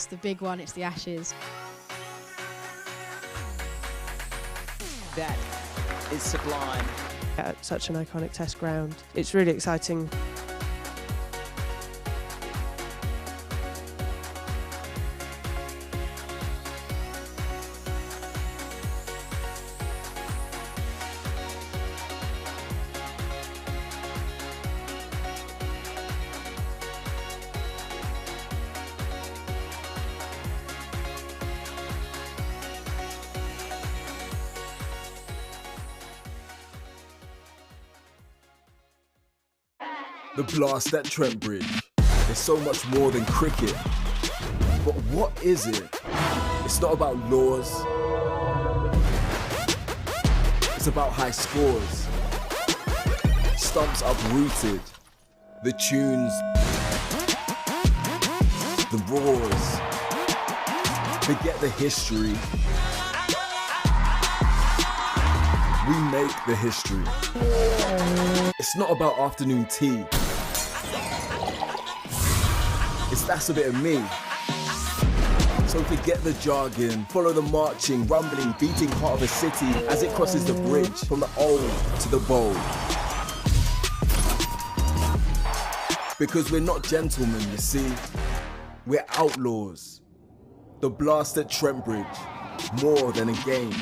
It's the big one, it's the Ashes. That is sublime. At such an iconic test ground, it's really exciting. The blast at Trent Bridge. There's so much more than cricket. But what is it? It's not about laws. It's about high scores. Stumps uprooted. The tunes. The roars. Forget the history. We make the history. It's not about afternoon tea. That's a bit of me. So forget the jargon, follow the marching, rumbling, beating heart of a city as it crosses the bridge from the old to the bold. Because we're not gentlemen, you see. We're outlaws. The blast at Trent Bridge, more than a game.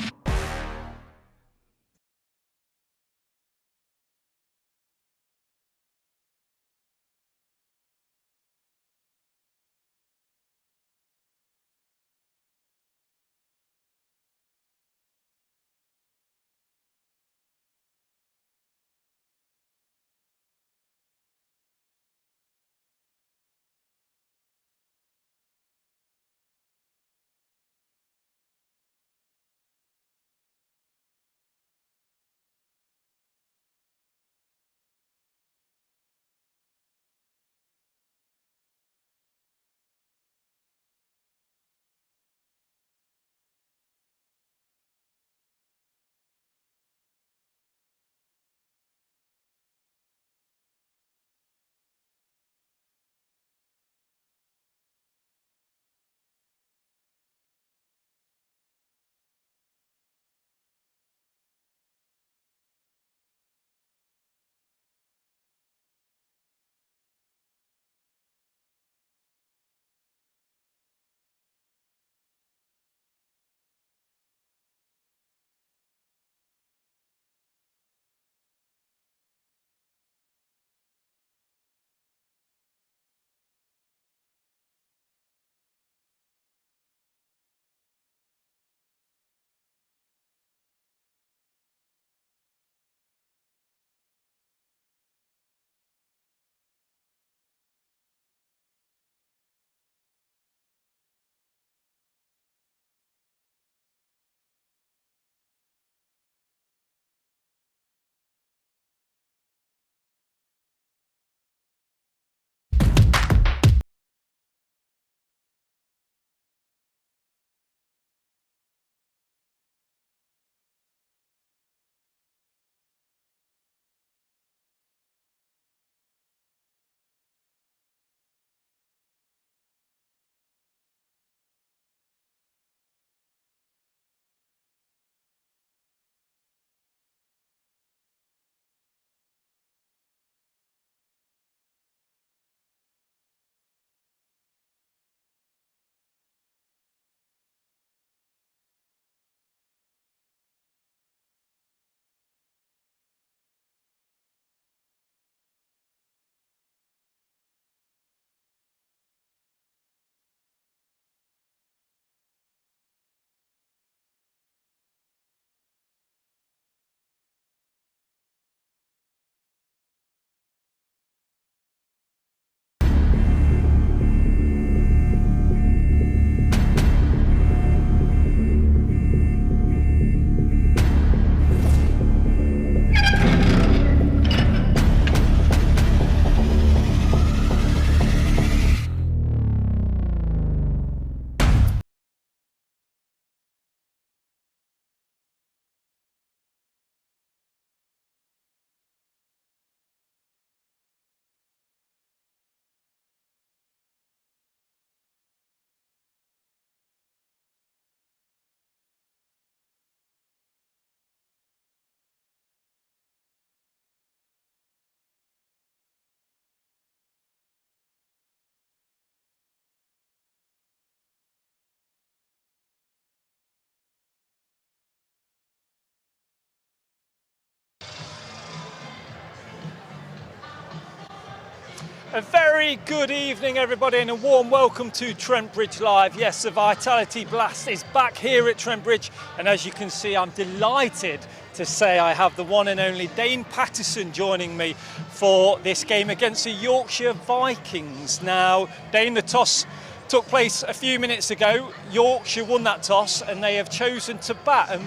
A very good evening, everybody, and a warm welcome to Trent Bridge Live. Yes, the Vitality Blast is back here at Trent Bridge, and as you can see, I'm delighted to say I have the one and only Dane Patterson joining me for this game against the Yorkshire Vikings. Now, Dane, the toss took place a few minutes ago. Yorkshire won that toss, and they have chosen to bat, and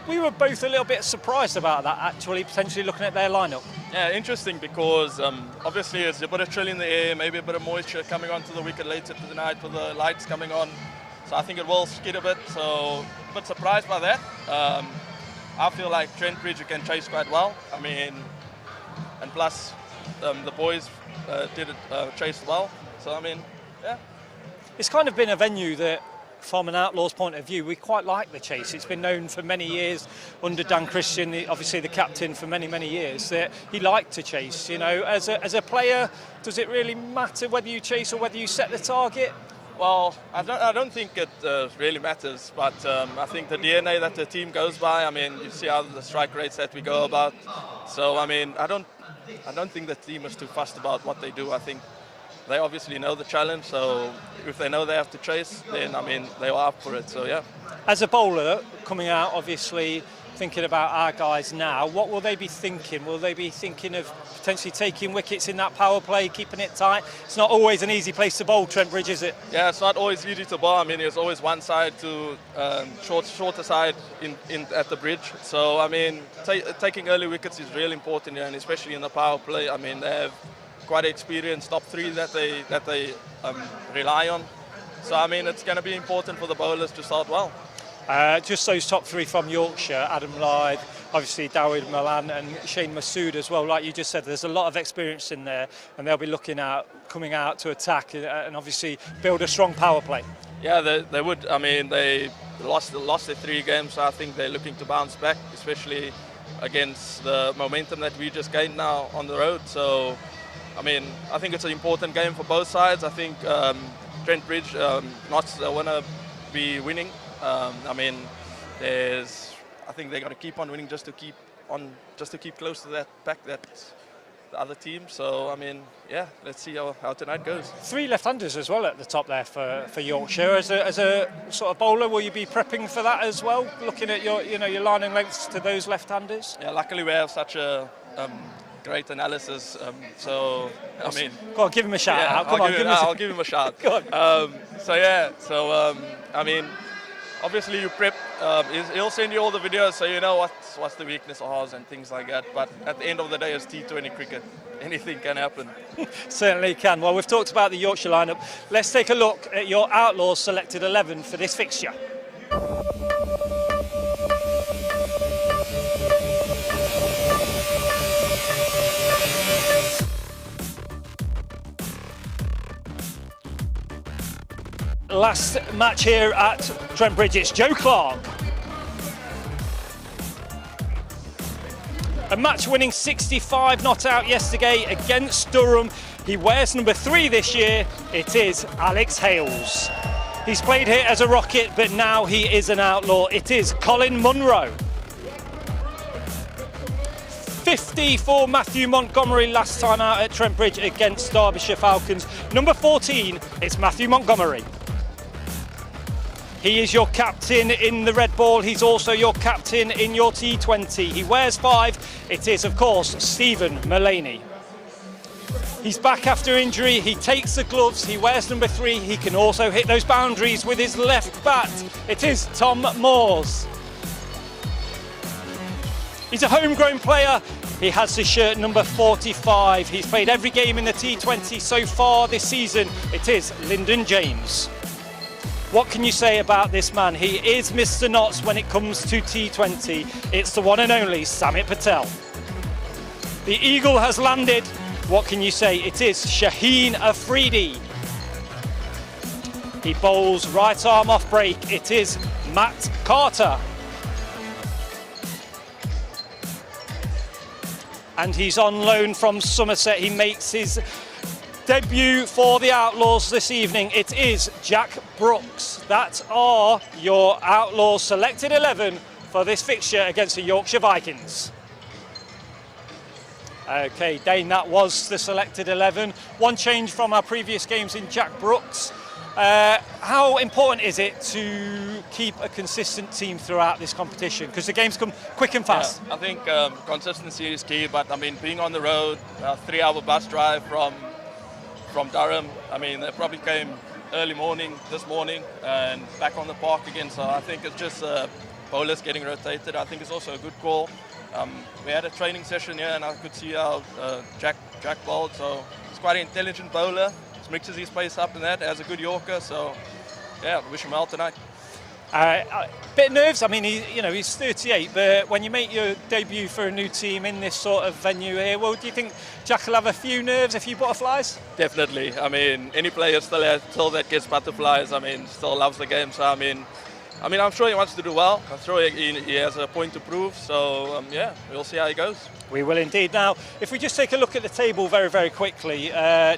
we were both a little bit surprised about that, actually, potentially looking at their lineup. Yeah, interesting because obviously there's a bit of chill in the air, maybe a bit of moisture coming onto the wicket later tonight with the lights coming on. So I think it will skid a bit, so a bit surprised by that. I feel like Trent Bridge can chase quite well. I mean, and plus the boys did it chase well. So I mean, yeah. It's kind of been a venue that, from an Outlaws point of view, we quite like the chase. It's been known for many years under Dan Christian, obviously the captain for many, many years, that he liked to chase. You know, as a player, does it really matter whether you chase or whether you set the target? Well, I don't think it really matters, but I think the DNA that the team goes by, I mean, you see how the strike rates that we go about. So, I mean, I don't think the team is too fussed about what they do. I think they obviously know the challenge, so if they know they have to chase, then, I mean, they are up for it, so yeah. As a bowler, coming out, obviously, thinking about our guys now, what will they be thinking? Will they be thinking of potentially taking wickets in that power play, keeping it tight? It's not always an easy place to bowl, Trent Bridge, is it? Yeah, it's not always easy to bowl. I mean, there's always one side to shorter side in at the bridge. So, I mean, taking early wickets is really important, and especially in the power play. I mean, they have quite an experienced top three that they rely on. So, I mean, it's going to be important for the bowlers to start well. Just those top three from Yorkshire, Adam Lyth, obviously Dawid Malan and Shane Masood as well. Like you just said, there's a lot of experience in there, and they'll be coming out to attack and obviously build a strong power play. Yeah, they would. I mean, they lost their 3 games, so I think they're looking to bounce back, especially against the momentum that we just gained now on the road. So, I mean, I think it's an important game for both sides. I think Trent Bridge not want to be winning. I mean, I think they're going to keep on winning just to keep close to that pack, that the other team. So, I mean, yeah, let's see how tonight goes. 3 left-handers as well at the top there for Yorkshire. As a sort of bowler, will you be prepping for that as well? Looking at your lining lengths to those left-handers. Yeah, luckily we have such a great analysis. So, I mean, go on, give him a shout out. I'll give him a shout. Go on. I mean, obviously you prep, he'll send you all the videos so you know what's the weakness of ours and things like that. But at the end of the day, it's T20 cricket. Anything can happen. Certainly can. Well, we've talked about the Yorkshire lineup. Let's take a look at your Outlaws selected 11 for this fixture. Last match here at Trent Bridge, it's Joe Clark. A match-winning 65 not out yesterday against Durham. He wears number 3 this year. It is Alex Hales. He's played here as a Rocket, but now he is an Outlaw. It is Colin Munro. 50 for Matthew Montgomery last time out at Trent Bridge against Derbyshire Falcons. Number 14, it's Matthew Montgomery. He is your captain in the red ball. He's also your captain in your T20. He wears 5. It is, of course, Stephen Mullaney. He's back after injury. He takes the gloves. He wears number 3. He can also hit those boundaries with his left bat. It is Tom Moores. He's a homegrown player. He has the shirt number 45. He's played every game in the T20 so far this season. It is Lyndon James. What can you say about this man? He is Mr. Notts when it comes to T20. It's the one and only Samit Patel. The Eagle has landed. What can you say? It is Shaheen Afridi. He bowls right arm off break. It is Matt Carter. And he's on loan from Somerset. He makes his debut for the Outlaws this evening. It is Jack Brooks. That are your Outlaws selected 11 for this fixture against the Yorkshire Vikings. Okay, Dane, that was the selected 11. One change from our previous games in Jack Brooks. How important is it to keep a consistent team throughout this competition? Because the games come quick and fast. Yeah, I think consistency is key, but I mean, being on the road, 3-hour bus drive from Durham, I mean, they probably came early morning this morning and back on the park again, so I think it's just bowlers getting rotated. I think it's also a good call. We had a training session here and I could see how Jack bowled, so he's quite an intelligent bowler. He mixes his pace up and that, has a good Yorker, so yeah, wish him well tonight. Bit of nerves. I mean, he's 38, but when you make your debut for a new team in this sort of venue here, well, do you think Jack will have a few nerves, a few butterflies? Definitely. I mean, any player still that gets butterflies, I mean, still loves the game. So I mean, I'm sure he wants to do well. I'm sure he has a point to prove. So yeah, we'll see how he goes. We will indeed. Now, if we just take a look at the table very, very quickly,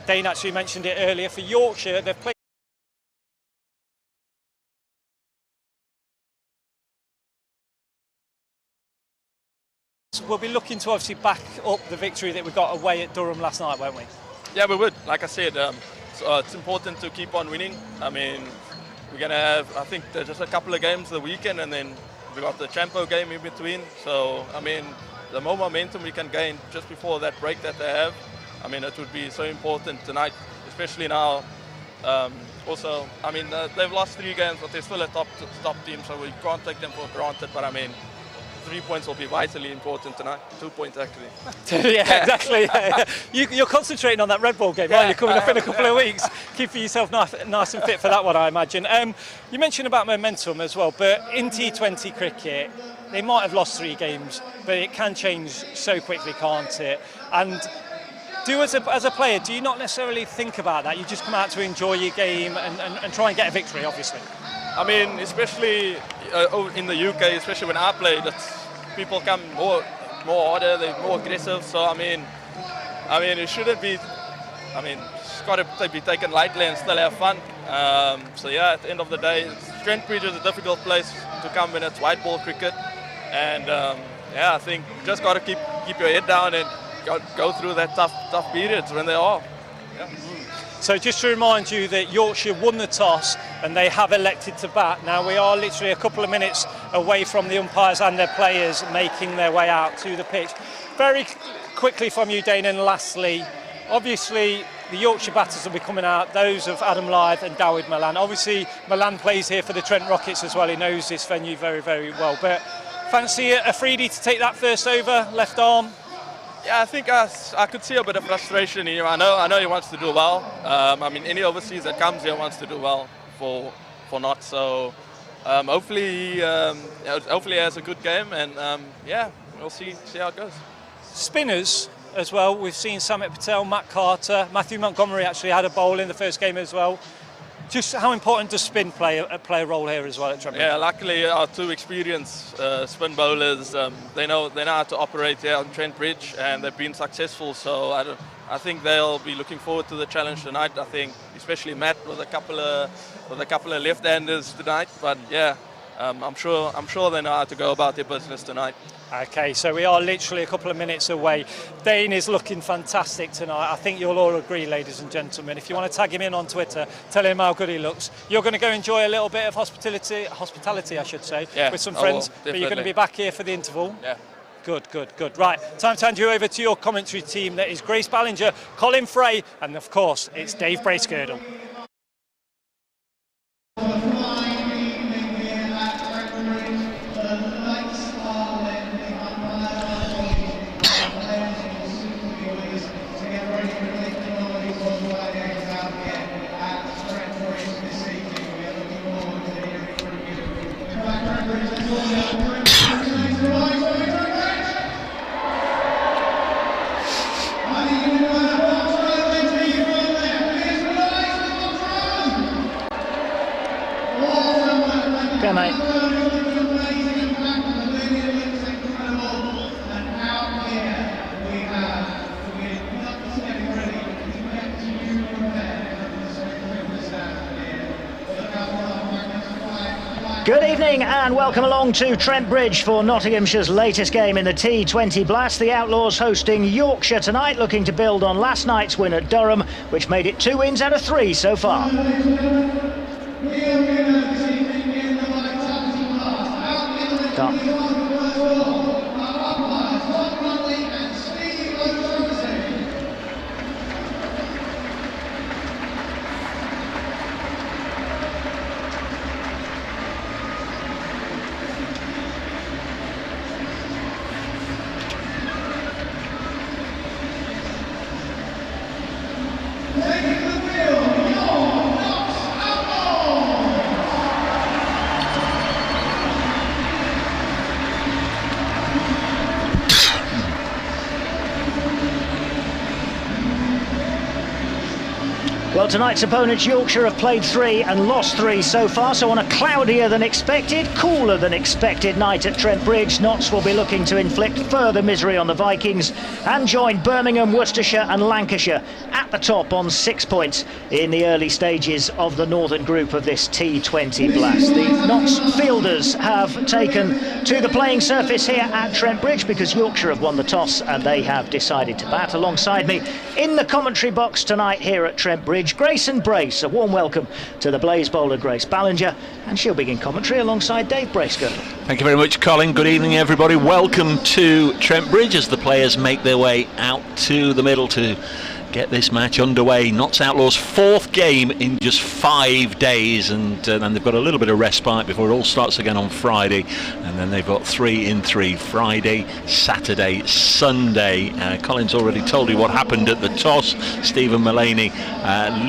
Dane actually mentioned it earlier. For Yorkshire, they've played. We'll be looking to obviously back up the victory that we got away at Durham last night, won't we? Yeah, we would. Like I said, so it's important to keep on winning. I mean, we're going to have, I think, just a couple of games the weekend, and then we got the Champo game in between. So, I mean, the more momentum we can gain just before that break that they have, I mean, it would be so important tonight, especially now. Also, I mean, they've lost 3 games, but they're still a top team, so we can't take them for granted. But I mean, 3 points will be vitally important tonight. 2 points, actually. Yeah, exactly. Yeah. You're concentrating on that Red Ball game, aren't you? Coming up in a couple of weeks. Keeping yourself nice and fit for that one, I imagine. You mentioned about momentum as well, but in T20 cricket, they might have lost 3 games, but it can change so quickly, can't it? And as a player, do you not necessarily think about that? You just come out to enjoy your game and try and get a victory, obviously. I mean, especially in the UK, especially when I play, people come more harder, they're more aggressive. So I mean, it shouldn't be. I mean, it's got to be taken lightly and still have fun. So yeah, at the end of the day, Trent Bridge is a difficult place to come when it's white ball cricket, and yeah, I think you just got to keep your head down and go through that tough periods when they are. Yeah. So just to remind you that Yorkshire won the toss and they have elected to bat. Now we are literally a couple of minutes away from the umpires and their players making their way out to the pitch. Very quickly from you, Dane, and lastly, obviously the Yorkshire batters will be coming out, those of Adam Lyth and Dawid Malan. Obviously Malan plays here for the Trent Rockets as well, he knows this venue very, very well. But fancy a freebie to take that first over, left arm? Yeah, I think I could see a bit of frustration here. I know he wants to do well. I mean, any overseas that comes here wants to do well for Nott. So hopefully he has a good game, and yeah, we'll see how it goes. Spinners as well. We've seen Samit Patel, Matt Carter, Matthew Montgomery actually had a bowl in the first game as well. Just how important does spin play a role here as well at Trent? Yeah, luckily our 2 experienced spin bowlers, they know how to operate here on Trent Bridge, and they've been successful. So I think they'll be looking forward to the challenge tonight. I think especially Matt with a couple of left-handers tonight. But yeah, I'm sure they know how to go about their business tonight. Okay, so we are literally a couple of minutes away. Dane is looking fantastic tonight. I think you'll all agree, ladies and gentlemen. If you want to tag him in on Twitter, tell him how good he looks. You're going to go enjoy a little bit of hospitality, I should say, yeah, with some friends. But you're going to be back here for the interval. Yeah. Good. Right, time to hand you over to your commentary team. That is Grace Ballinger, Colin Frey, and of course, it's Dave Bracegirdle. Go, mate. Good evening and welcome along to Trent Bridge for Nottinghamshire's latest game in the T20 Blast. The Outlaws hosting Yorkshire tonight, looking to build on last night's win at Durham, which made it 2 wins out of 3 so far. Well, tonight's opponents, Yorkshire, have played 3 and lost 3 so far, so on a cloudier than expected, cooler than expected night at Trent Bridge, Notts will be looking to inflict further misery on the Vikings and join Birmingham, Worcestershire and Lancashire at the top on 6 points in the early stages of the northern group of this T20 Blast. The Notts fielders have taken to the playing surface here at Trent Bridge because Yorkshire have won the toss and they have decided to bat. Alongside me in the commentary box tonight here at Trent Bridge, Grace and Brace. A warm welcome to the Blaze bowler Grace Ballinger, and she'll begin commentary alongside Dave Bracegirdle. Thank you very much, Colin. Good evening, everybody. Welcome to Trent Bridge as the players make their way out to the middle to get this match underway. Notts Outlaws' 4th game in just 5 days, and then they've got a little bit of respite before it all starts again on Friday, and then they've got 3 in 3 Friday, Saturday, Sunday. Colin's already told you what happened at the toss. Stephen Mullaney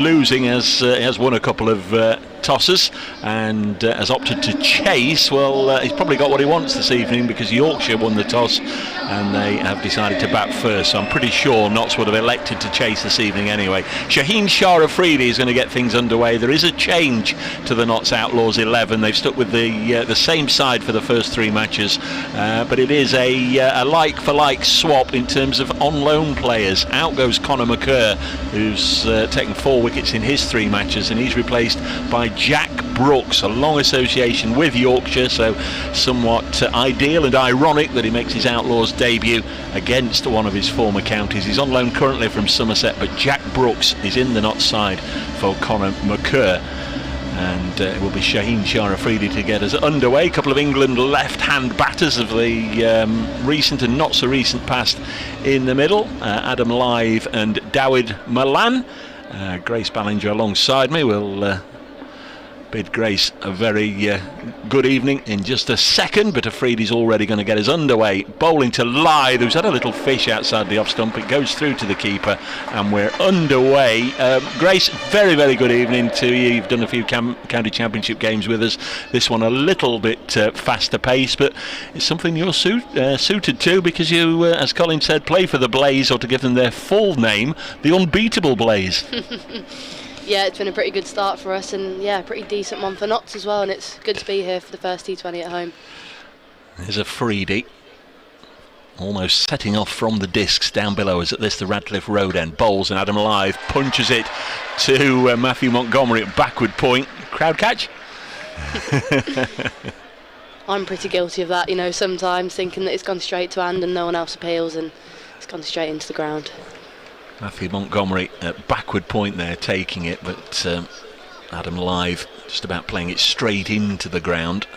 losing has won a couple of tosses and has opted to chase. Well, he's probably got what he wants this evening because Yorkshire won the toss and they have decided to bat first, so I'm pretty sure Notts would have elected to chase this evening anyway. Shaheen Shah Afridi is going to get things underway. There is a change to the Notts Outlaws 11. They've stuck with the same side for the first 3 matches, but it is a like for like swap in terms of on loan players. Out goes Conor McCurr, who's taken 4 wickets in his 3 matches, and he's replaced by Jack Brooks, a long association with Yorkshire, so somewhat ideal and ironic that he makes his Outlaws debut against one of his former counties. He's on loan currently from Somerset, but Jack Brooks is in the Notts side for Conor McCurr, and it will be Shaheen Shah Afridi to get us underway. A couple of England left-hand batters of the recent and not so recent past in the middle, Adam Lyth and Dawid Malan. Grace Ballinger alongside me will bid Grace a very good evening in just a second, but Afridi's already going to get us underway. Bowling to Lyth, who's had a little fish outside the off stump. It goes through to the keeper and we're underway. Grace, very, very good evening to you. You've done a few county championship games with us. This one a little bit faster pace, but it's something you're suited to because you, as Colin said, play for the Blaze, or to give them their full name, the unbeatable Blaze. Yeah, it's been a pretty good start for us, and yeah, a pretty decent one for Notts as well, and it's good to be here for the first T20 at home. There's Afridi almost setting off from the discs down below us at the Radcliffe Road end. Bowls, and Adam Lyth punches it to Matthew Montgomery at backward point. Crowd catch? I'm pretty guilty of that, you know, sometimes thinking that it's gone straight to hand and no one else appeals, and it's gone straight into the ground. Matthew Montgomery at backward point there taking it, but Adam Lyth just about playing it straight into the ground.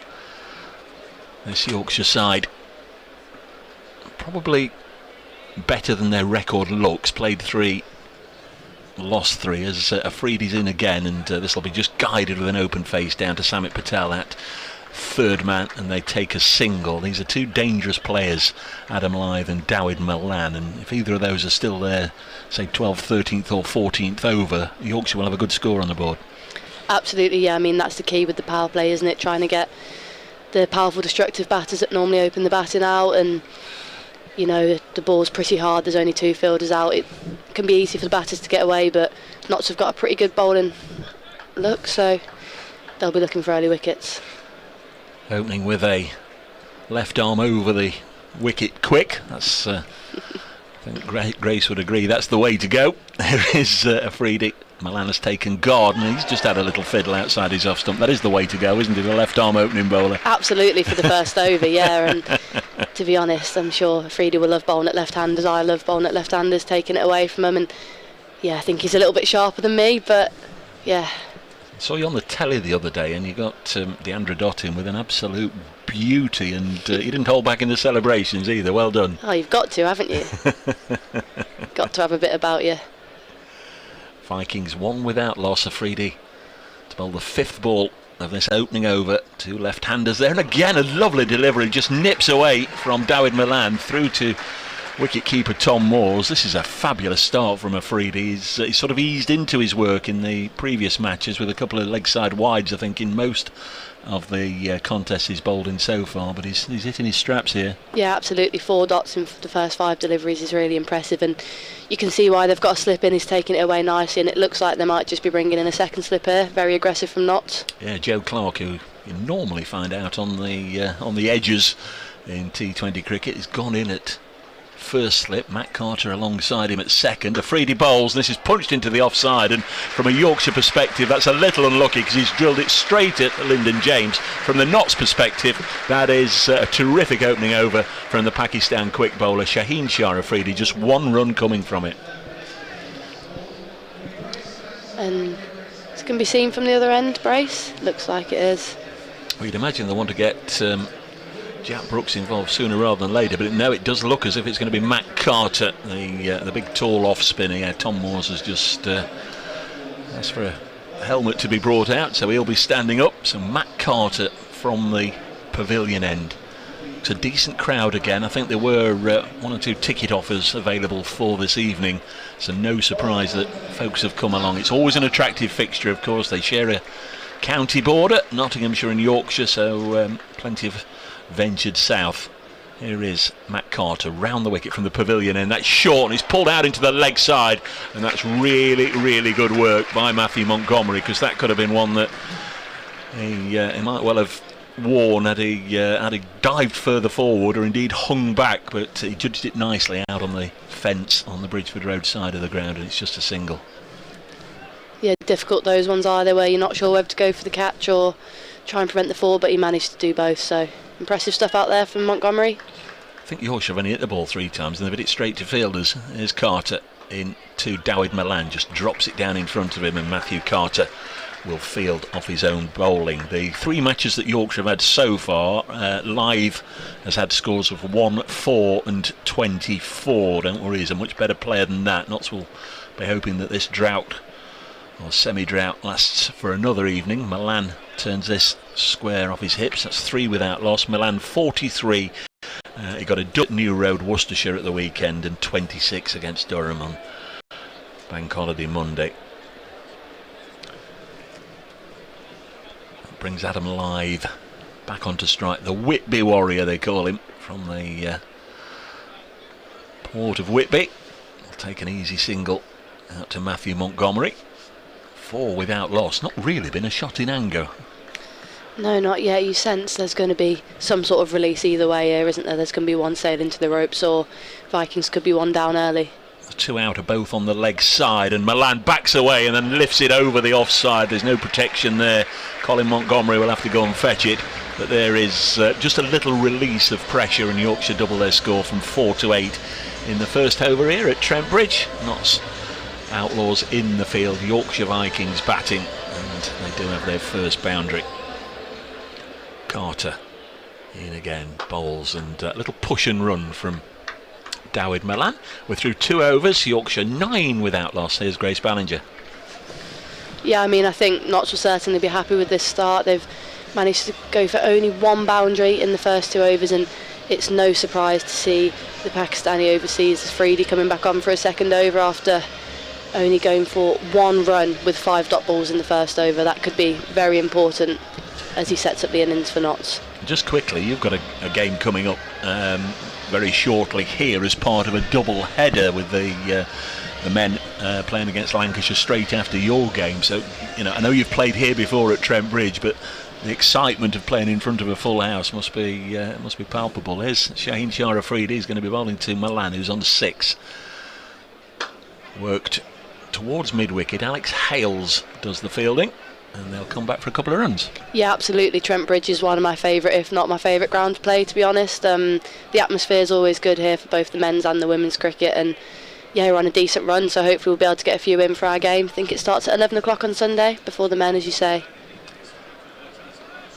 This Yorkshire side probably better than their record looks. Played 3, lost 3 as Afridi's in again, and this will be just guided with an open face down to Samit Patel at third man, and they take a single. These are 2 dangerous players, Adam Lyth and Dawid Malan, and if either of those are still there, say 12th, 13th or 14th over, Yorkshire will have a good score on the board. Absolutely, yeah, I mean that's the key with the power play, isn't it? Trying to get the powerful destructive batters that normally open the batting out, and you know, the ball's pretty hard, there's only 2 fielders out. It can be easy for the batters to get away, but Notts have got a pretty good bowling look, so they'll be looking for early wickets. Opening with a left arm over the wicket quick. That's I think Grace would agree that's the way to go. There is Afridi Milan has taken guard, and he's just had a little fiddle outside his off stump. That is the way to go, isn't it? A left arm opening bowler. Absolutely, for the first over, yeah. And to be honest, I'm sure Freedy will love bowling at left-handers. I love bowling at left-handers, taking it away from him. And yeah, I think he's a little bit sharper than me, but yeah. I saw you on the telly the other day, and you got Deandra Dottin with an absolute beauty, and you didn't hold back in the celebrations either. Well done. Oh, you've got to, haven't you? Got to have a bit about you. Vikings won without loss. Afridi to bowl the 5th ball of this opening over. 2 left-handers there, and again a lovely delivery, just nips away from Dawid Malan through to wicket-keeper Tom Moores. This is a fabulous start from Afridi. He's sort of eased into his work in the previous matches with a couple of leg-side wides, I think, in most of the contests he's bowled in so far, but he's hitting his straps here. Yeah, absolutely. 4 dots in the first 5 deliveries is really impressive, and you can see why they've got a slip in. He's taking it away nicely, and it looks like they might just be bringing in a second slip here. Very aggressive from Notts. Yeah, Joe Clark, who you normally find out on the edges in T20 cricket, has gone in at first slip. Matt Carter alongside him at second. Afridi bowls, and this is punched into the offside, and from a Yorkshire perspective that's a little unlucky because he's drilled it straight at Lyndon James. From the Notts perspective, that is a terrific opening over from the Pakistan quick bowler Shaheen Shah Afridi. Just 1 run coming from it, and it's going to be seen from the other end. Brace, looks like it is. Well, you'd imagine they want to get Jack Brooks involved sooner rather than later, but no, it does look as if it's going to be Matt Carter, the big tall off spinner. Yeah, Tom Moores has just asked for a helmet to be brought out, so he'll be standing up. So Matt Carter from the pavilion end. It's a decent crowd again. I think there were 1 or 2 ticket offers available for this evening, so no surprise that folks have come along. It's always an attractive fixture, of course. They share a county border, Nottinghamshire and Yorkshire, so plenty of ventured south. Here is Matt Carter round the wicket from the pavilion end. That's short, and he's pulled out into the leg side, and that's really, really good work by Matthew Montgomery, because that could have been one that he might well have worn had he dived further forward or indeed hung back, but he judged it nicely out on the fence on the Bridgeford Road side of the ground, and it's just a single. Yeah, difficult those ones are they, where you're not sure whether to go for the catch or try and prevent the fall, but he managed to do both, so impressive stuff out there from Montgomery. I think Yorkshire have only hit the ball 3 times and they've hit it straight to fielders. Here's Carter in to Dawid Malan, just drops it down in front of him, and Matthew Carter will field off his own bowling. The 3 matches that Yorkshire have had so far, Live has had scores of 1, 4 and 24. Don't worry, he's a much better player than that. Notts will be hoping that this drought or semi-drought lasts for another evening. Malan turns this square off his hips. That's 3 without loss. Milan 43. He got a duck New Road, Worcestershire at the weekend, and 26 against Durham on Bank Holiday Monday. That brings Adam Live back onto strike. The Whitby Warrior, they call him, from the port of Whitby. Will take an easy single out to Matthew Montgomery. 4 without loss. Not really been a shot in anger. No, not yet. You sense there's going to be some sort of release either way here, isn't there? There's going to be one sailing to the ropes, or Vikings could be 1 down early. The 2 out are both on the leg side, and Milan backs away and then lifts it over the offside. There's no protection there. Colin Montgomery will have to go and fetch it, but there is just a little release of pressure, and Yorkshire double their score from 4 to 8 in the first over here at Trent Bridge. Notts Outlaws in the field, Yorkshire Vikings batting, and they do have their first boundary. Carter in again, bowls, and a little push and run from Dawid Malan. We're through 2 overs, Yorkshire 9 without loss. Here's Grace Ballinger. Yeah, I mean, I think Notts will certainly be happy with this start. They've managed to go for only 1 boundary in the first 2 overs, and it's no surprise to see the Pakistani overseas Afridi coming back on for a second over after only going for 1 run with 5 dot balls in the first over. That could be very important as he sets up the innings for Notts. Just quickly, you've got a game coming up very shortly here as part of a double header with the men playing against Lancashire straight after your game. So, you know, I know you've played here before at Trent Bridge, but the excitement of playing in front of a full house must be palpable. There's Shaheen Shah Afridi. He's going to be bowling to Malan, who's on 6. Worked towards mid-wicket. Alex Hales does the fielding, and they'll come back for a couple of runs. Yeah, absolutely. Trent Bridge is one of my favourite, if not my favourite ground to play, to be honest. The atmosphere is always good here for both the men's and the women's cricket, and yeah, we're on a decent run, so hopefully we'll be able to get a few in for our game. I think it starts at 11 o'clock on Sunday, before the men, as you say.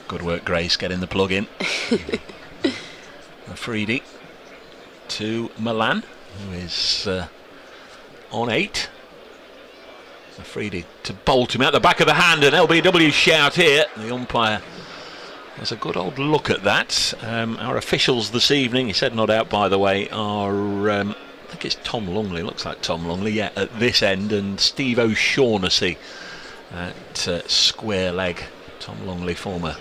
Good work, Grace, getting the plug in. Afridi to Milan, who is on 8. Afridi to bolt him out the back of the hand, an LBW shout here. The umpire has a good old look at that. Our officials this evening, he said not out by the way, are I think it's Tom Lungley, looks like Tom Lungley, yeah, at this end, and Steve O'Shaughnessy at square leg. Tom Lungley, former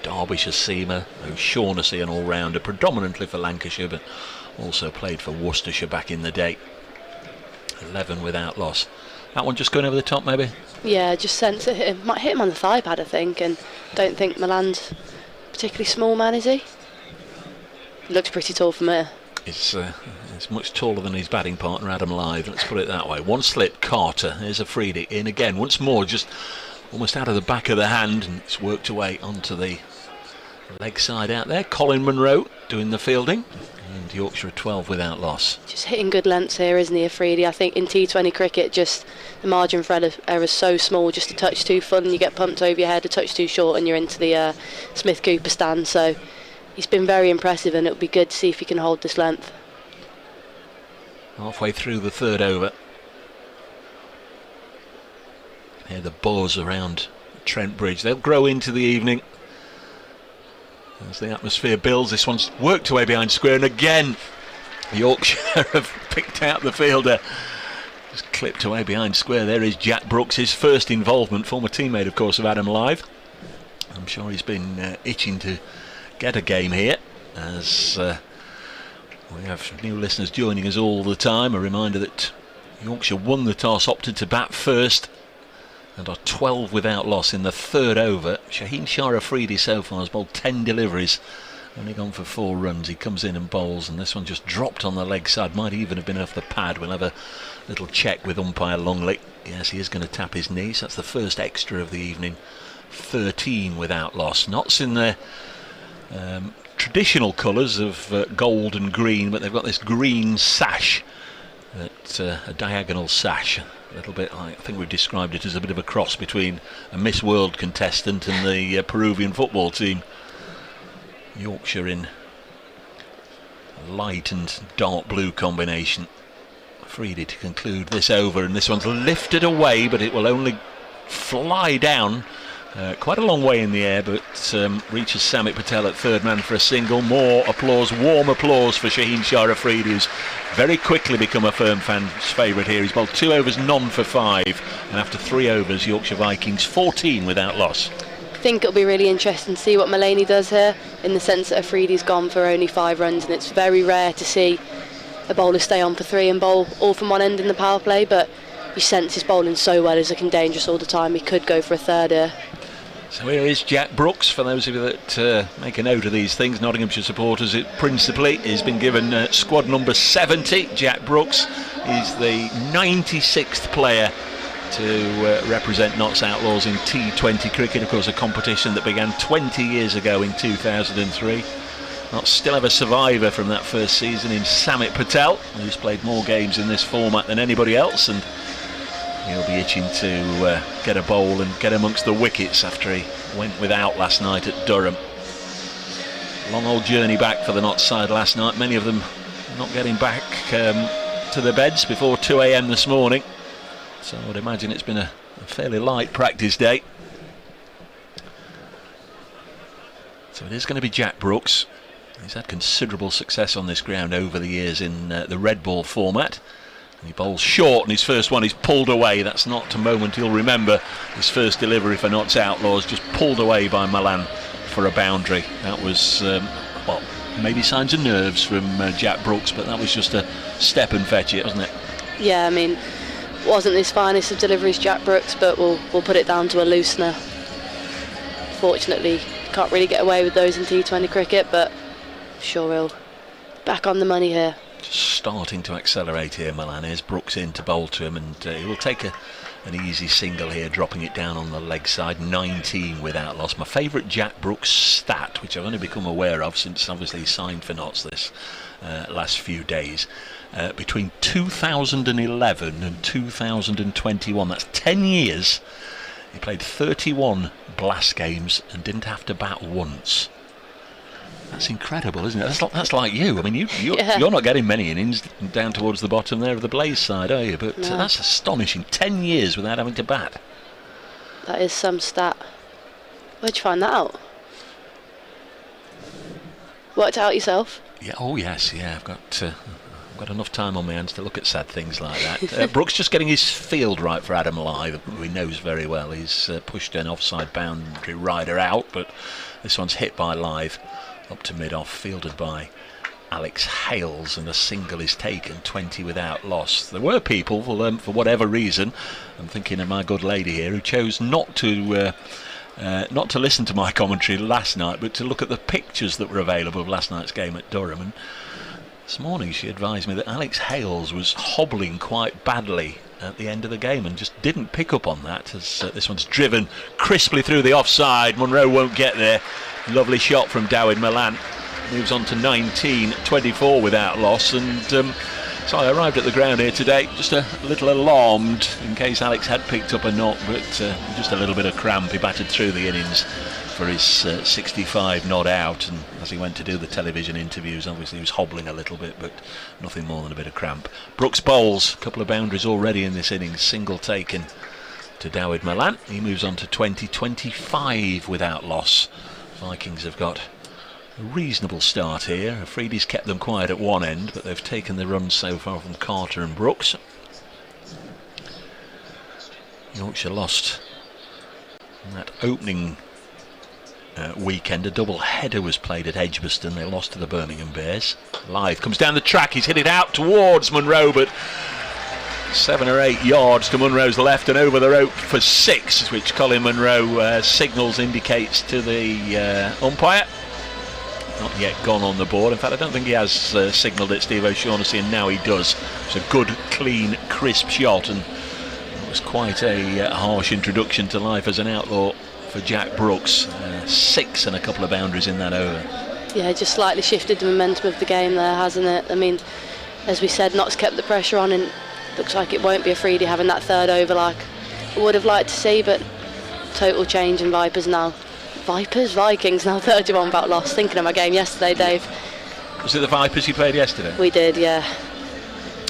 Derbyshire seamer, O'Shaughnessy an all-rounder, predominantly for Lancashire, but also played for Worcestershire back in the day. 11 without loss. That one just going over the top, maybe? Yeah, just sense it hit him. Might hit him on the thigh pad, I think, and don't think Milan's a particularly small man, is he? He looks pretty tall from here. It's much taller than his batting partner, Adam Lythe, let's put it that way. One slip, Carter, here's Afridi in again, once more, just almost out of the back of the hand, and it's worked away onto the leg side out there. Colin Munro doing the fielding, and Yorkshire 12 without loss. Just hitting good lengths here, isn't he, Afridi? I think in T20 cricket, just the margin for error is so small, just a touch too full and you get pumped over your head, a touch too short and you're into the Smith Cooper stand. So he's been very impressive, and it'll be good to see if he can hold this length. Halfway through the third over. Hear the buzz around Trent Bridge. They'll grow into the evening as the atmosphere builds. This one's worked away behind square, and again Yorkshire have picked out the fielder. Just clipped away behind square. There is Jack Brooks, his first involvement, former teammate of course of Adam Lythe. I'm sure he's been itching to get a game here, as we have new listeners joining us all the time. A reminder that Yorkshire won the toss, opted to bat first, and are 12 without loss in the third over. Shaheen Shah Afridi so far has bowled 10 deliveries, only gone for 4 runs. He comes in and bowls, and this one just dropped on the leg side, might even have been off the pad. We'll have a little check with umpire Longley. Yes, he is going to tap his knees. That's the first extra of the evening. 13 without loss. Notts in their traditional colours of gold and green, but they've got this green sash, a diagonal sash. A little bit, I think we've described it as a bit of a cross between a Miss World contestant and the Peruvian football team. Yorkshire in light and dark blue combination. Afridi to conclude this over, and this one's lifted away, but it will only fly down quite a long way in the air, but reaches Samit Patel at third man for a single. More applause, warm applause for Shaheen Shah Afridi, who's very quickly become a firm fan's favourite here. He's bowled 2 overs, none for 5, and after 3 overs Yorkshire Vikings 14 without loss. I think it'll be really interesting to see what Mullaney does here, in the sense that Afridi's gone for only 5 runs, and it's very rare to see a bowler stay on for 3 and bowl all from one end in the power play, but you sense he's bowling so well, he's looking dangerous all the time. He could go for a third here. So here is Jack Brooks. For those of you that make a note of these things, Nottinghamshire supporters, it principally has been given squad number 70. Jack Brooks is the 96th player to represent Notts Outlaws in T20 cricket, of course a competition that began 20 years ago in 2003. Notts still have a survivor from that first season in Samit Patel, who's played more games in this format than anybody else, and he'll be itching to get a bowl and get amongst the wickets after he went without last night at Durham. Long old journey back for the Notts side last night, many of them not getting back to their beds before 2 AM this morning, so I would imagine it's been a fairly light practice day. So it is going to be Jack Brooks. He's had considerable success on this ground over the years in the red ball format. He bowls short, and his first one is pulled away. That's not a moment he'll remember. His first delivery for Notts Outlaws, just pulled away by Milan for a boundary. That was, well, maybe signs of nerves from Jack Brooks, but that was just a step and fetch it, wasn't it? Yeah, I mean, wasn't his finest of deliveries, Jack Brooks, but we'll put it down to a loosener. Fortunately, can't really get away with those in T20 cricket, but sure he'll back on the money here. Just starting to accelerate here, Milan. Here's Brooks in to bowl to him, and he will take an easy single here, dropping it down on the leg side. 19 without loss. My favourite Jack Brooks stat, which I've only become aware of since obviously he signed for Notts this last few days. Between 2011 and 2021, that's 10 years, he played 31 blast games and didn't have to bat once. That's incredible, isn't it? That's like you. I mean, you're not getting many innings down towards the bottom there of the Blaze side, are you? But No. That's astonishing. 10 years without having to bat. That is some stat. Where'd you find that out? Worked it out yourself? Yeah. Oh yes. Yeah. I've got enough time on my hands to look at sad things like that. Brooks just getting his field right for Adam Lyth, who he knows very well. He's pushed an offside boundary rider out, but this one's hit by Lyth up to mid-off, fielded by Alex Hales, and a single is taken. 20 without loss. There were people, for whatever reason, I'm thinking of my good lady here, who chose not to listen to my commentary last night, but to look at the pictures that were available of last night's game at Durham. And this morning she advised me that Alex Hales was hobbling quite badly at the end of the game and just didn't pick up on that, as this one's driven crisply through the offside. Munro won't get there. Lovely shot from Dawid Malan. Moves on to 19, 24 without loss. And so I arrived at the ground here today just a little alarmed in case Alex had picked up a knock, but just a little bit of cramp. He batted through the innings for his 65 not out, and as he went to do the television interviews, obviously he was hobbling a little bit, but nothing more than a bit of cramp. Brooks bowls, a couple of boundaries already in this innings. Single taken to Dawid Malan. He moves on to 20, 25 without loss. Vikings have got a reasonable start here. Afridi's kept them quiet at one end, but they've taken the runs so far from Carter and Brooks. Yorkshire lost in that opening weekend. A double header was played at Edgbaston. They lost to the Birmingham Bears. Lyth comes down the track. He's hit it out towards Munro, but 7 or 8 yards to Munro's left and over the rope for 6, which Colin Munro signals, indicates to the umpire. Not yet gone on the board. In fact, I don't think he has signalled it, Steve O'Shaughnessy, and now he does. It's a good, clean, crisp shot, and it was quite a harsh introduction to life as an outlaw for Jack Brooks. 6 and a couple of boundaries in that over. Yeah, just slightly shifted the momentum of the game there, hasn't it? I mean, as we said, Notts kept the pressure on, and looks like it won't be Afridi having that third over like I would have liked to see, but total change in Vikings now 31 without loss. Thinking of my game yesterday, Dave. Was it the Vipers you played yesterday? We did, yeah.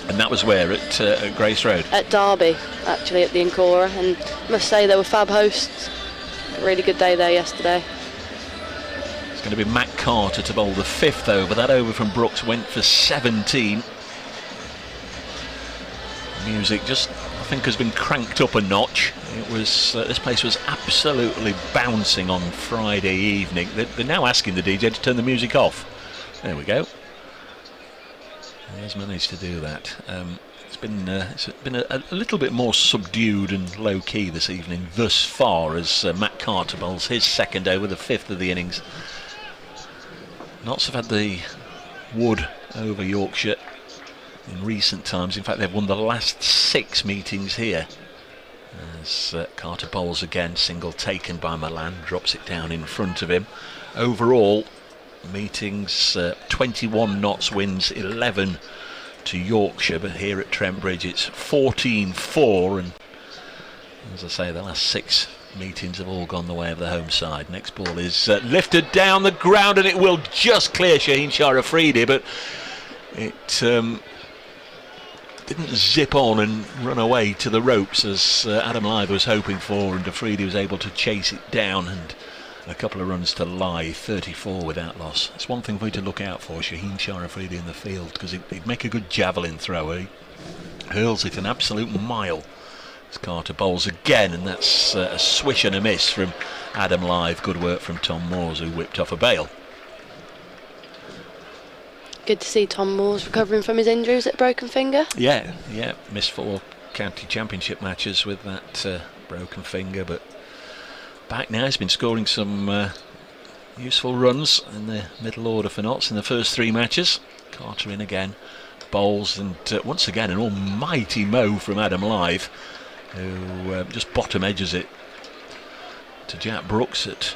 And that was where? At Grace Road? At Derby, actually, at the Encore, and I must say they were fab hosts. A really good day there yesterday. It's going to be Matt Carter to bowl the 5th over. That over from Brooks went for 17. Music just, I think, has been cranked up a notch. It was this place was absolutely bouncing on Friday evening. They're now asking the DJ to turn the music off. There we go. He has managed to do that. It's been a little bit more subdued and low key this evening thus far, as Matt Carter bowls his 2nd over, the 5th of the innings. Notts have had the wood over Yorkshire in recent times. In fact, they've won the last 6 meetings here. As Carter bowls again, single taken by Malan, drops it down in front of him. Overall, meetings 21 Notts wins, 11 to Yorkshire, but here at Trent Bridge it's 14-4, and as I say, the last 6 meetings have all gone the way of the home side. Next ball is lifted down the ground, and it will just clear Shaheen Shah Afridi, but it didn't zip on and run away to the ropes as Adam Lyth was hoping for, and Afridi was able to chase it down, and a couple of runs to Lyth. 34 without loss. It's one thing for you to look out for, Shaheen Shah Afridi in the field, because he'd make a good javelin thrower. He hurls it an absolute mile. As Carter bowls again, and that's a swish and a miss from Adam Lyth. Good work from Tom Moores, who whipped off a bail. Good to see Tom Moores recovering from his injuries at broken finger. Yeah, missed 4 county championship matches with that broken finger, but back now. He's been scoring some useful runs in the middle order for Notts in the first 3 matches. Carter in again. bowls, and once again an almighty mow from Adam Lythe, who just bottom edges it to Jack Brooks at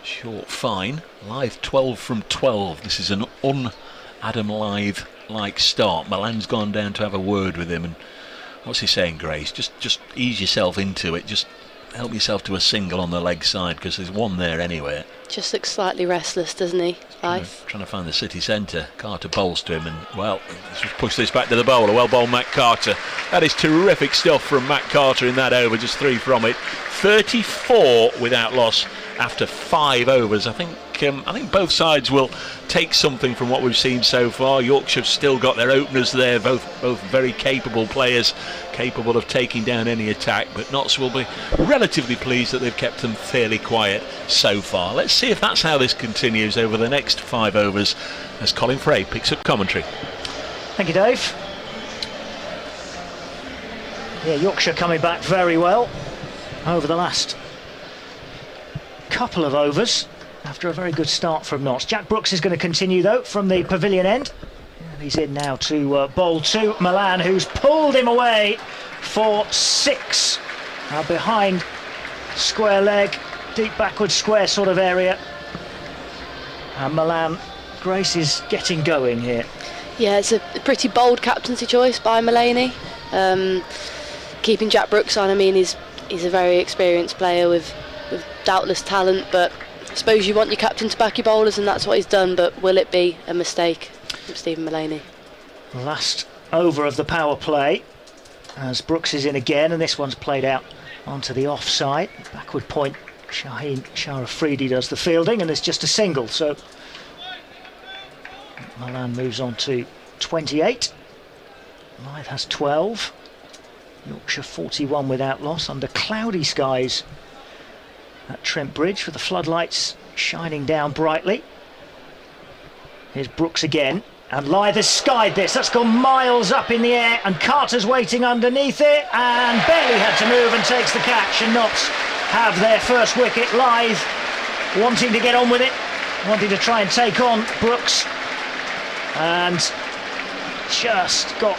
short fine. Lythe 12 from 12. This is an un-Adam Lythe-like start. Milan's gone down to have a word with him, and what's he saying, Grace? Just ease yourself into it. Just help yourself to a single on the leg side, because there's one there anyway. Just looks slightly restless, doesn't he, Lythe? Trying to find the city centre. Carter bowls to him, and well, let's just push this back to the bowler. Well bowled, Matt Carter. That is terrific stuff from Matt Carter in that over. Just 3 from it. 34 without loss after 5 overs. I think both sides will take something from what we've seen so far. Yorkshire've still got their openers there, both very capable players, capable of taking down any attack, but Notts will be relatively pleased that they've kept them fairly quiet so far. Let's see if that's how this continues over the next 5 overs as Colin Frey picks up commentary. Thank you, Dave. Yeah, Yorkshire coming back very well over the last couple of overs after a very good start from Notts. Jack Brooks is going to continue though from the pavilion end, and he's in now to bowl to Milan, who's pulled him away for 6. Behind square leg, deep backward square sort of area, and Milan, Grace, is getting going here. Yeah, it's a pretty bold captaincy choice by Mulaney. Keeping Jack Brooks on, I mean, he's a very experienced player with doubtless talent, but I suppose you want your captain to back your bowlers, and that's what he's done. But will it be a mistake from Stephen Mulaney? Last over of the power play as Brooks is in again, and this one's played out onto the offside. Backward point, Shaheen Sharafridi does the fielding, and it's just a single, so Milan moves on to 28. Lythe has 12. Yorkshire 41 without loss under cloudy skies at Trent Bridge, with the floodlights shining down brightly. Here's Brooks again, and Lythe has skied this. That's gone miles up in the air, and Carter's waiting underneath it, and barely had to move and takes the catch, and Notts have their first wicket. Lythe wanting to get on with it, wanting to try and take on Brooks, and just got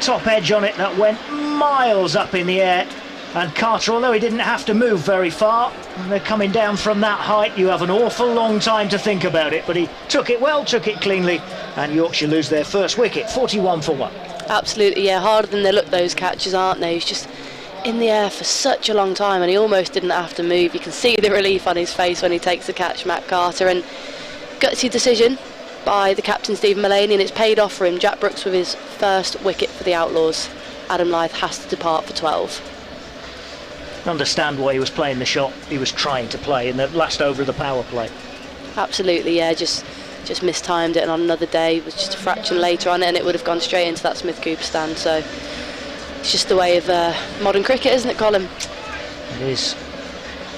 top edge on it. That went miles up in the air, and Carter, although he didn't have to move very far, and they're coming down from that height, you have an awful long time to think about it, but he took it well, took it cleanly, and Yorkshire lose their first wicket, 41 for 1. Absolutely, yeah, harder than they look, those catches, aren't they? He's just in the air for such a long time, and he almost didn't have to move. You can see the relief on his face when he takes the catch, Matt Carter, and gutsy decision by the captain Stephen Mulaney, and it's paid off for him. Jack Brooks with his first wicket for the Outlaws. Adam Lythe has to depart for 12. Understand why he was playing the shot he was trying to play in the last over of the power play. Absolutely, yeah, just mistimed it, and on another day it was just a fraction later on it, and it would have gone straight into that Smith Cooper stand. So it's just the way of modern cricket, isn't it, Colin? It is.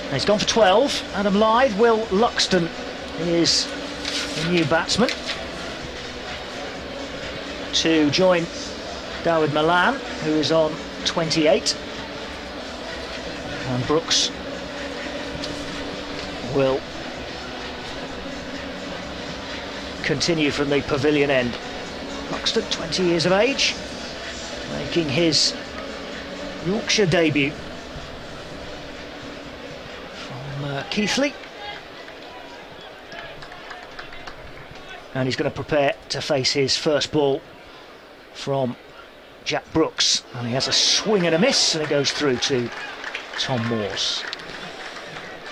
And he's gone for 12. Adam Lythe. Will Luxton is the new batsman to join Dawid Malan, who is on 28. And Brooks will continue from the pavilion end. Luxton, 20 years of age, making his Yorkshire debut from Keighley. And he's going to prepare to face his first ball from Jack Brooks. And he has a swing and a miss, and it goes through to Tom Morse.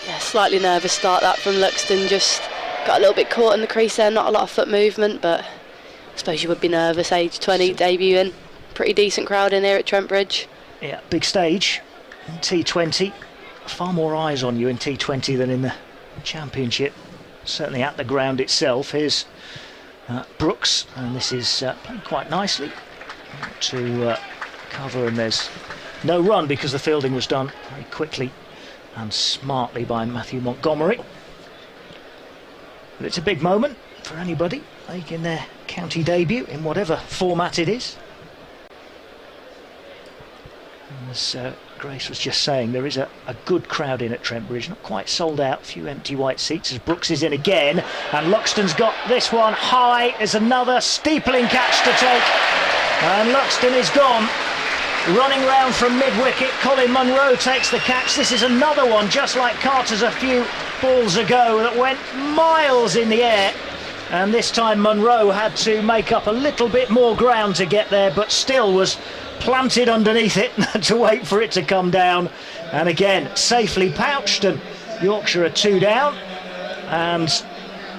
Yeah, slightly nervous start that from Luxton, just got a little bit caught in the crease there, not a lot of foot movement, but I suppose you would be nervous, age 20, debuting. Pretty decent crowd in here at Trent Bridge. Yeah, big stage in T20. Far more eyes on you in T20 than in the Championship, certainly at the ground itself. Here's Brooks, and this is played quite nicely to cover, and there's no run because the fielding was done very quickly and smartly by Matthew Montgomery. But it's a big moment for anybody making their county debut in whatever format it is. And there's Grace was just saying, there is a good crowd in at Trent Bridge, not quite sold out, a few empty white seats as Brooks is in again, and Luxton's got this one high. There's another steepling catch to take, and Luxton is gone. Running round from mid-wicket, Colin Munro takes the catch. This is another one, just like Carter's a few balls ago, that went miles in the air. And this time Munro had to make up a little bit more ground to get there, but still was planted underneath it and had to wait for it to come down. And again, safely pouched, and Yorkshire are 2 down. And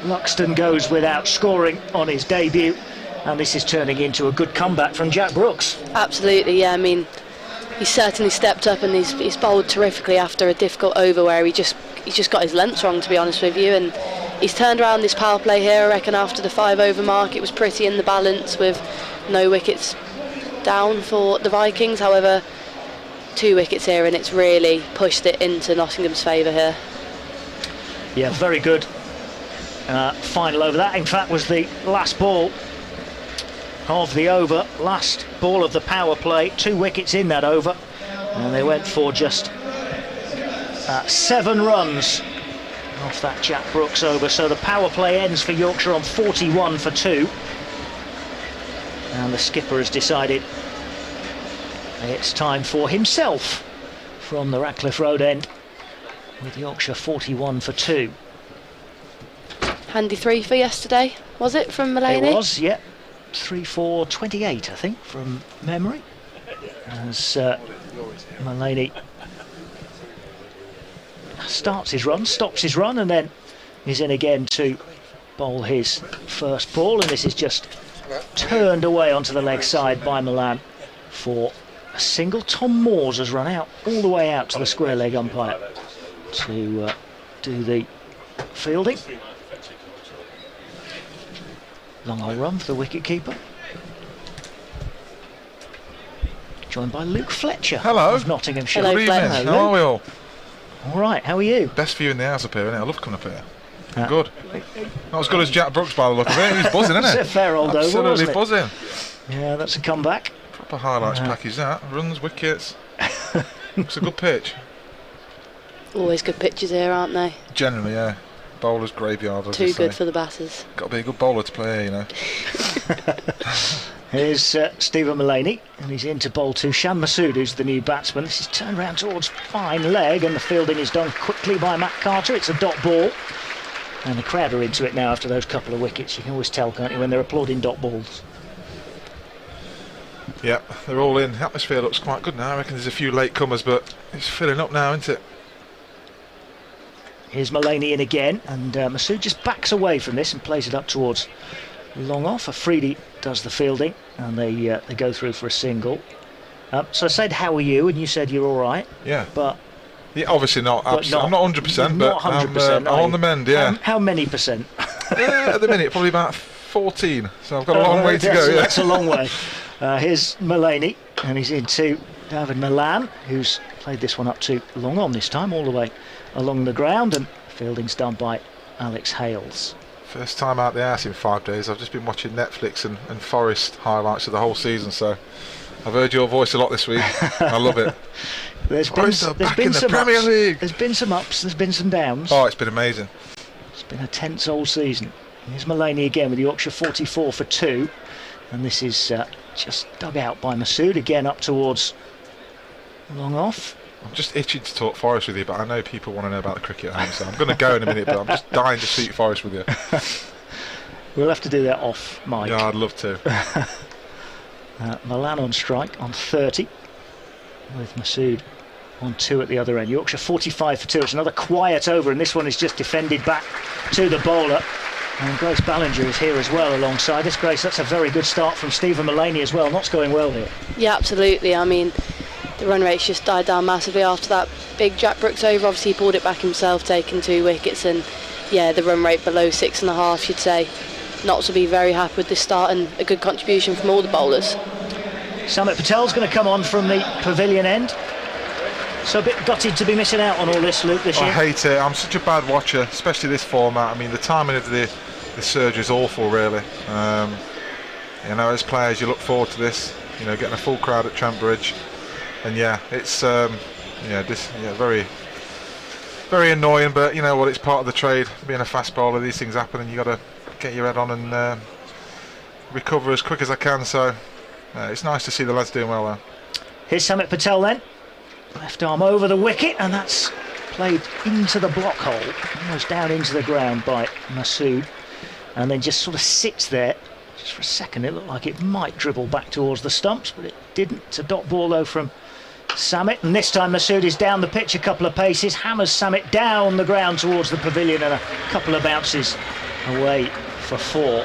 Luxton goes without scoring on his debut. And this is turning into a good comeback from Jack Brooks. Absolutely, yeah. I mean, he's certainly stepped up, and he's bowled terrifically after a difficult over where he just got his lengths wrong, to be honest with you. And he's turned around this power play here, I reckon, after the 5-over mark. It was pretty in the balance with no wickets down for the Vikings. However, 2 wickets here, and it's really pushed it into Nottingham's favour here. Yeah, very good final over. That, in fact, was the last ball of the over, last ball of the power play. 2 wickets in that over, and they went for just 7 runs off that Jack Brooks over. So the power play ends for Yorkshire on 41 for 2, and the skipper has decided it's time for himself from the Ratcliffe Road end, with Yorkshire 41 for 2. Handy 3 for yesterday, was it, from Mulaney? It was, yeah. 3 for 28, I think, from memory, as Mulaney starts his run, stops his run, and then he's in again to bowl his first ball, and this is just turned away onto the leg side by Milan for a single. Tom Moores has run out all the way out to the square leg umpire to do the fielding. Long old run for the wicket keeper, joined by Luke Fletcher. Hello. Of Nottinghamshire. Hello, Good evening. Hello. How are we all? All right, how are you? Best view in the house up here, isn't it? I love coming up here. Good. Not as good as Jack Brooks by the look of it. He's buzzing, isn't It's it? a fair old over, Absolutely wasn't it? buzzing. Yeah, that's a comeback. Proper highlights package that. Runs, wickets. Looks a good pitch. Always good pitches here, aren't they? Generally, yeah. Bowler's graveyard, as Too they say. good for the batters. Got to be a good bowler to play here, you know. Here's Stephen Mulaney, and he's in to bowl to Shan Masood, who's the new batsman. This is turned round towards fine leg, and the fielding is done quickly by Matt Carter. It's a dot ball, and the crowd are into it now after those couple of wickets. You can always tell, can't you, when they're applauding dot balls. Yeah, they're all in. The atmosphere looks quite good now. I reckon there's a few late comers, but it's filling up now, isn't it? Here's Mulaney in again, and Masood just backs away from this and plays it up towards long off. Afridi does the fielding, and they go through for a single. So I said, how are you? And you said you're all right. Yeah. But yeah, obviously not. I'm not 100%, but not 100%, I'm on the mend, yeah. How many percent? At the minute, probably about 14. So I've got a long way to go. Yeah. That's a long way. Here's Mulaney, and he's into David Milan, who's played this one up to long on this time, all the way along the ground, and fielding's done by Alex Hales. First time out the house in 5 days. I've just been watching Netflix and Forest highlights of the whole season, so I've heard your voice a lot this week. I love it. There's been some Premier League. There's been some ups, there's been some downs. Oh, it's been amazing. It's been a tense old season. Here's Mulaney again with Yorkshire 44 for 2, and this is just dug out by Masood, again up towards long off. I'm just itching to talk Forest with you, but I know people want to know about the cricket at home, so I'm going to go in a minute, but I'm just dying to speak Forest with you. We'll have to do that off mic. Yeah, I'd love to. Milan on strike on 30, with Masood on 2 at the other end. Yorkshire 45 for 2. It's another quiet over, and this one is just defended back to the bowler. And Grace Ballinger is here as well alongside us. Grace, that's a very good start from Stephen Mulaney as well. Not's going well here. Yeah, absolutely. I mean, the run rate's just died down massively after that big Jack Brooks over. Obviously, he pulled it back himself, taking 2 wickets, and yeah, the run rate below 6.5, you'd say. Notts will be very happy with this start, and a good contribution from all the bowlers. Samit Patel's going to come on from the pavilion end. So a bit gutted to be missing out on all this, Luke, this year. I hate it. I'm such a bad watcher, especially this format. I mean, the timing of the surgery is awful, really. You know, as players, you look forward to this. You know, getting a full crowd at Trent Bridge, and yeah, it's very, very annoying. But you know what? It's part of the trade. Being a fast bowler, these things happen, and you got to get your head on and recover as quick as I can. So it's nice to see the lads doing well there. Here's Samit Patel then. Left arm over the wicket, and that's played into the block hole, almost down into the ground by Masood, and then just sort of sits there. Just for a second it looked like it might dribble back towards the stumps, but it didn't. It's a dot ball though from Samit, and this time Masood is down the pitch a couple of paces, hammers Samit down the ground towards the pavilion, and a couple of bounces away for 4.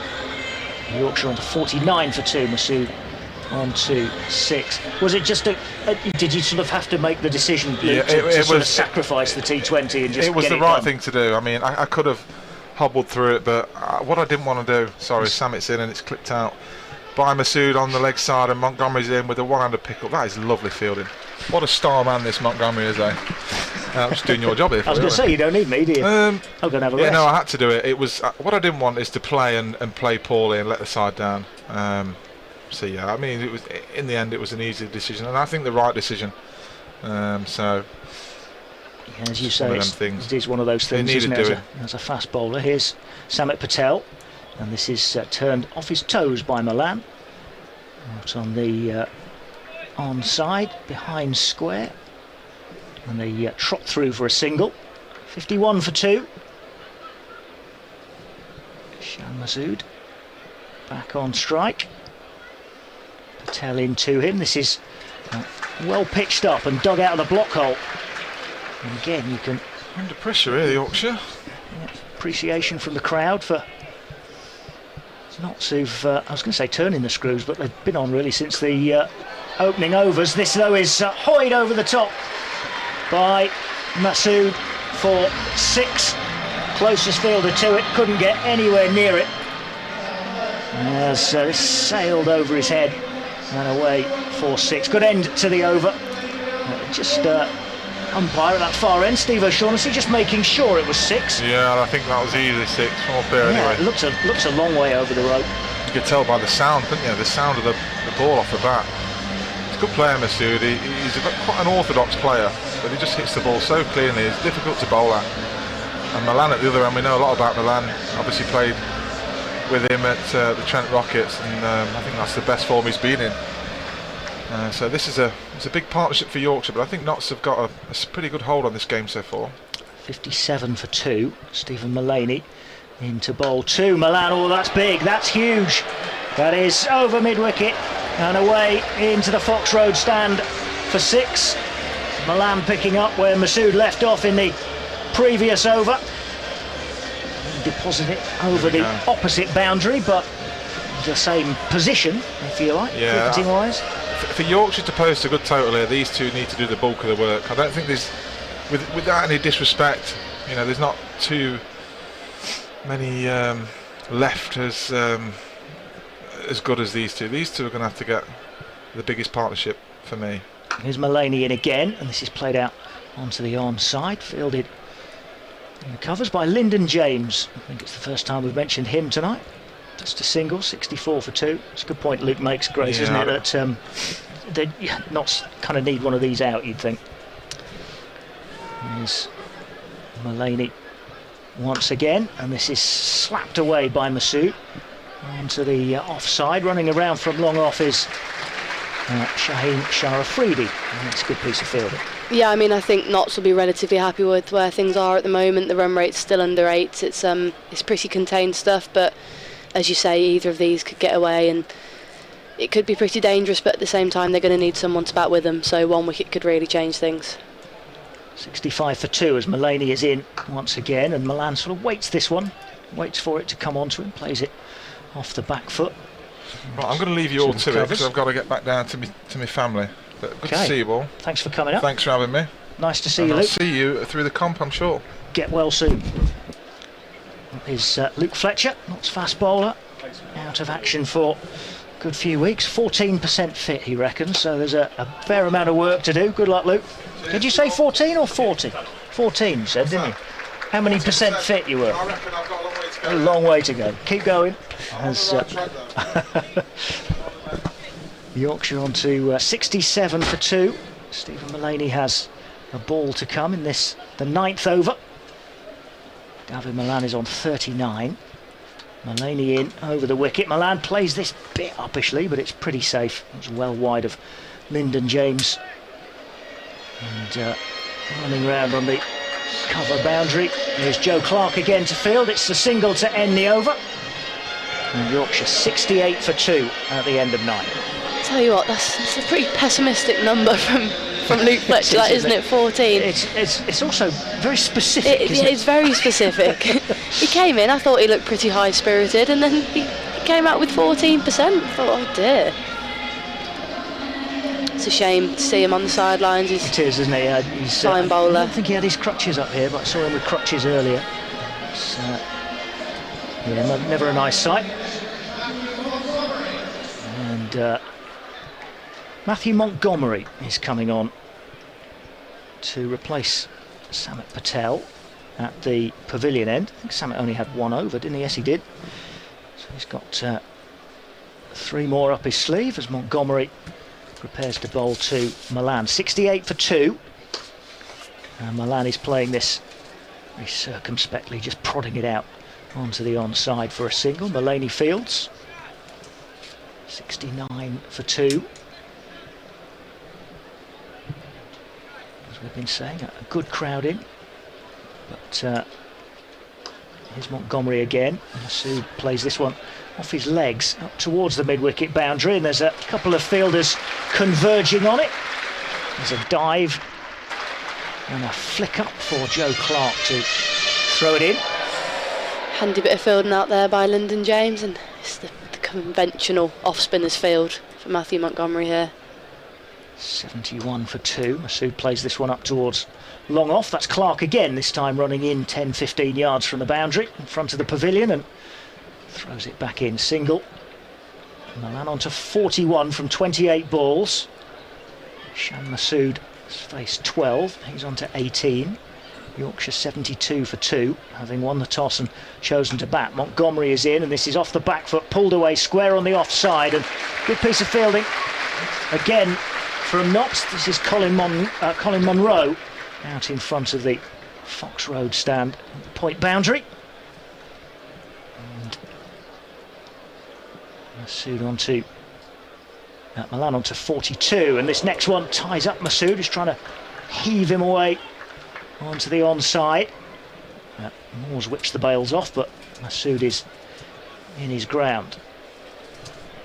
Yorkshire on to 49 for 2, Masood on to 6. Was it just did you sort of have to make the decision, Luke, to sort of sacrifice the T20 and just it was get the it right done? thing to do. I mean, I could have hobbled through it, but what I didn't want to do, Samit's in and it's clipped out by Masood on the leg side, and Montgomery's in with a one-handed pick-up. That is lovely fielding. What a star man this Montgomery is, eh? I'm just doing your job here. I was going to say, you don't need me, do you? I'm going to have a rest. No, I had to do it. It was what I didn't want is to play and play poorly and let the side down. So yeah, I mean, it was in the end it was an easy decision, and I think the right decision. So yeah, as you say, it is one of those things, isn't it? As a fast bowler. Here's Samit Patel, and this is turned off his toes by Milan. Out on the onside, behind square, and they trot through for a single. 51 for 2. Shan Masood back on strike. Patel into him. This is well pitched up and dug out of the block hole. And again, you can under pressure here, Yorkshire. Yeah, appreciation from the crowd for not to. I was going to say turning the screws, but they've been on really since the opening overs. This though is hoyed over the top by Masood for 6. Closest fielder to it, couldn't get anywhere near it. As this sailed over his head and away for 6. Good end to the over. Just umpire at that far end, Steve O'Shaughnessy, just making sure it was 6. Yeah, I think that was easily 6 from up here anyway. It looks a long way over the rope. You could tell by the sound, couldn't you? The sound of the ball off the bat. He's a good player, Masood. He's quite an orthodox player, but he just hits the ball so cleanly. It's difficult to bowl at. And Milan at the other end, we know a lot about Milan. Obviously played with him at the Trent Rockets, and I think that's the best form he's been in. So this is it's a big partnership for Yorkshire, but I think Notts have got a pretty good hold on this game so far. 57 for 2. Stephen Mullaney into bowl 2. Milan, oh, that's big, that's huge. That is over mid-wicket and away into the Fox Road stand for 6. Milan picking up where Masood left off in the previous over. Deposit it over the opposite boundary, but the same position, if you like, cricketing wise. For Yorkshire to post a good total here, these two need to do the bulk of the work. I don't think there's, without any disrespect, you know, there's not too many left as good as these two. These two are going to have to get the biggest partnership for me. Here's Mullaney in again, and this is played out onto the onside, fielded in the covers by Lyndon James. I think it's the first time we've mentioned him tonight. Just a single, 64 for 2. It's a good point Luke makes, Grace, isn't it? That they not kind of need one of these out, you'd think. Here's Mullaney once again, and this is slapped away by Masood onto the offside. Running around from long off is Shaheen Sharafridi. It's a good piece of fielding. Yeah, I mean, I think Notts will be relatively happy with where things are at the moment. The run rate's still under 8. It's pretty contained stuff, but as you say, either of these could get away and it could be pretty dangerous, but at the same time they're going to need someone to bat with them, so one wicket could really change things. 65 for 2 as Mullaney is in once again, and Milan sort of waits this one, waits for it to come onto him, plays it off the back foot. Right, I'm going to leave you all to it because I've got to get back down to my family. But good to see you all. Thanks for coming up. Thanks for having me. Nice to see and you, I'll Luke. see you through the comp, I'm sure. Get well soon. Is Luke Fletcher, Notts fast bowler, out of action for a good few weeks. 14% fit, he reckons, so there's a fair amount of work to do. Good luck, Luke. Did you say 14 or 40? 14 you said, didn't you? How many percent fit you were? I reckon I've got a long way to go. A long way to go. Keep going. As Yorkshire on to 67 for 2. Stephen Mullaney has a ball to come in this, the 9th over. David Malan is on 39. Mulaney in over the wicket. Malan plays this bit uppishly, but it's pretty safe. It's well wide of Lyndon James. And running round on the cover boundary. Here's Joe Clark again to field. It's the single to end the over. And Yorkshire 68 for 2 at the end of 9. Tell you what, that's a pretty pessimistic number from Luke Fletcher, isn't it? 14. It's also very specific. It's very specific. He came in, I thought he looked pretty high spirited, and then he came out with 14%. I thought, oh dear. It's a shame to see him on the sidelines. It is, isn't it? He's fine bowler. I don't think he had his crutches up here, but I saw him with crutches earlier. It's, yeah, never a nice sight. And Matthew Montgomery is coming on to replace Samit Patel at the pavilion end. I think Samit only had 1 over, didn't he? Yes, he did. So he's got 3 more up his sleeve as Montgomery prepares to bowl to Malan. 68 for 2. And Malan is playing this very circumspectly, just prodding it out onto the onside for a single. Mulaney fields. 69 for 2. As we've been saying, a good crowd in. But here's Montgomery again. Masood plays this one off his legs up towards the mid-wicket boundary, and there's a couple of fielders converging on it. There's a dive and a flick up for Joe Clark to throw it in. Handy bit of fielding out there by Lyndon James, and it's the conventional off-spinners field for Matthew Montgomery here. 71 for 2. Masood plays this one up towards long off. That's Clark again, this time running in 10-15 yards from the boundary in front of the pavilion, and throws it back in, single. Malan on to 41 from 28 balls. Shan Masood has faced 12, he's on to 18. Yorkshire 72 for 2, having won the toss and chosen to bat. Montgomery is in, and this is off the back foot, pulled away square on the offside, and good piece of fielding again from Notts. This is Colin Munro out in front of the Fox Road stand, point boundary. And Masood on to Malan on to 42, and this next one ties up Masood, who's trying to heave him away onto the onside. Moores whips the bails off, but Masood is in his ground.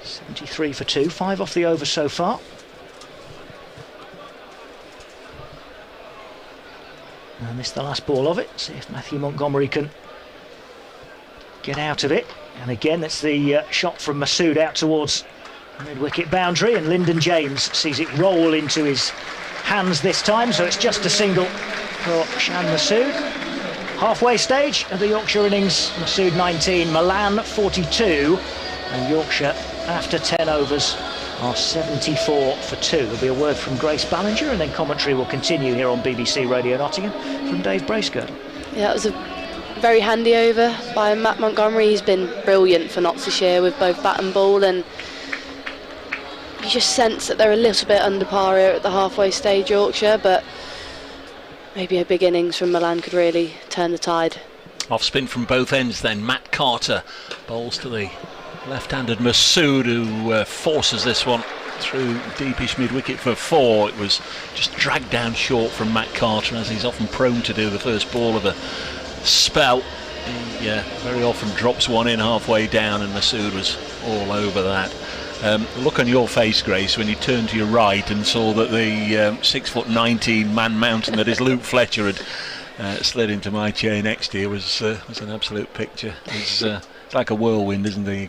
73 for 2, 5 off the over so far. And this is the last ball of it. See if Matthew Montgomery can get out of it. And again, that's the shot from Masood out towards the mid-wicket boundary, and Lyndon James sees it roll into his hands this time, so it's just a single for Shan Masood. Halfway stage of the Yorkshire innings, Masood 19, Malan 42, and Yorkshire, after 10 overs, are 74 for 2. There'll be a word from Grace Ballinger, and then commentary will continue here on BBC Radio Nottingham from Dave Bracegirdle. Yeah, it was a very handy over by Matt Montgomery. He's been brilliant for Notts this year with both bat and ball, and you just sense that they're a little bit under par here at the halfway stage, Yorkshire, but maybe a big innings from Malan could really turn the tide. Off spin from both ends then. Matt Carter bowls to the left-handed Masood, who forces this one through deepish mid-wicket for 4. It was just dragged down short from Matt Carter, as he's often prone to do the first ball of a spell. He very often drops one in halfway down, and Masood was all over that. Look on your face, Grace, when you turned to your right and saw that the 6'19" man mountain that is Luke Fletcher had slid into my chair next to you was an absolute picture. It's like a whirlwind, isn't he?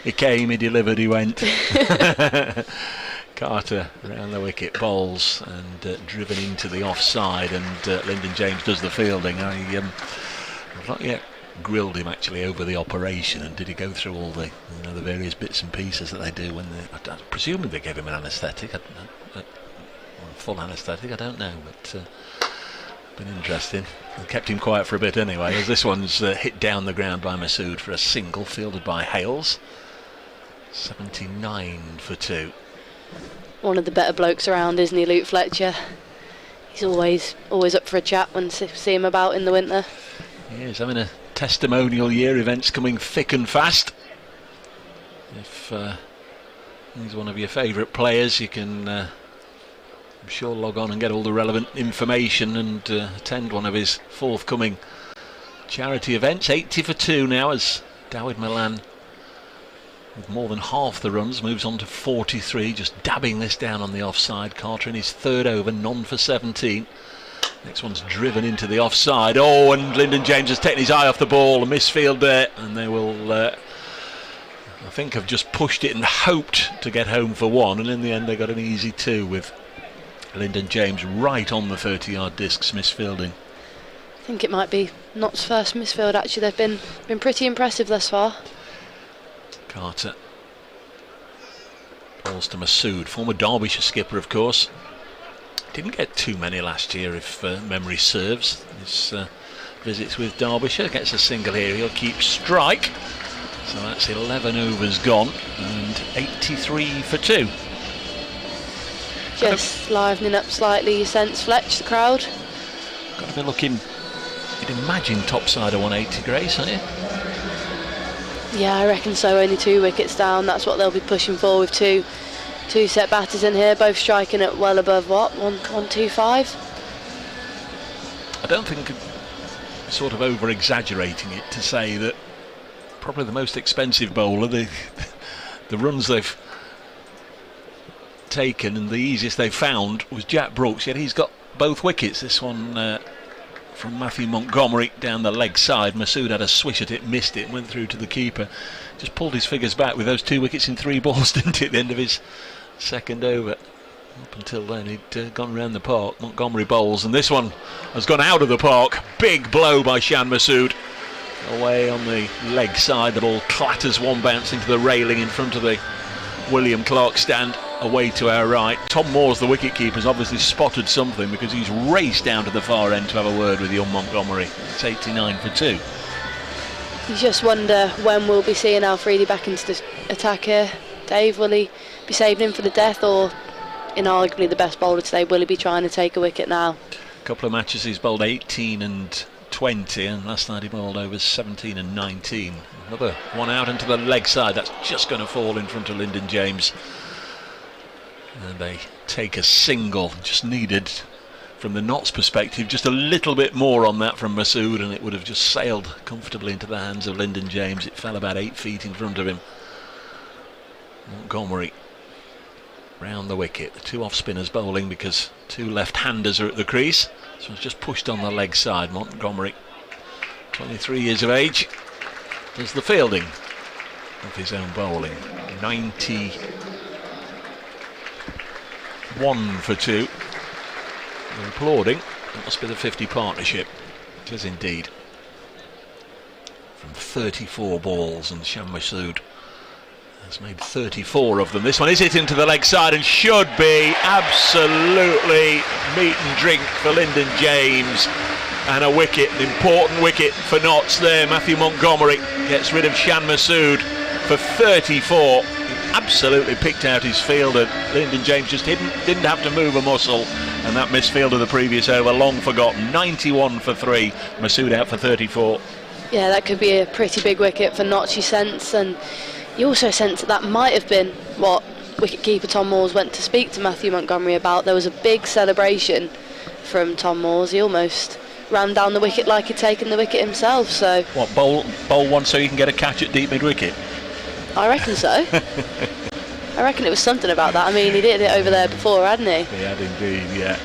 He came, he delivered, he went. Carter round the wicket, bowls, and driven into the offside, and Lyndon James does the fielding. I've not yet grilled him actually over the operation, and did he go through all the the various bits and pieces that they do when they, presumably they gave him an anaesthetic, full anaesthetic, I don't know, but been interesting. They kept him quiet for a bit anyway, as this one's hit down the ground by Masood for a single, fielded by Hales. 79 for 2. One of the better blokes around, isn't he, Luke Fletcher? he's always up for a chat when see him about in the winter. He is having a testimonial year, events coming thick and fast. If he's one of your favourite players, you can I'm sure log on and get all the relevant information and attend one of his forthcoming charity events. 80 for 2 now as Dawid Malan, with more than half the runs, moves on to 43, just dabbing this down on the offside. Carter in his third over, none for 17. Next one's driven into the offside. Oh, and Lyndon James has taken his eye off the ball, a misfield there, and they will, I think, have just pushed it and hoped to get home for 1, and in the end they got an easy 2 with Lyndon James right on the 30-yard discs misfielding. I think it might be Nott's first misfield. Actually, they've been pretty impressive thus far. Carter. Balls to Masood, former Derbyshire skipper, of course. Didn't get too many last year, if memory serves. His visits with Derbyshire, gets a single here. He'll keep strike. So that's 11 overs gone and 83 for 2. Just livening up slightly, you sense, Fletch, the crowd. Got to be looking, you'd imagine topside of 180, Grace, aren't you? Yeah, I reckon so. Only 2 wickets down. That's what they'll be pushing for with two set batters in here, both striking at well above what, 125. I don't think sort of over exaggerating it to say that probably the most expensive bowler, the runs they've taken and the easiest they've found was Jack Brooks, yet he's got both wickets. This one from Matthew Montgomery down the leg side. Masood had a swish at it, missed it, went through to the keeper, just pulled his figures back with those 2 wickets in 3 balls, didn't he, at the end of his second over. Up until then he'd gone around the park. Montgomery bowls, and this one has gone out of the park. Big blow by Shan Masood, away on the leg side. The ball clatters one bounce into the railing in front of the William Clark stand, away to our right. Tom Moore's the wicket-keeper, has obviously spotted something because he's raced down to the far end to have a word with young Montgomery. It's 89 for 2. You just wonder when we'll be seeing Alfredi back into the attack here. Dave, will he be saving him for the death, or inarguably the best bowler today, will he be trying to take a wicket now? A couple of matches he's bowled 18 and 20, and last night he bowled over 17 and 19. Another one out into the leg side, that's just going to fall in front of Lyndon James. And they take a single, just needed, from the Notts perspective, just a little bit more on that from Masood, and it would have just sailed comfortably into the hands of Lyndon James. It fell about 8 feet in front of him. Montgomery round the wicket. The 2 off-spinners bowling because 2 left-handers are at the crease. This one's just pushed on the leg side. Montgomery, 23 years of age, does the fielding of his own bowling. 91 for 2. They're applauding. It must be the 50 partnership. It is indeed. From 34 balls, and Shan Masood has made 34 of them. This one is hit into the leg side and should be absolutely meat and drink for Lyndon James. And a wicket, an important wicket for Notts there. Matthew Montgomery gets rid of Shan Masood for 34. He absolutely picked out his fielder. Lyndon James just didn't have to move a muscle, and that misfield of the previous over long forgotten. 91 for 3. Masood out for 34. Yeah, that could be a pretty big wicket for Notts, you sense, and you also sense that might have been what wicket-keeper Tom Moores went to speak to Matthew Montgomery about. There was a big celebration from Tom Moores. He almost ran down the wicket like he'd taken the wicket himself. So what, bowl one so you can get a catch at deep mid-wicket? I reckon so. I reckon it was something about that. I mean, he did it over there before, hadn't he? He had indeed, yeah.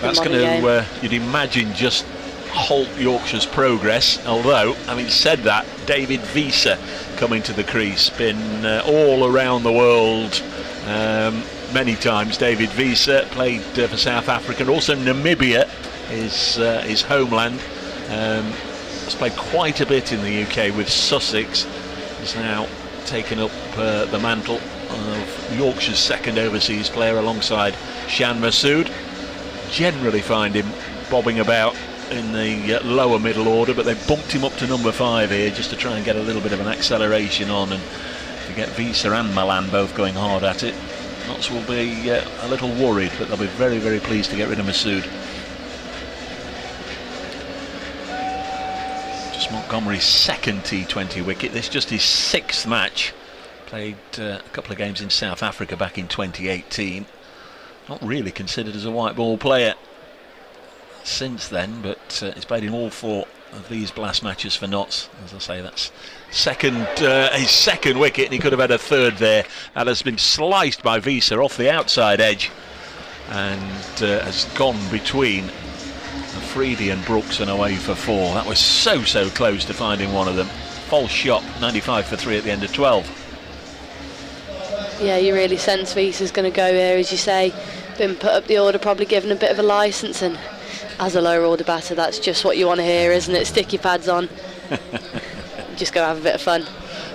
That's going to, you'd imagine, just halt Yorkshire's progress. Although, having said that, David Visa coming to the crease, been all around the world many times. David Visa played for South Africa, and also Namibia is his homeland. Has played quite a bit in the UK with Sussex. Has now taken up the mantle of Yorkshire's second overseas player alongside Shan Masood. Generally find him bobbing about in the lower middle order, but they've bumped him up to number 5 here just to try and get a little bit of an acceleration on, and to get Visa and Malan both going hard at it. Notts will be a little worried, but they'll be very, very pleased to get rid of Masood. Just Montgomery's second T20 wicket. This is just his 6th match. Played a couple of games in South Africa back in 2018. Not really considered as a white ball player since then, but he's played in all 4 of these blast matches for Notts. As I say, that's his second wicket, and he could have had a third there. That has been sliced by Visa off the outside edge and has gone between Afridi and Brooks and away for 4. That was so close to finding one of them. False shot, 95 for 3 at the end of 12. Yeah, you really sense Visa's going to go here, as you say. Been put up the order, probably given a bit of a licence, and as a lower order batter, that's just what you want to hear, isn't it? Stick your pads on. Just go have a bit of fun.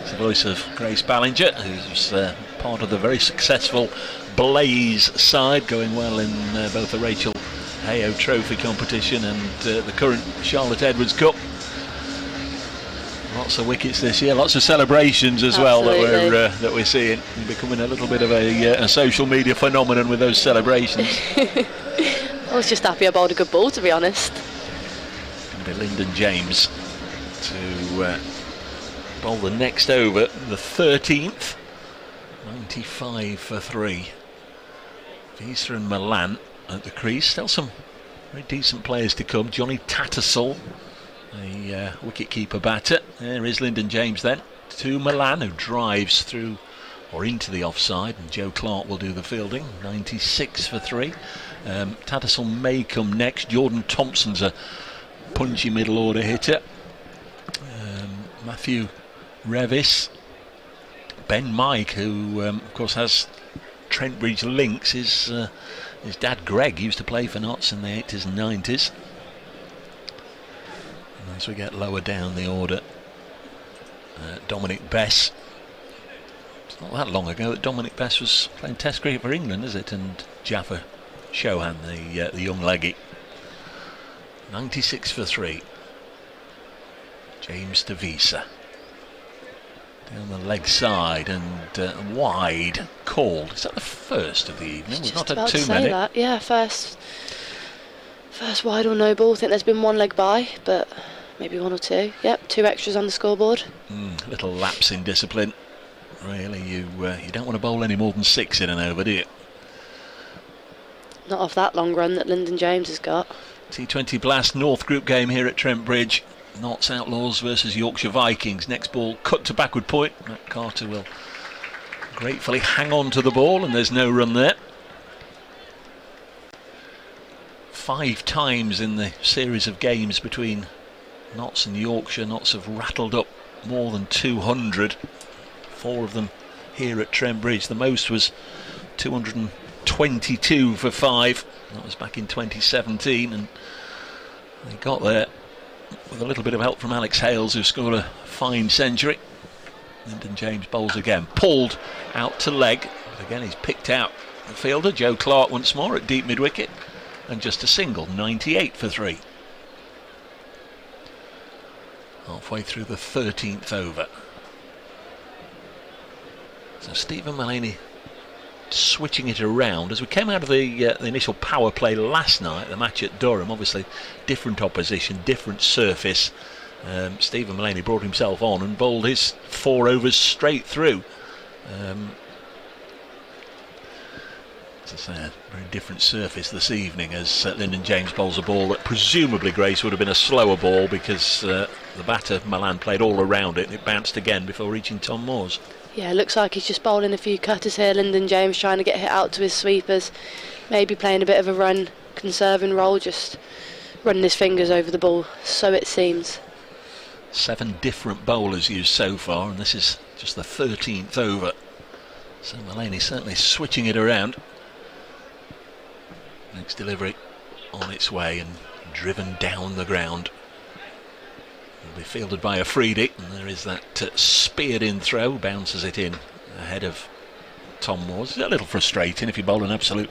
It's the voice of Grace Ballinger, who's part of the very successful Blaze side, going well in both the Rachel Hayo Trophy competition and the current Charlotte Edwards Cup. Lots of wickets this year, lots of celebrations as well that we're seeing. You're becoming a little bit of a social media phenomenon with those celebrations. I was just happy I bowled a good ball, to be honest. It's going to be Lyndon James to bowl the next over, the 13th. 95 for 3. Visa and Milan at the crease. Still some very decent players to come. Johnny Tattersall, a wicket-keeper batter. There is Lyndon James then to Milan, who drives through or into the offside, and Joe Clark will do the fielding. 96 for 3. Tattersall may come next. Jordan Thompson's a punchy middle order hitter. Matthew Revis, Ben Mike, who of course has Trent Bridge links. His dad Greg used to play for Notts in the 80s and 90s. And as we get lower down the order, Dominic Bess. It's not that long ago that Dominic Bess was playing Test cricket for England, is it? And Jaffa Chauhan, the young leggy. 96 for 3. James to Visa. Down the leg side and wide, called. Is that the first of the evening? We've not had too many. That. Yeah, first wide or no ball. I think there's been one leg by, but maybe 1 or 2. Yep, 2 extras on the scoreboard. Little lapse in discipline. Really, you don't want to bowl any more than 6 in an over, do you? Not off that long run that Lyndon James has got. T20 Blast North Group game here at Trent Bridge. Notts Outlaws versus Yorkshire Vikings. Next ball cut to backward point. Matt Carter will gratefully hang on to the ball, and there's no run there. 5 times in the series of games between Notts and Yorkshire, Notts have rattled up more than 200. 4 of them here at Trent Bridge. The most was 222 for 5. That was back in 2017, and they got there with a little bit of help from Alex Hales, who scored a fine century. Lyndon James bowls again, pulled out to leg, but again he's picked out the fielder. Joe Clark once more at deep mid-wicket, and just a single. 98 for 3. Halfway through the 13th over. So Stephen Mullaney switching it around. As we came out of the initial power play last night, the match at Durham, obviously different opposition, different surface. Stephen Mullaney brought himself on and bowled his 4 overs straight through. As I say, a very different surface this evening, as Lyndon James bowls a ball that presumably, Grace, would have been a slower ball because the batter Milan played all around it, and it bounced again before reaching Tom Moore's. Yeah, it looks like he's just bowling a few cutters here. Lyndon James trying to get hit out to his sweepers, maybe playing a bit of a run conserving role, just running his fingers over the ball, so it seems. 7 different bowlers used so far, and this is just the 13th over. So Mullaney certainly switching it around. Next delivery on its way and driven down the ground. Will be fielded by Afridi, and there is that speared in throw, bounces it in ahead of Tom Moores. It's a little frustrating if you bowl an absolute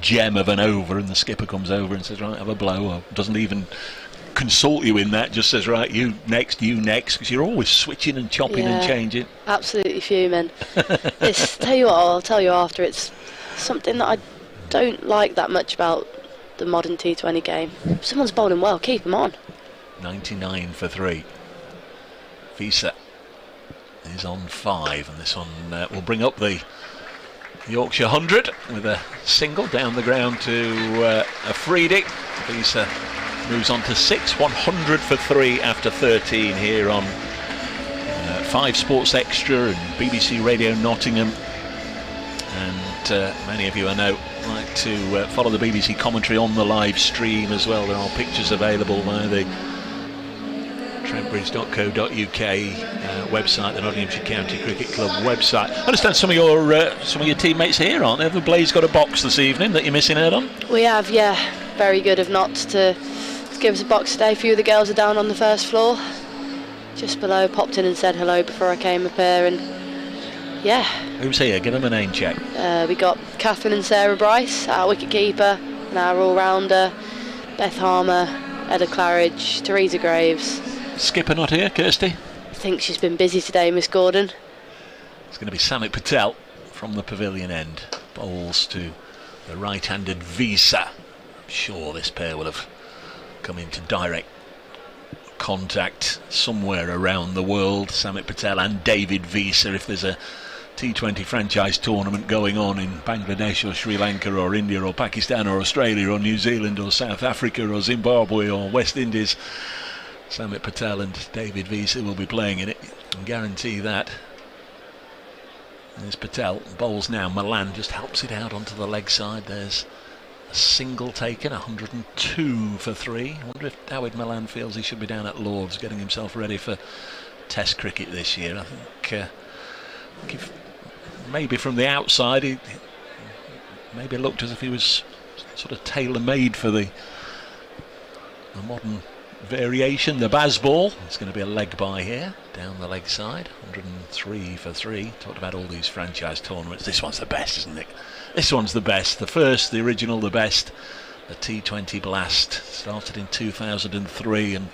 gem of an over and the skipper comes over and says, right, have a blow, or doesn't even consult you in that, just says, right, you next, because you're always switching and chopping and changing. Absolutely fuming. Tell you what, I'll tell you after, it's something that I don't like that much about the modern T20 game. If someone's bowling well, keep them on. 99 for 3. Visa is on 5, and this one will bring up the Yorkshire 100 with a single down the ground to Afridi. Visa moves on to 6, 100 for 3 after 13 here on 5 Sports Extra and BBC Radio Nottingham. And many of you I know like to follow the BBC commentary on the live stream as well. There are pictures available via the trentbridge.co.uk website, the Nottinghamshire County Cricket Club website. I understand some of your teammates here, aren't they? Have the Blaze got a box this evening that you're missing out on? We have, yeah. Very good of Notts to give us a box today. A few of the girls are down on the first floor, just below. Popped in and said hello before I came up here, and yeah. Who's here? Give them a name check. We got Catherine and Sarah Bryce, our wicket keeper, and our all-rounder, Beth Harmer, Ella Claridge, Teresa Graves. Skipper not here, Kirsty? I think she's been busy today, Miss Gordon. It's going to be Samit Patel from the pavilion end. Bowls to the right-handed Visa. I'm sure this pair will have come into direct contact somewhere around the world. Samit Patel and David Visa, if there's a T20 franchise tournament going on in Bangladesh or Sri Lanka or India or Pakistan or Australia or New Zealand or South Africa or Zimbabwe or West Indies, Samit Patel and David Visa will be playing in it. I can guarantee that. There's Patel, bowls now. Milan just helps it out onto the leg side. There's a single taken, 102 for 3. I wonder if Dawid Milan feels he should be down at Lords getting himself ready for Test cricket this year. I think if maybe from the outside he maybe looked as if he was sort of tailor-made for the modern variation. The Bazball, it's going to be a leg by here, down the leg side, 103 for 3. Talked about all these franchise tournaments. This one's the best, isn't it? This one's the best. The first, the original, the best. The T20 Blast started in 2003, and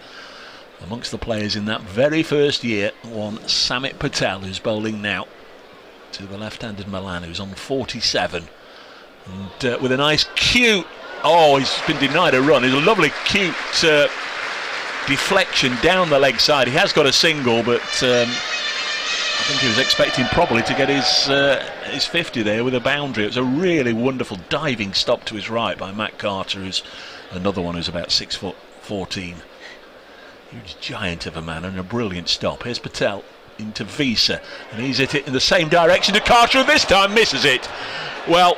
amongst the players in that very first year, one Samit Patel, who's bowling now to the left-handed Milan, who's on 47, and with a nice cute, he's been denied a run. It's a lovely cute deflection down the leg side. He has got a single, but I think he was expecting probably to get his 50 there with a boundary. It was a really wonderful diving stop to his right by Matt Carter, who's another one who's about 6'14". Huge giant of a man, and a brilliant stop. Here's Patel into Visa, and he's hit it in the same direction to Carter, and this time misses it. Well,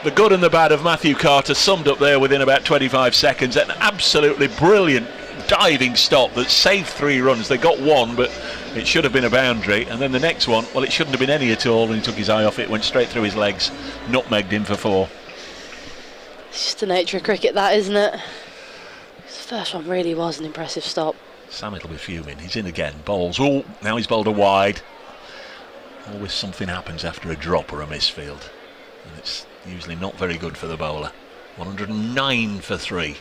the good and the bad of Matthew Carter summed up there within about 25 seconds. An absolutely brilliant diving stop that saved 3 runs. They got 1, but it should have been a boundary. And then the next one, well, it shouldn't have been any at all, and he took his eye off it, went straight through his legs, nutmegged him for 4. It's just the nature of cricket, that, isn't it? The first one really was an impressive stop. Samit will be fuming. He's in again. Bowls. Oh, now he's bowled a wide. Always something happens after a drop or a misfield, and it's usually not very good for the bowler. 109 for 3.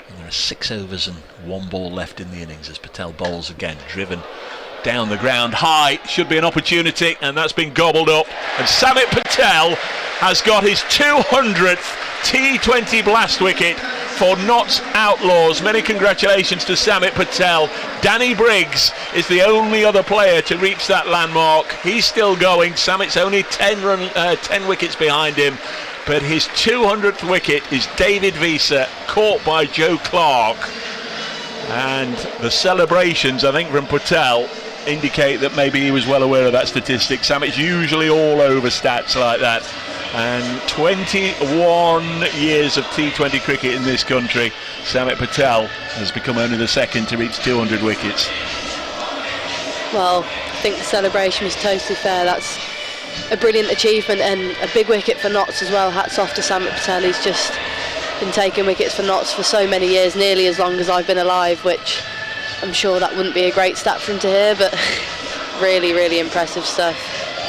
And there are 6 overs and 1 ball left in the innings as Patel bowls again, driven down the ground high. Should be an opportunity, and that's been gobbled up. And Samit Patel has got his 200th T20 Blast wicket for Notts Outlaws. Many congratulations to Samit Patel. Danny Briggs is the only other player to reach that landmark. He's still going. Samit's only 10 wickets behind him. But his 200th wicket is David Visa, caught by Joe Clark. And the celebrations, I think, from Patel indicate that maybe he was well aware of that statistic. Samit's usually all over stats like that. And 21 years of T20 cricket in this country, Samit Patel has become only the second to reach 200 wickets. Well, I think the celebration was totally fair. That's a brilliant achievement, and a big wicket for Notts as well. Hats off to Samit Patel. He's just been taking wickets for Notts for so many years, nearly as long as I've been alive, which I'm sure that wouldn't be a great stat for him to hear, but really, really impressive stuff.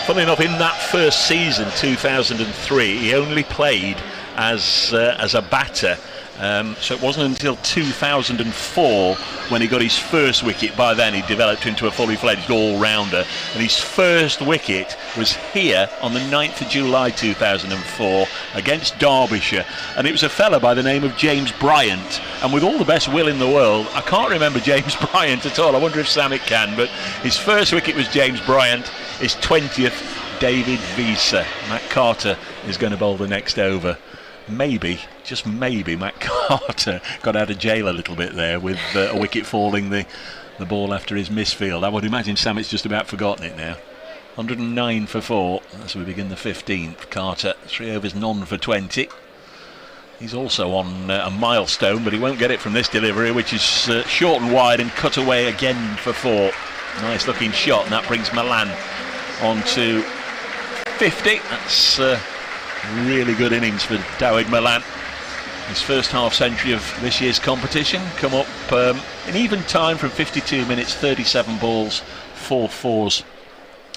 Funnily enough, in that first season, 2003, he only played as a batter, So it wasn't until 2004 when he got his first wicket. By then he developed into a fully fledged all-rounder, and his first wicket was here on the 9th of July 2004 against Derbyshire, and it was a fella by the name of James Bryant. And with all the best will in the world, I can't remember James Bryant at all. I wonder if Samit can, but his first wicket was James Bryant. His 20th, David Visa. Matt Carter is going to bowl the next over. Maybe, just maybe, Matt Carter got out of jail a little bit there with a wicket falling the ball after his misfield. I would imagine Samit's just about forgotten it now. 109 for 4 as we begin the 15th. Carter, 3 overs, none for 20. He's also on a milestone, but he won't get it from this delivery, which is short and wide and cut away again for 4. Nice looking shot, and that brings Malan on to 50. That's really good innings for Dawid Malan. His first half century of this year's competition, come up in even time from 52 minutes, 37 balls, 4 fours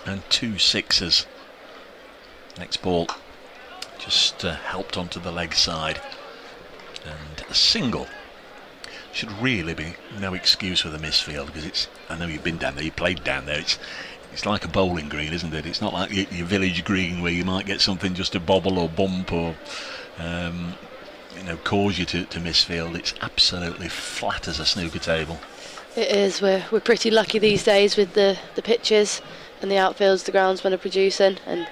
and 2 sixes. Next ball just helped onto the leg side, and a single. Should really be no excuse for the misfield, because it's, I know you've been down there, you played down there, it's like a bowling green, isn't it? It's not like your village green where you might get something just to bobble or bump or cause you to misfield. It's absolutely flat as a snooker table. It is. We're pretty lucky these days with the pitches and the outfields, the groundsmen are producing, and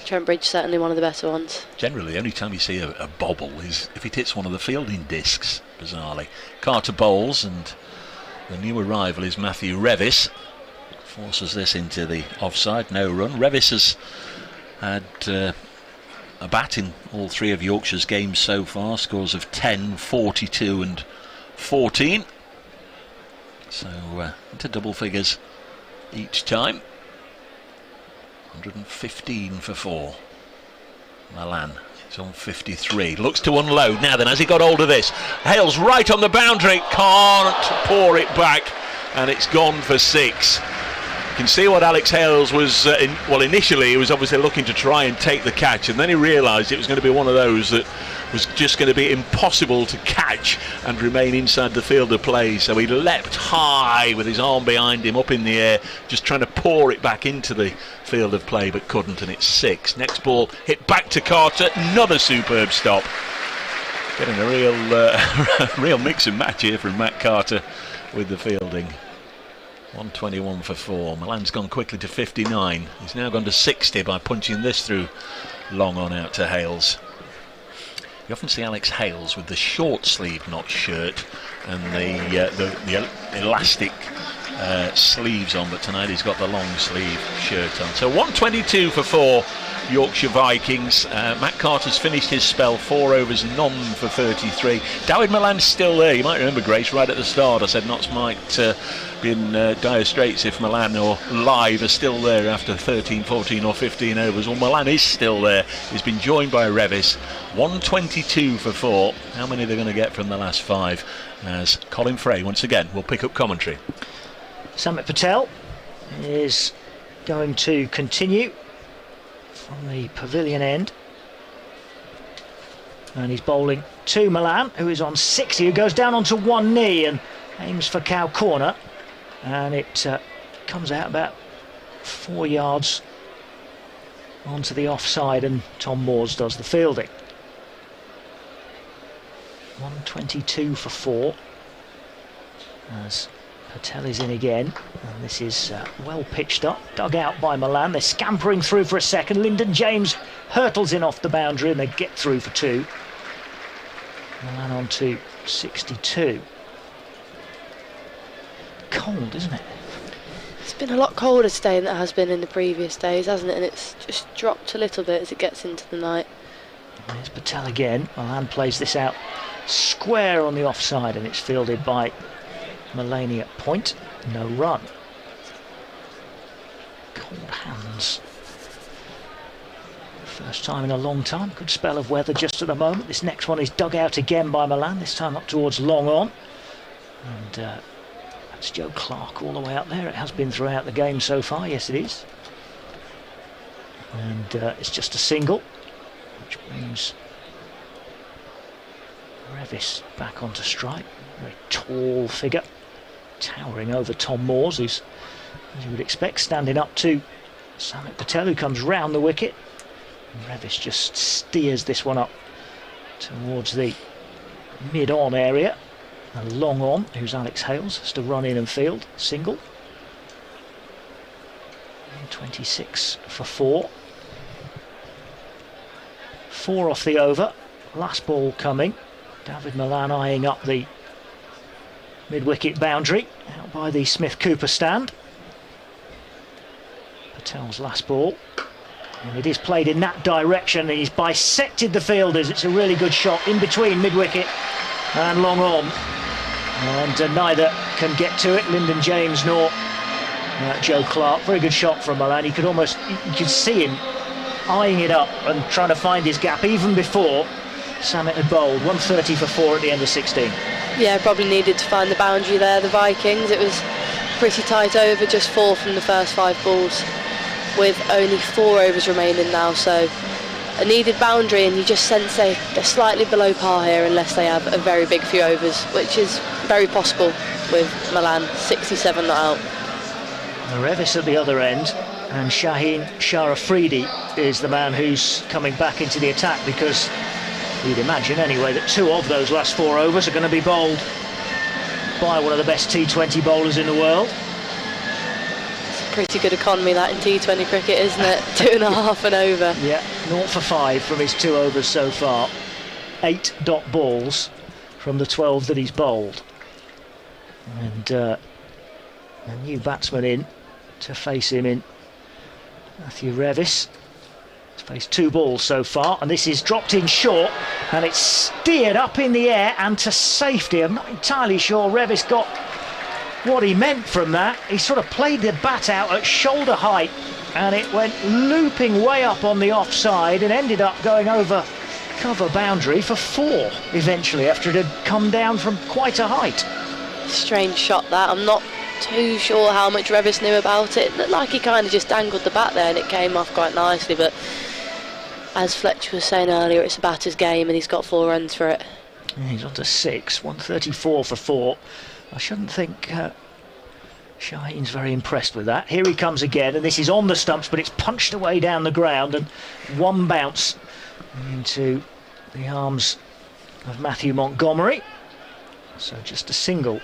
Trent Bridge certainly one of the better ones. Generally, the only time you see a bobble is if it hits one of the fielding discs, bizarrely. Carter bowls, and the new arrival is Matthew Revis. Forces this into the offside, no run. Revis has had a bat in all 3 of Yorkshire's games so far, scores of 10, 42 and 14. So into double figures each time. 115 for 4. Malan is on 53. Looks to unload. Now then, has he got hold of this? Hales right on the boundary. Can't pour it back. And it's gone for 6. You can see what Alex Hales was, initially he was obviously looking to try and take the catch, and then he realised it was going to be one of those that was just going to be impossible to catch and remain inside the field of play. So he leapt high with his arm behind him up in the air, just trying to pour it back into the field of play, but couldn't, and it's 6. Next ball hit back to Carter, another superb stop. Getting a real mix and match here from Matt Carter with the fielding. 121 for 4. Milan's gone quickly to 59. He's now gone to 60 by punching this through long on out to Hales. You often see Alex Hales with the short sleeve knot shirt and the elastic sleeves on, but tonight he's got the long sleeve shirt on. So 122 for 4 Yorkshire Vikings. Matt Carter's finished his spell, 4 overs, none for 33. Dawid Malan's still there. You might remember, Grace, right at the start I said Notts might be in dire straits if Malan or Live are still there after 13, 14 or 15 overs. Well, Malan is still there. He's been joined by Revis. 122 for 4. How many they're going to get from the last 5, as Colin Frey once again will pick up commentary. Samit Patel is going to continue from the pavilion end, and he's bowling to Malan, who is on 60, who goes down onto one knee and aims for cow corner, and it comes out about 4 yards onto the offside, and Tom Moores does the fielding. 122 for 4 as Patel is in again, and this is well pitched up, dug out by Malan. They're scampering through for a second. Lyndon James hurtles in off the boundary, and they get through for 2. Malan on to 62. Cold, isn't it? It's been a lot colder today than it has been in the previous days, hasn't it? And it's just dropped a little bit as it gets into the night. There's Patel again. Malan plays this out square on the offside, and it's fielded by Mullaney at point. No run. Cold hands. First time in a long time. Good spell of weather just at the moment. This next one is dug out again by Malan, this time up towards long on. And that's Joe Clark all the way up there. It has been throughout the game so far. Yes, it is. And it's just a single, which brings Revis back onto strike. Very tall figure, towering over Tom Moores, who's, as you would expect, standing up to Samit Patel, who comes round the wicket. And Revis just steers this one up towards the mid-on area. A long on, who's Alex Hales, has to run in and field, single. 26 for 4. 4 off the over, last ball coming. David Milan eyeing up the mid-wicket boundary, out by the Smith-Cooper stand. Patel's last ball, and it is played in that direction, and he's bisected the fielders. It's a really good shot in between mid-wicket and long on, and neither can get to it, Lyndon James nor Joe Clark. Very good shot from Milan. You could see him eyeing it up and trying to find his gap even before Samit had bowled. 130 for 4 at the end of 16. Yeah, probably needed to find the boundary there, the Vikings. It was pretty tight over, just 4 from the first 5 balls, with only 4 overs remaining now, so a needed boundary, and you just sense they're slightly below par here unless they have a very big few overs, which is very possible with Milan. 67 not out. Revis at the other end, and Shaheen Shah Afridi is the man who's coming back into the attack, because you'd imagine anyway that 2 of those last 4 overs are going to be bowled by one of the best T20 bowlers in the world. It's a pretty good economy that in T20 cricket, isn't it? 2.5 and over. Yeah, 0 for 5 from his 2 overs so far. 8 dot balls from the 12 that he's bowled. And a new batsman in to face him in Matthew Revis. He's faced 2 balls so far, and this is dropped in short, and it's steered up in the air and to safety. I'm not entirely sure Revis got what he meant from that. He sort of played the bat out at shoulder height, and it went looping way up on the offside and ended up going over cover boundary for 4 eventually, after it had come down from quite a height. Strange shot that. I'm not too sure how much Revis knew about it. It looked like he kind of just dangled the bat there and it came off quite nicely, but as Fletcher was saying earlier, it's a batter's game and he's got 4 runs for it. Yeah, he's on to 6, 134 for 4. I shouldn't think Shaheen's very impressed with that. Here he comes again, and this is on the stumps, but it's punched away down the ground, and 1 bounce into the arms of Matthew Montgomery. So just a single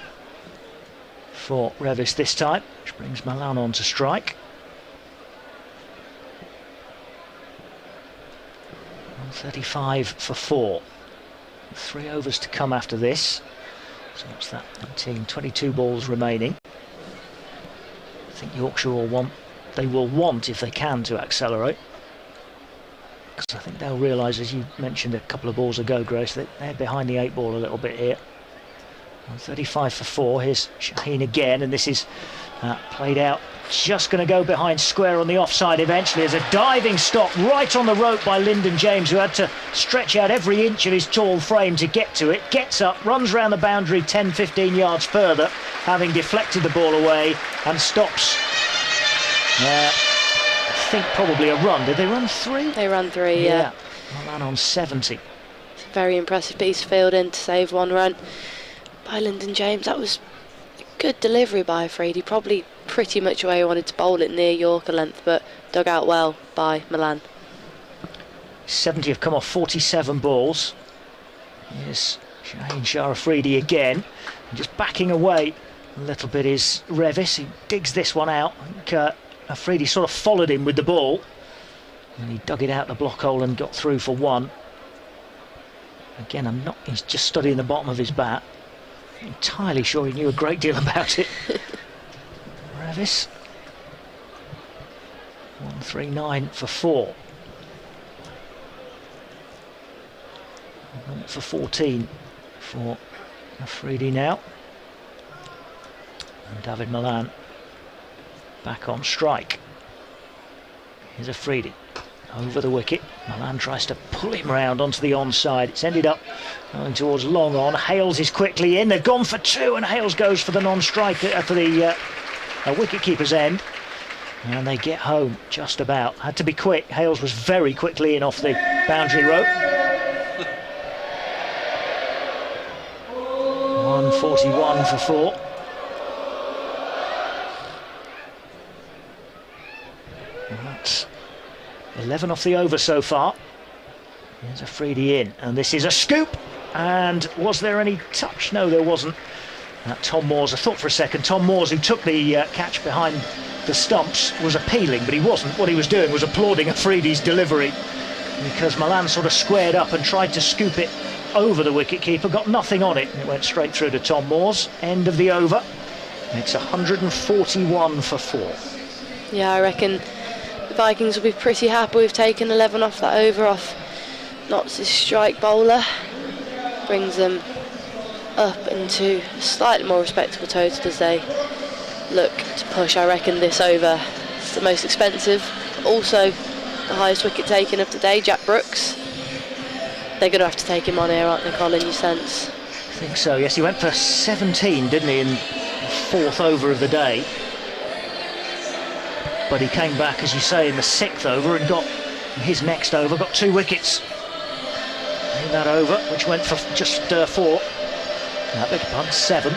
for Revis this time, which brings Milan on to strike. 135 for 4. 3 overs to come after this. So what's that? 22 balls remaining. I think Yorkshire will want, if they can, to accelerate. Because I think they'll realise, as you mentioned a couple of balls ago, Grace, that they're behind the 8 ball a little bit here. 35 for 4. Here's Shaheen again, and this is played out. Just going to go behind square on the offside eventually. There's a diving stop right on the rope by Lyndon James, who had to stretch out every inch of his tall frame to get to it. Gets up, runs round the boundary 10-15 yards further, having deflected the ball away, and stops. I think probably a run. Did they run 3? They ran 3, yeah. Milan on 70. It's a very impressive piece of fielding to save 1 run by Lyndon James. That was a good delivery by Afridi, probably pretty much where he wanted to bowl it, near Yorker length, but dug out well by Milan. 70 have come off 47 balls. Here's Shaheen Shah Afridi again, and just backing away a little bit is Revis. He digs this one out. I think Afridi sort of followed him with the ball, and he dug it out the block hole and got through for 1. Again, he's just studying the bottom of his bat. Entirely sure he knew a great deal about it. Revis. 139 for 4. 0 for 14 for Afridi now. And David Milan back on strike. Here's Afridi over the wicket. Milan tries to pull him round onto the onside. It's ended up going towards long on. Hales is quickly in. They've gone for 2, and Hales goes for the non-striker, for the wicket-keeper's end. And they get home just about. Had to be quick. Hales was very quickly in off the boundary rope. 21 for 4. And that's 11 off the over so far. There's a Freedy in, and this is a scoop. And was there any touch? No, there wasn't. Tom Moores, I thought for a second, Tom Moores, who took the catch behind the stumps, was appealing, but he wasn't. What he was doing was applauding Afridi's delivery, because Milan sort of squared up and tried to scoop it over the wicketkeeper, got nothing on it, and it went straight through to Tom Moores. End of the over. It's 141 for 4. Yeah, I reckon the Vikings will be pretty happy with taking 11 off that over off Notts' strike bowler. Brings them up into a slightly more respectable total as they look to push. I reckon this over is the most expensive, also the highest wicket taken of the day, Jack Brooks. They're going to have to take him on here, aren't they, Colin, you sense? I think so, yes. He went for 17, didn't he, in the 4th over of the day. But he came back, as you say, in the 6th over and got his next over, got 2 wickets in that over, which went for just 4. I beg your pardon, 7.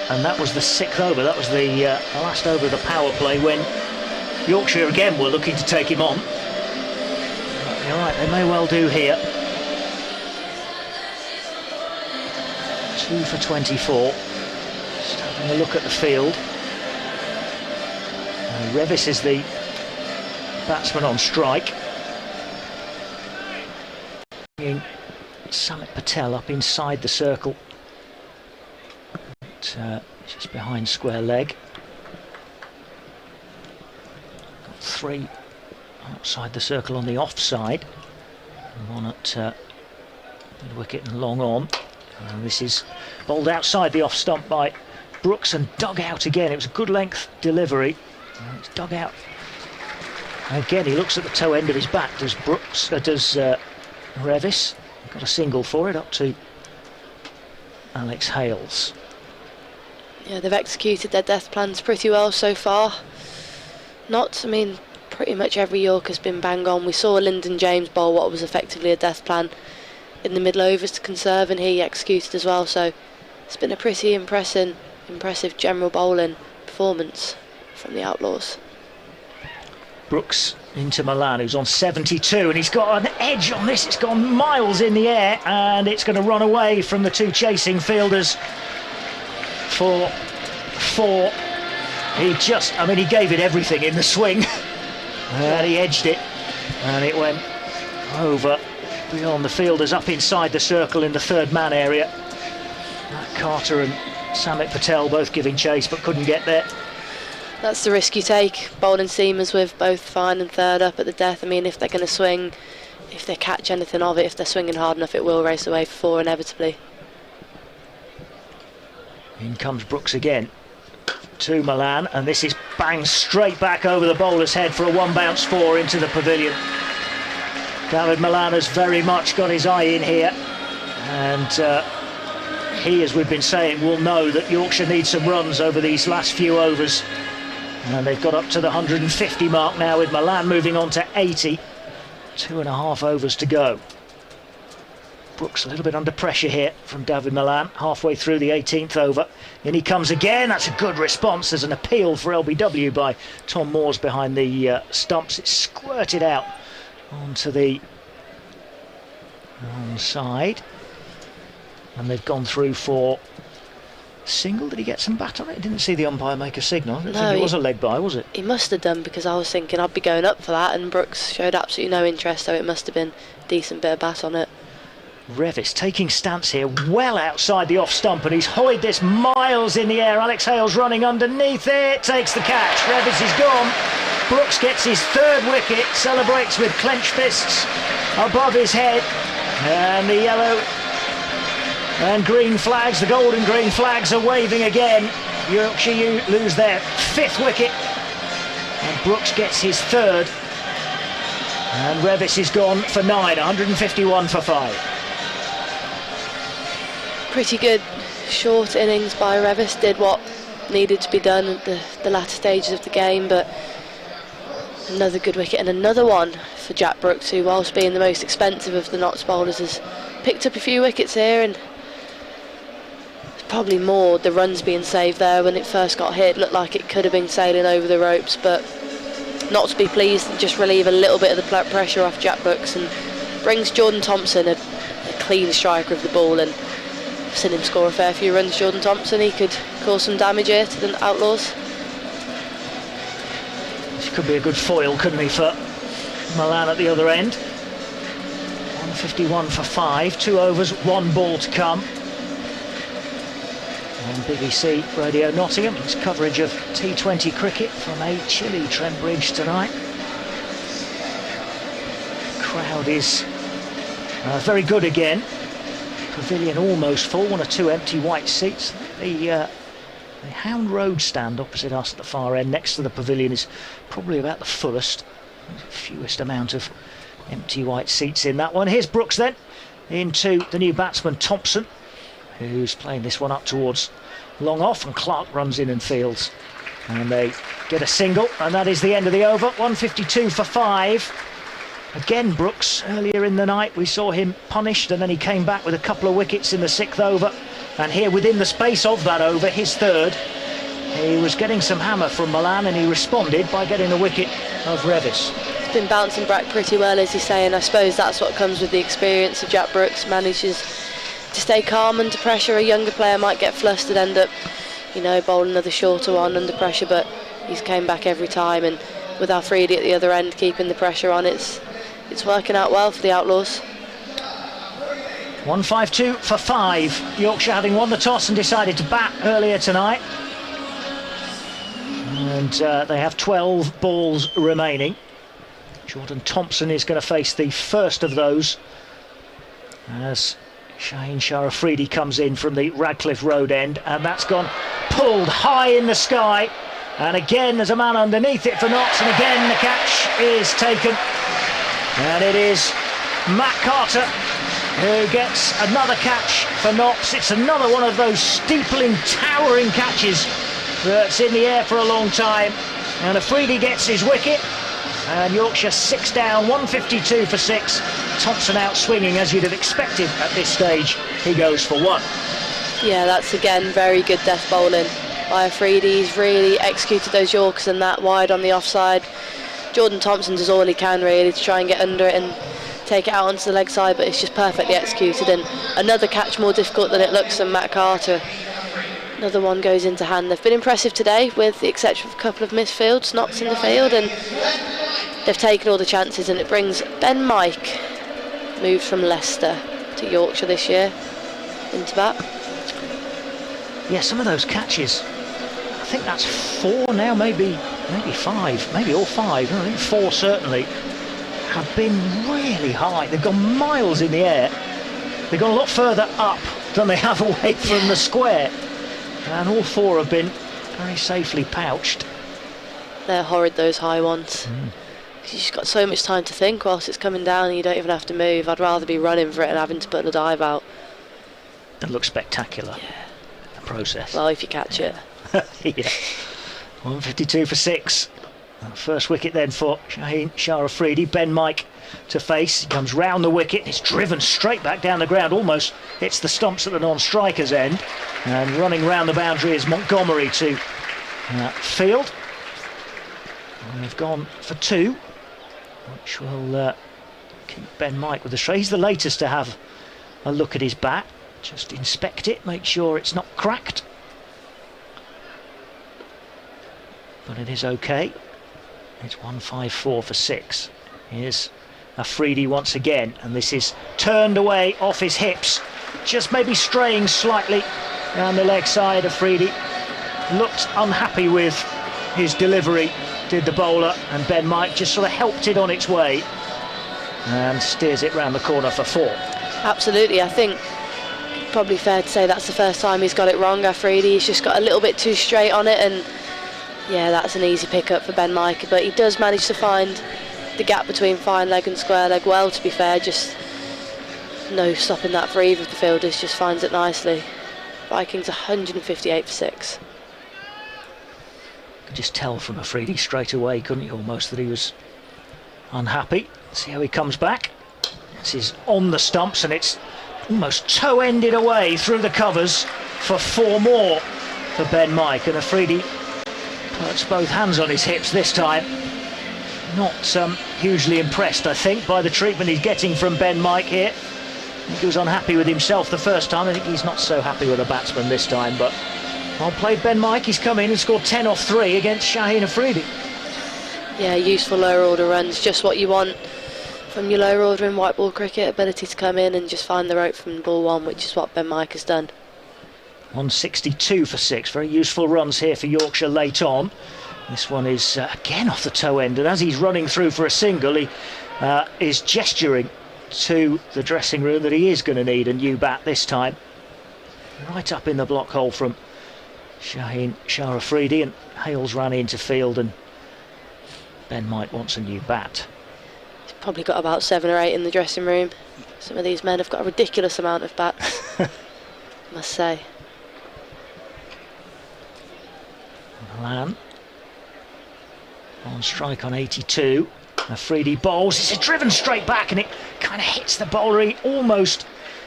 And that was the 6th over. That was the last over of the power play when Yorkshire again were looking to take him on. But you're right, they may well do here. 2 for 24. Just having a look at the field. Revis is the batsman on strike. Bringing Samit Patel up inside the circle. Just behind square leg. Got 3 outside the circle on the offside. And 1 at mid wicket and long on. And this is bowled outside the off stump by Brooks and dug out again. It was a good length delivery. And it's dug out. Again, he looks at the toe end of his bat. Does Brooks? Does Revis? Got a single for it up to Alex Hales. Yeah, they've executed their death plans pretty well so far. I mean, pretty much every Yorker's been bang on. We saw Lyndon James bowl what was effectively a death plan in the middle overs to conserve, and he executed as well. So it's been a pretty impressive general bowling performance from the Outlaws. Brooks into Milan, who's on 72, and he's got an edge on this. It's gone miles in the air, and it's going to run away from the 2 chasing fielders for 4. He gave it everything in the swing, and he edged it, and it went over beyond the fielders, up inside the circle in the 3rd man area. Carter and Samit Patel both giving chase, but couldn't get there. That's the risk you take, bowling seamers with both fine and 3rd up at the death. I mean, if they're going to swing, if they catch anything of it, if they're swinging hard enough, it will race away for 4 inevitably. In comes Brooks again to Milan, and this is banged straight back over the bowler's head for a 1 bounce 4 into the pavilion. David Milan has very much got his eye in here, and he, as we've been saying, will know that Yorkshire needs some runs over these last few overs. And they've got up to the 150 mark now, with Milan moving on to 80. 2.5 overs to go. Brooks a little bit under pressure here from David Milan, halfway through the 18th over. In he comes again. That's a good response. There's an appeal for LBW by Tom Moores behind the stumps. It's squirted out onto the wrong side. And they've gone through for single. Did he get some bat on it? I didn't see the umpire make a signal. I don't think it was a leg by, was it? He must have done, because I was thinking I'd be going up for that, and Brooks showed absolutely no interest, so it must have been a decent bit of bat on it. Revis taking stance here, well outside the off stump, and he's hoyed this miles in the air. Alex Hales running underneath it, takes the catch. Revis is gone. Brooks gets his 3rd wicket, celebrates with clenched fists above his head, and the yellow and green flags, the gold and green flags, are waving again. Yorkshire lose their 5th wicket, and Brooks gets his 3rd, and Revis is gone for 9. 151 for 5. Pretty good short innings by Revis. Did what needed to be done at the latter stages of the game, but another good wicket, and another one for Jack Brooks, who, whilst being the most expensive of the Notts bowlers, has picked up a few wickets here and probably more the runs being saved there. When it first got hit, looked like it could have been sailing over the ropes, but not to be pleased and just relieve a little bit of the pressure off Jack Brooks, and brings Jordan Thompson, a clean striker of the ball, and I've seen him score a fair few runs. Jordan Thompson, he could cause some damage here to the Outlaws. This could be a good foil, couldn't he, for Milan at the other end. 151 for 5, 2 overs, 1 ball to come. On BBC Radio Nottingham, it's coverage of T20 cricket from a chilly Trent Bridge tonight. Crowd is very good again. Pavilion almost full, 1 or 2 empty white seats. The Hound Road stand opposite us at the far end, next to the pavilion, is probably about the fullest. Fewest amount of empty white seats in that one. Here's Brooks then, into the new batsman Thompson, who's playing this one up towards long off, and Clark runs in and fields. And they get a single, and that is the end of the over. 152 for 5. Again, Brooks, earlier in the night we saw him punished, and then he came back with a couple of wickets in the 6th over. And here, within the space of that over, his 3rd, he was getting some hammer from Milan, and he responded by getting a wicket of Revis. He's been bouncing back pretty well, as he's saying. I suppose that's what comes with the experience of Jack Brooks. Manages to stay calm under pressure. A younger player might get flustered, end up, you know, bowling another shorter one under pressure, but he's came back every time, and with Afridi at the other end keeping the pressure on, it's working out well for the Outlaws. 152 for 5. Yorkshire having won the toss and decided to bat earlier tonight. And they have 12 balls remaining. Jordan Thompson is going to face the first of those as Shaheen Shah Afridi comes in from the Radcliffe Road end, and that's gone pulled high in the sky, and again there's a man underneath it for Knox, and again the catch is taken, and it is Matt Carter who gets another catch for Knox. It's another one of those steepling, towering catches that's in the air for a long time, and Afridi gets his wicket, and Yorkshire 6 down, 152 for 6. Thompson out swinging, as you'd have expected at this stage. He goes for 1. Yeah, that's again very good death bowling by Afridi. He's really executed those Yorkers and that wide on the offside. Jordan Thompson does all he can really to try and get under it and take it out onto the leg side, but it's just perfectly executed, and another catch more difficult than it looks than Matt Carter. Another one goes into hand. They've been impressive today, with the exception of a couple of missed fields, knots in the field, and they've taken all the chances, and it brings Ben Mike, moved from Leicester to Yorkshire this year, into bat. Yeah, some of those catches, I think that's 4 now, maybe 5, maybe all 5, I think 4 certainly, have been really high. They've gone miles in the air. They've gone a lot further up than they have away from the square. And all 4 have been very safely pouched. They're horrid, those high ones. You've just got so much time to think whilst it's coming down, and you don't even have to move. I'd rather be running for it and having to put the dive out. It looks spectacular. Yeah. The process. Well, if you catch it. Yeah. 152 for 6. First wicket then for Shaheen Shah Afridi. Ben Mike to face. He comes round the wicket. It's driven straight back down the ground. Almost hits the stumps at the non-striker's end. And running round the boundary is Montgomery to field. And they've gone for 2, which will keep Ben Mike with the straight. He's the latest to have a look at his bat. Just inspect it, make sure it's not cracked. But it is okay. It's 154 for 6. Here's Afridi once again, and this is turned away off his hips, just maybe straying slightly down the leg side. Afridi looked unhappy with his delivery, did the bowler, and Ben Mike just sort of helped it on its way and steers it round the corner for 4. Absolutely, I think probably fair to say that's the first time he's got it wrong. Afridi, he's just got a little bit too straight on it, and yeah, that's an easy pickup for Ben Mike, but he does manage to find the gap between fine leg and square leg well, to be fair. Just no stopping that for either of the fielders, just finds it nicely. Vikings 158 for 6. Could just tell from Afridi straight away, couldn't you, almost, that he was unhappy. See how he comes back. This is on the stumps, and it's almost toe-ended away through the covers for 4 more for Ben Mike, and Afridi puts both hands on his hips this time. Not hugely impressed, I think, by the treatment he's getting from Ben Mike here. I think he was unhappy with himself the first time. I think he's not so happy with a batsman this time, but well played Ben Mike. He's come in and scored 10 off 3 against Shaheen Afridi. Yeah, useful lower order runs, just what you want from your lower order in white ball cricket. Ability to come in and just find the rope from ball 1, which is what Ben Mike has done. 162 for 6, very useful runs here for Yorkshire late on. This one is again off the toe end, and as he's running through for a single, he is gesturing to the dressing room that he is going to need a new bat this time. Right up in the block hole from Shaheen Afridi, and Hales ran into field, and Ben Mike wants a new bat. He's probably got about 7 or 8 in the dressing room. Some of these men have got a ridiculous amount of bats, I must say. Malan on strike on 82. Afridi bowls. It's driven straight back, and it kind of hits the bowler. He almost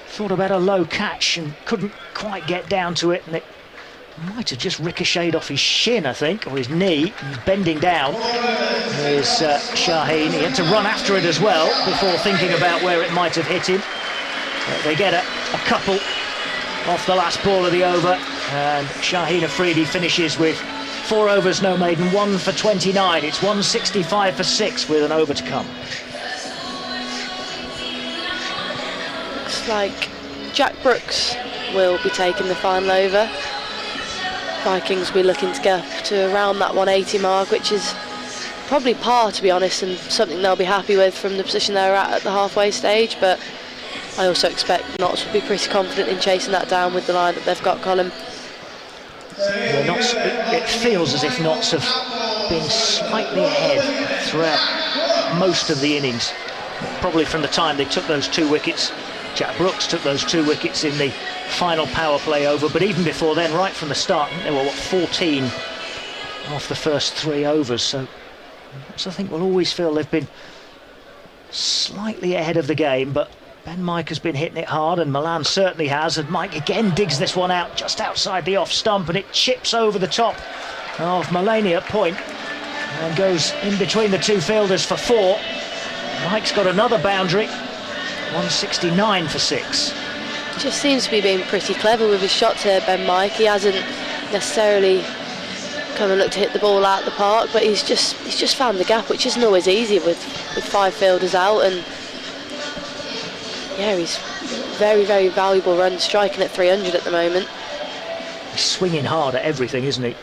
thought about a low catch and couldn't quite get down to it, and it might have just ricocheted off his shin, I think, or his knee. He's bending down. There's Shaheen. He had to run after it as well before thinking about where it might have hit him. But they get a couple off the last ball of the over, and Shaheen Afridi finishes with 4 overs, no maiden, 1 for 29. It's 165 for 6 with an over to come. Looks like Jack Brooks will be taking the final over. Vikings will be looking to get up to around that 180 mark, which is probably par, to be honest, and something they'll be happy with from the position they're at the halfway stage. But I also expect Notts will be pretty confident in chasing that down with the line that they've got, Colin. It feels as if Notts have been slightly ahead throughout most of the innings, probably from the time they took those 2 wickets. Jack Brooks took those 2 wickets in the final power play over, but even before then, right from the start, they were 14 off the first 3 overs, so I think we'll always feel they've been slightly ahead of the game. But Ben Mike has been hitting it hard, and Malan certainly has, and Mike again digs this one out just outside the off stump, and it chips over the top of Mullaney at point and goes in between the 2 fielders for 4. Mike's got another boundary, 169 for 6. Just seems to be being pretty clever with his shots here, Ben Mike. He hasn't necessarily come and looked to hit the ball out of the park, but he's just found the gap, which isn't always easy with 5 fielders out. And yeah, he's very, very valuable run, striking at 300 at the moment. He's swinging hard at everything, isn't he?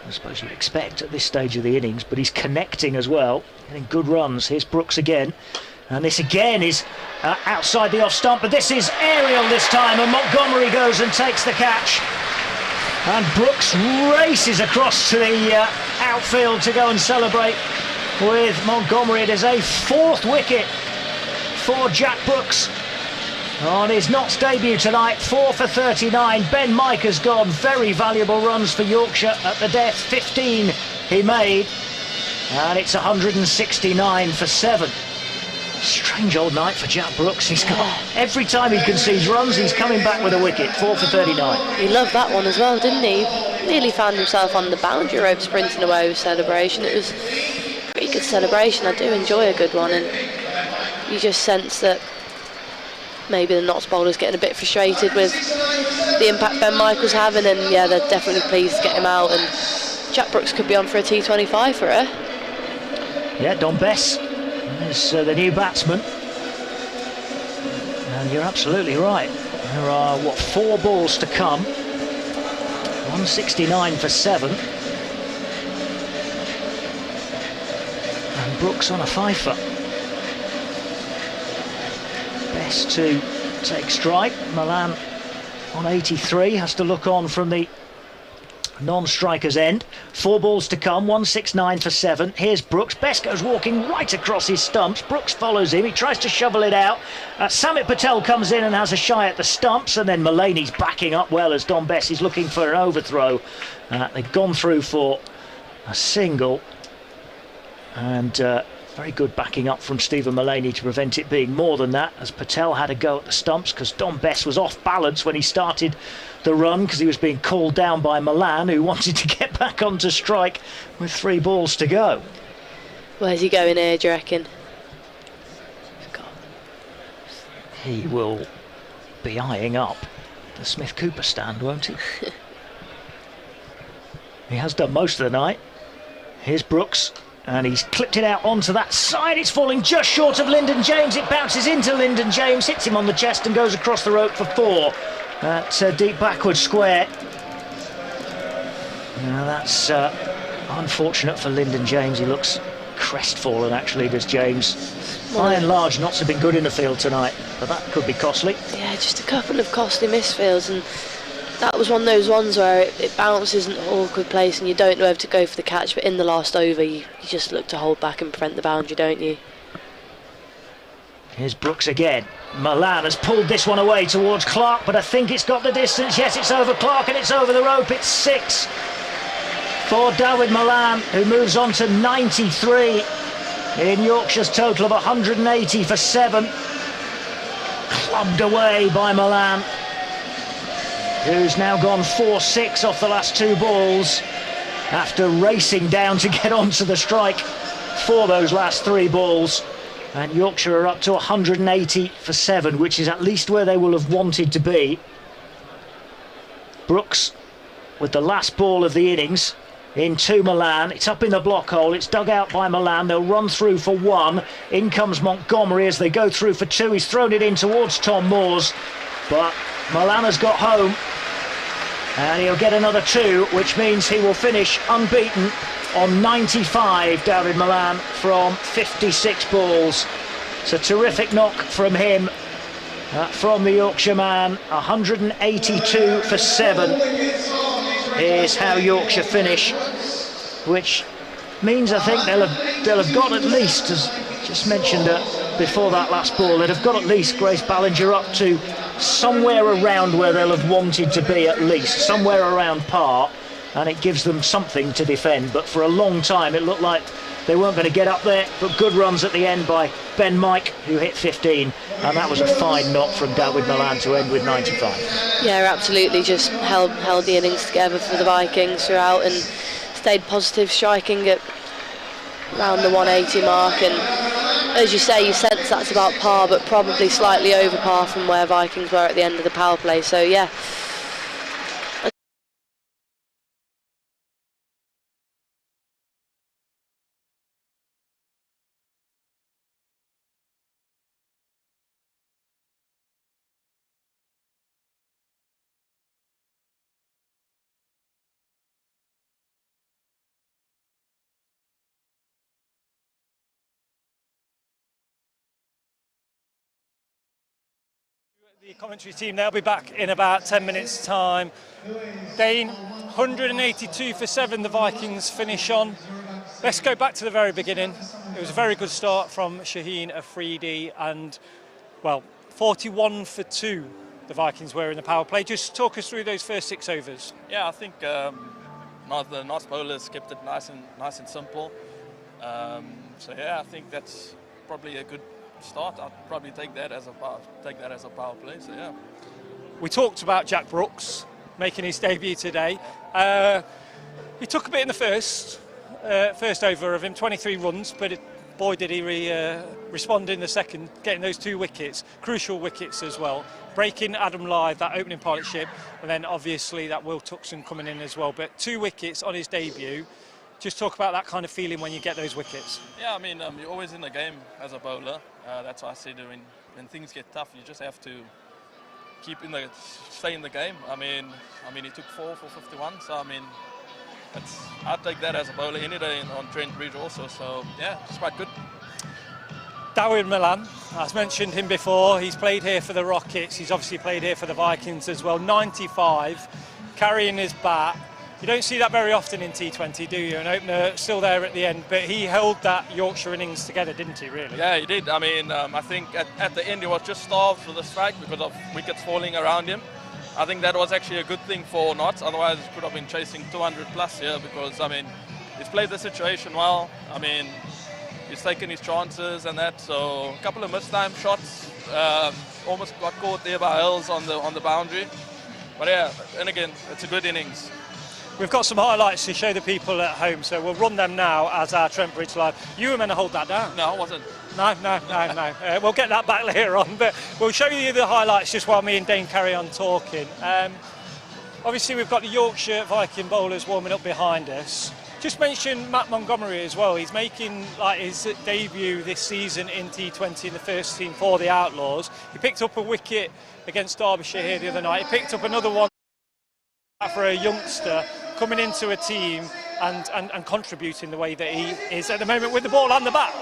I suppose you'd expect at this stage of the innings, but he's connecting as well, getting good runs. Here's Brooks again, and this again is outside the off stump, but this is aerial this time, and Montgomery goes and takes the catch. And Brooks races across to the outfield to go and celebrate with Montgomery. It is a 4th wicket for Jack Brooks on his Notts debut tonight. 4 for 39. Ben Mike has gone. Very valuable runs for Yorkshire at the death. 15 he made, and it's 169 for 7. Strange old night for Jack Brooks. He's got, every time he concedes runs, he's coming back with a wicket. 4 for 39. He loved that one as well, didn't he? Nearly found himself on the boundary rope sprinting away with celebration. It was a pretty good celebration. I do enjoy a good one, and you just sense that maybe the Notts bowlers getting a bit frustrated with the impact Ben Mike was having, and yeah, they're definitely pleased to get him out, and Jack Brooks could be on for a T25 for her. Yeah, Don Bess is the new batsman, and you're absolutely right. There are 4 balls to come. 169 for 7, and Brooks on a 5-for. Best to take strike. Malan on 83 has to look on from the non-striker's end. 4 balls to come, 169 for 7. Here's Brooks. Best goes walking right across his stumps. Brooks follows him. He tries to shovel it out. Samit Patel comes in and has a shy at the stumps, and then Mullaney's backing up well as Don Bess is looking for an overthrow. They've gone through for a single, and Very good backing up from Stephen Mullaney to prevent it being more than that, as Patel had a go at the stumps because Dom Bess was off balance when he started the run because he was being called down by Milan, who wanted to get back onto strike with 3 balls to go. Where's he going here, do you reckon? He will be eyeing up the Smith Cooper stand, won't he? He has done most of the night. Here's Brooks, and he's clipped it out onto that side. It's falling just short of Lyndon James. It bounces into Lyndon James, hits him on the chest and goes across the rope for 4. That's a deep backward square. Now that's unfortunate for Lyndon James. He looks crestfallen, actually, does James. By and large, knots have been good in the field tonight, but that could be costly. Yeah, just a couple of costly misfields, and that was one of those ones where it bounces in an awkward place and you don't know whether to go for the catch, but in the last over you just look to hold back and prevent the boundary, don't you? Here's Brooks again. Milan has pulled this one away towards Clark, but I think it's got the distance. Yes, it's over Clark and it's over the rope. It's 6 for David Milan, who moves on to 93 in Yorkshire's total of 180 for 7. Clubbed away by Milan, who's now gone 4-6 off the last 2 balls after racing down to get onto the strike for those last 3 balls. And Yorkshire are up to 180 for 7, which is at least where they will have wanted to be. Brooks with the last ball of the innings into Milan. It's up in the block hole. It's dug out by Milan. They'll run through for 1. In comes Montgomery as they go through for 2. He's thrown it in towards Tom Moores, but Milan has got home and he'll get another 2, which means he will finish unbeaten on 95, David Milan, from 56 balls. It's a terrific knock from him, from the Yorkshire man. 182 for 7 is how Yorkshire finish, which means I think they'll have got at least, as just mentioned before that last ball, they'd have got at least Grace Ballinger up to somewhere around where they'll have wanted to be, at least somewhere around par, and it gives them something to defend. But for a long time it looked like they weren't going to get up there, but good runs at the end by Ben Mike, who hit 15, and that was a fine knock from David Milan to end with 95. Yeah, absolutely, just held the innings together for the Vikings throughout and stayed positive, striking at around the 180 mark, and as you say, you sense that's about par, but probably slightly over par from where Vikings were at the end of the power play. So yeah, the commentary team, they'll be back in about 10 minutes time. Dane, 182 for 7 the Vikings finish on. Let's go back to the very beginning. It was a very good start from Shaheen Afridi, and well, 41 for 2 the Vikings were in the power play. Just talk us through those first 6 overs. Yeah, I think the North bowlers kept it nice and simple. So yeah, I think that's probably a good start. I'd probably take that as a power play. So yeah. We talked about Jack Brooks making his debut today. He took a bit in the first over of him, 23 runs, but boy did he respond in the second, getting those 2 wickets, crucial wickets as well, breaking Adam Lyth, that opening partnership, and then obviously that Will Tuxton coming in as well. But 2 wickets on his debut. Just talk about that kind of feeling when you get those wickets. Yeah, I mean, you're always in the game as a bowler. That's why I said when things get tough, you just have to stay in the game. I mean, he took 4 for 51, so I mean, I'd take that as a bowler any day on Trent Bridge also. So yeah, it's quite good. David Milan, I've mentioned him before. He's played here for the Rockets. He's obviously played here for the Vikings as well. 95, carrying his bat. You don't see that very often in T20, do you? An opener still there at the end, but he held that Yorkshire innings together, didn't he, really? Yeah, he did. I mean, I think at the end he was just starved for the strike because of wickets falling around him. I think that was actually a good thing for Notts, otherwise he could have been chasing 200 plus here because, I mean, he's played the situation well. I mean, he's taken his chances and that. So a couple of missed time shots, almost got caught there by Hills on the boundary. But yeah, and again, it's a good innings. We've got some highlights to show the people at home, so we'll run them now as our Trent Bridge Live. You were meant to hold that down. No, I wasn't. No. We'll get that back later on, but we'll show you the highlights just while me and Dane carry on talking. Obviously, we've got the Yorkshire Viking bowlers warming up behind us. Just mention Matt Montgomery as well. He's making his debut this season in T20 in the first team for the Outlaws. He picked up a wicket against Derbyshire here the other night. He picked up another one for a youngster coming into a team and contributing the way that he is at the moment with the ball and the bat.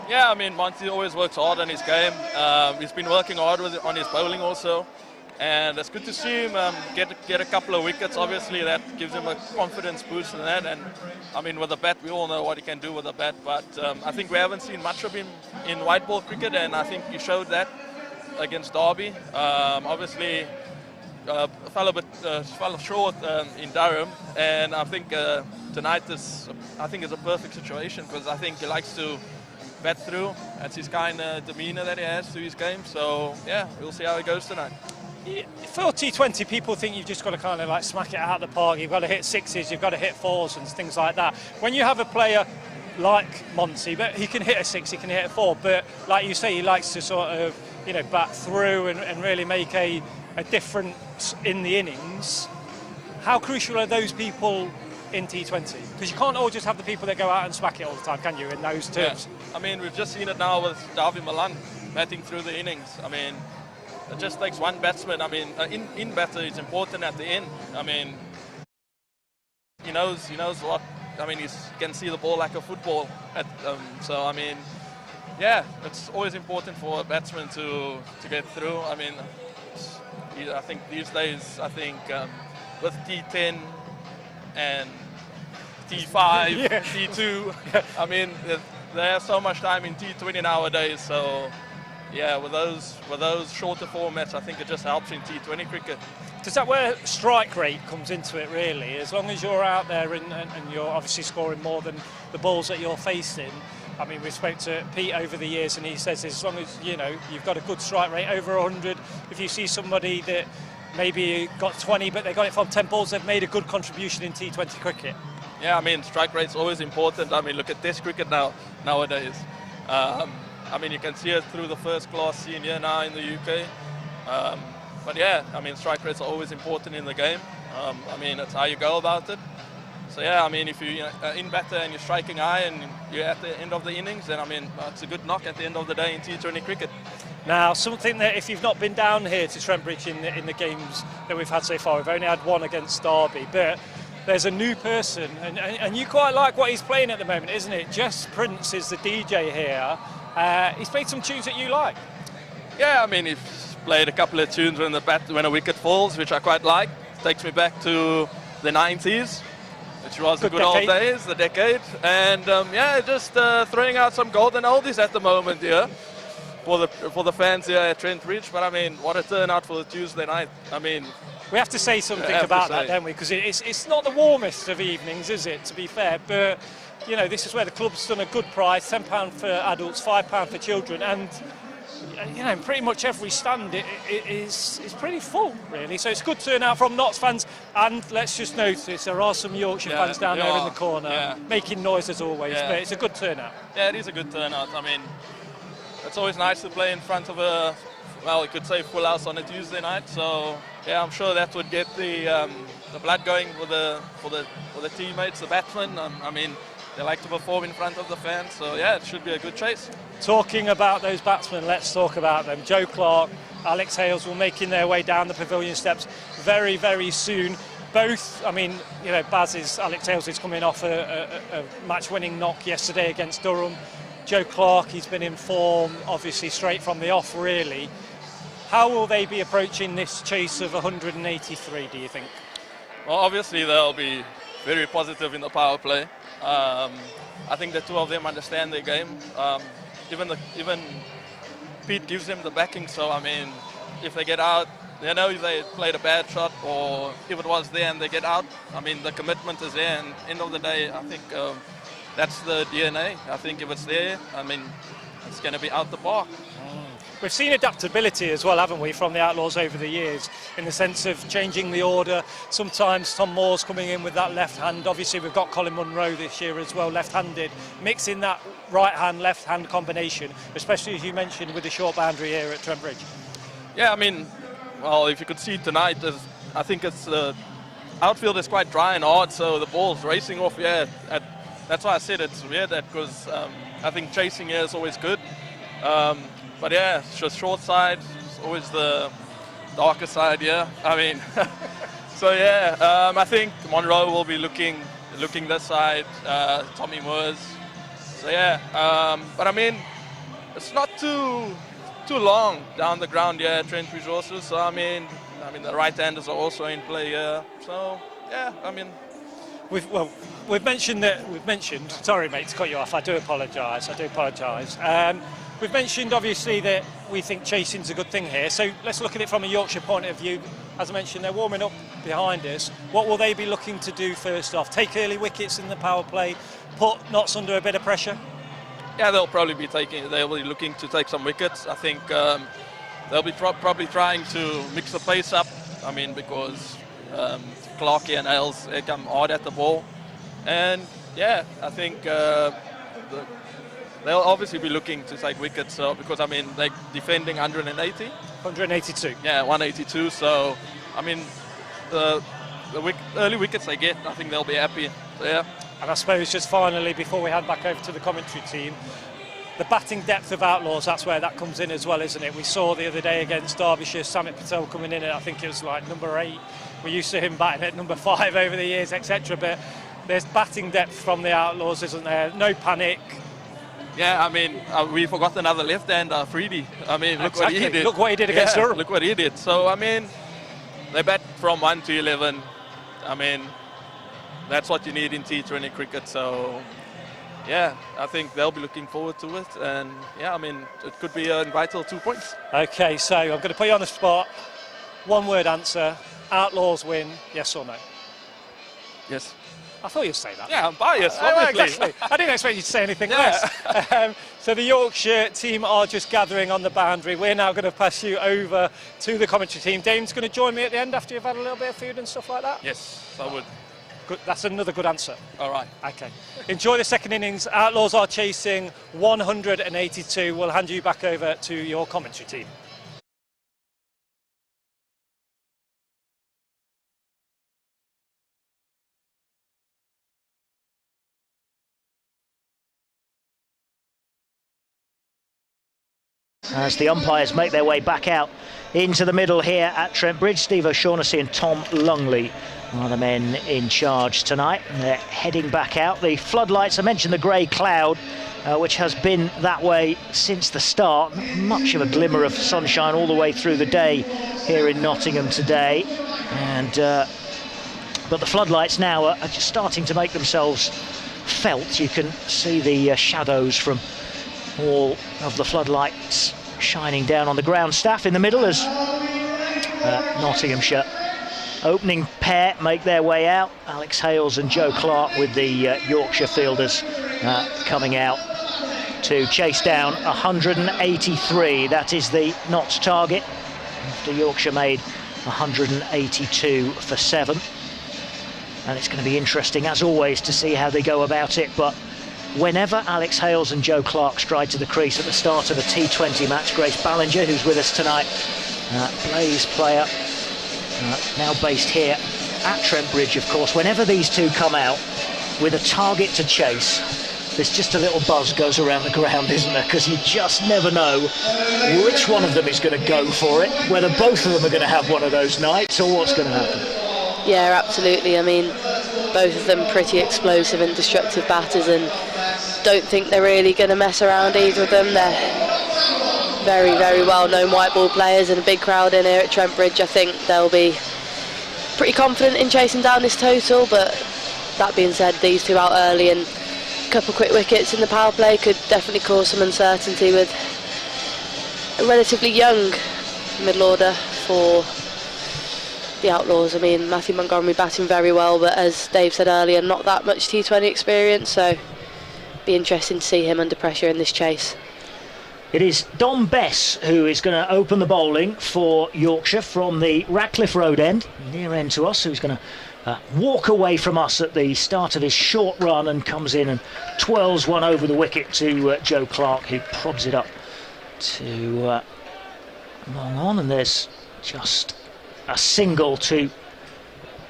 Yeah, I mean, Monty always works hard on his game. He's been working hard on his bowling also. And it's good to see him get a couple of wickets. Obviously, that gives him a confidence boost in that. And I mean, with a bat, we all know what he can do with a bat. But I think we haven't seen much of him in white ball cricket, and I think he showed that against Derby. Obviously, fell short in Durham, and I think tonight is a perfect situation because I think he likes to bat through. That's his kind of demeanour that he has to his game. So yeah, we'll see how it goes tonight. For T20, people think you've just got to kind of like smack it out of the park. You've got to hit sixes, you've got to hit fours and things like that. When you have a player like Monty, but he can hit a six, he can hit a four, but like you say, he likes to sort of, bat through and really make a difference in the innings. How crucial are those people in T20? Because you can't all just have the people that go out and smack it all the time, can you, in those terms? Yeah. I mean, we've just seen it now with Davi Malan batting through the innings. I mean, it just takes one batsman. I mean, in batter is important at the end. I mean, he knows what. I mean, he can see the ball like a football. So I mean, yeah, it's always important for a batsman to get through. I mean, I think these days, with T10 and T5, T2, I mean, they have so much time in T20 nowadays. So yeah, with those shorter formats, I think it just helps in T20 cricket. Is that where strike rate comes into it, really? As long as you're out there and you're obviously scoring more than the balls that you're facing. I mean, we spoke to Pete over the years, and he says as long as you've got a good strike rate over 100. If you see somebody that maybe got 20, but they got it from 10 balls, they've made a good contribution in T20 cricket. Yeah, I mean, strike rate's always important. I mean, look at Test cricket nowadays. I mean, you can see it through the first class scene here now in the UK. But yeah, I mean, strike rates are always important in the game. I mean, it's how you go about it. So yeah, I mean, if you're in batter and you're striking high and you're at the end of the innings, then I mean, it's a good knock at the end of the day in T20 cricket. Now, something that if you've not been down here to Trent Bridge in the games that we've had so far, we've only had one against Derby, but there's a new person, and you quite like what he's playing at the moment, isn't it? Jess Prince is the DJ here. He's played some tunes that you like. Yeah, I mean, he's played a couple of tunes when a wicket falls, which I quite like. Takes me back to the 90s, which was the good old days, the decade. And yeah, just throwing out some golden oldies at the moment here for the fans here at Trent Bridge. But I mean, what a turnout for the Tuesday night. I mean, we have to say something about that, don't we? Because it's not the warmest of evenings, is it, to be fair? But this is where the club's done a good price, £10 for adults, £5 for children, and pretty much every stand is pretty full, really. So it's a good turnout from Notts fans, and let's just notice there are some Yorkshire fans down there in the corner, making noise as always, but it's a good turnout. Yeah, it is a good turnout. I mean, it's always nice to play in front of you could say full house on a Tuesday night. So yeah, I'm sure that would get the blood going for the teammates, the batsmen. I mean, they like to perform in front of the fans, so yeah, it should be a good chase. Talking about those batsmen, let's talk about them. Joe Clark, Alex Hales will making their way down the pavilion steps very, very soon. Both, I mean, Alex Hales is coming off a match-winning knock yesterday against Durham. Joe Clark, he's been in form, obviously straight from the off, really. How will they be approaching this chase of 183, do you think? Well, obviously they'll be very positive in the power play. I think the two of them understand their game. Even Pete gives them the backing, so I mean, if they get out, they know if they played a bad shot, or if it was there and they get out, I mean, the commitment is there, and end of the day, I think that's the DNA. I think if it's there, I mean, it's going to be out the park. We've seen adaptability as well, haven't we, from the Outlaws over the years, in the sense of changing the order. Sometimes Tom Moore's coming in with that left hand. Obviously, we've got Colin Munro this year as well, left-handed, mixing that right hand, left hand combination, especially as you mentioned with the short boundary here at Trent Bridge. Yeah, I mean, well, if you could see tonight, I think it's outfield is quite dry and hard, so the ball's racing off. Yeah, that's why I said it's weird, because I think chasing here is always good. But yeah, just short side, it's always the darker side. Yeah, I mean, so yeah, I think Monroe will be looking this side. Tommy Moores. So yeah, but I mean, it's not too long down the ground here at Trent Bridge also. So I mean the right-handers are also in play here. So yeah, I mean. We've mentioned. Sorry, mate, to cut you off. I do apologise. We've mentioned, obviously, that we think chasing's a good thing here. So let's look at it from a Yorkshire point of view. As I mentioned, they're warming up behind us. What will they be looking to do first off? Take early wickets in the power play, put Notts under a bit of pressure? Yeah, they'll be looking to take some wickets. I think they'll be probably trying to mix the pace up. I mean, because Clarkey and Ailes, they come hard at the ball. And yeah, I think they'll obviously be looking to take wickets, because I mean they're defending 180. 182. Yeah, 182. So I mean the early wickets they get, I think they'll be happy. So yeah. And I suppose just finally, before we hand back over to the commentary team, the batting depth of Outlaws, that's where that comes in as well, isn't it? We saw the other day against Derbyshire, Samit Patel coming in at, I think it was like number 8. We're used to him batting at number 5 over the years, etc. But there's batting depth from the Outlaws, isn't there? No panic. Yeah, I mean, we forgot another left-hander, Freedy. I mean, look what he did. Look what he did against Durham. Look what he did. So, I mean, they bat from 1 to 11. I mean, that's what you need in T20 cricket. So, yeah, I think they'll be looking forward to it. And, yeah, I mean, it could be a vital 2 points. OK, so I'm going to put you on the spot. One-word answer. Outlaws win, yes or no? Yes. I thought you'd say that. Yeah, I'm biased, obviously. Exactly. I didn't expect you to say anything less. So the Yorkshire team are just gathering on the boundary. We're now going to pass you over to the commentary team. Dame's going to join me at the end after you've had a little bit of food and stuff like that? Yes, I would. Good. That's another good answer. All right. OK. Enjoy the second innings. Outlaws are chasing 182. We'll hand you back over to your commentary team. As the umpires make their way back out into the middle here at Trent Bridge, Steve O'Shaughnessy and Tom Lungley are the men in charge tonight. They're heading back out. The floodlights, I mentioned the grey cloud, which has been that way since the start. Not much of a glimmer of sunshine all the way through the day here in Nottingham today. And but the floodlights now are just starting to make themselves felt. You can see the shadows from all of the floodlights shining down on the ground staff in the middle as Nottinghamshire opening pair make their way out. Alex Hales and Joe Clark with the Yorkshire fielders coming out to chase down 183. That is the Notts target after Yorkshire made 182 for 7. And it's going to be interesting as always to see how they go about it, but whenever Alex Hales and Joe Clark stride to the crease at the start of a T20 match, Grace Ballinger, who's with us tonight, Blaze player, now based here at Trent Bridge, of course, whenever these two come out with a target to chase, there's just a little buzz goes around the ground, isn't there? Because you just never know which one of them is going to go for it, whether both of them are going to have one of those nights or what's going to happen. Yeah, absolutely. I mean, both of them pretty explosive and destructive batters, and don't think they're really going to mess around, either of them. They're very, very well-known white ball players and a big crowd in here at Trent Bridge. I think they'll be pretty confident in chasing down this total, but that being said, these two out early and a couple of quick wickets in the power play could definitely cause some uncertainty with a relatively young middle order for the Outlaws. I mean, Matthew Montgomery batting very well, but as Dave said earlier, not that much T20 experience, so be interesting to see him under pressure in this chase. It is Dom Bess who is going to open the bowling for Yorkshire from the Radcliffe Road end, near end to us, who's going to walk away from us at the start of his short run and comes in and twirls one over the wicket to Joe Clark, who prods it up to long on, and there's just a single to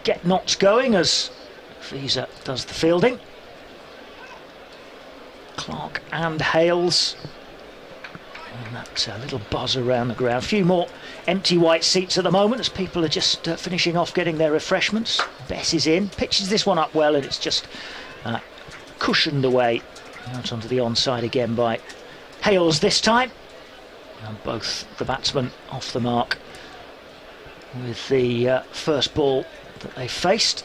get Notts going as Visa does the fielding. Clark and Hales, and that's a little buzz around the ground. A few more empty white seats at the moment as people are just finishing off getting their refreshments. Bess is in, pitches this one up well, and it's just cushioned away out onto the onside again by Hales this time. And both the batsmen off the mark with the first ball that they faced.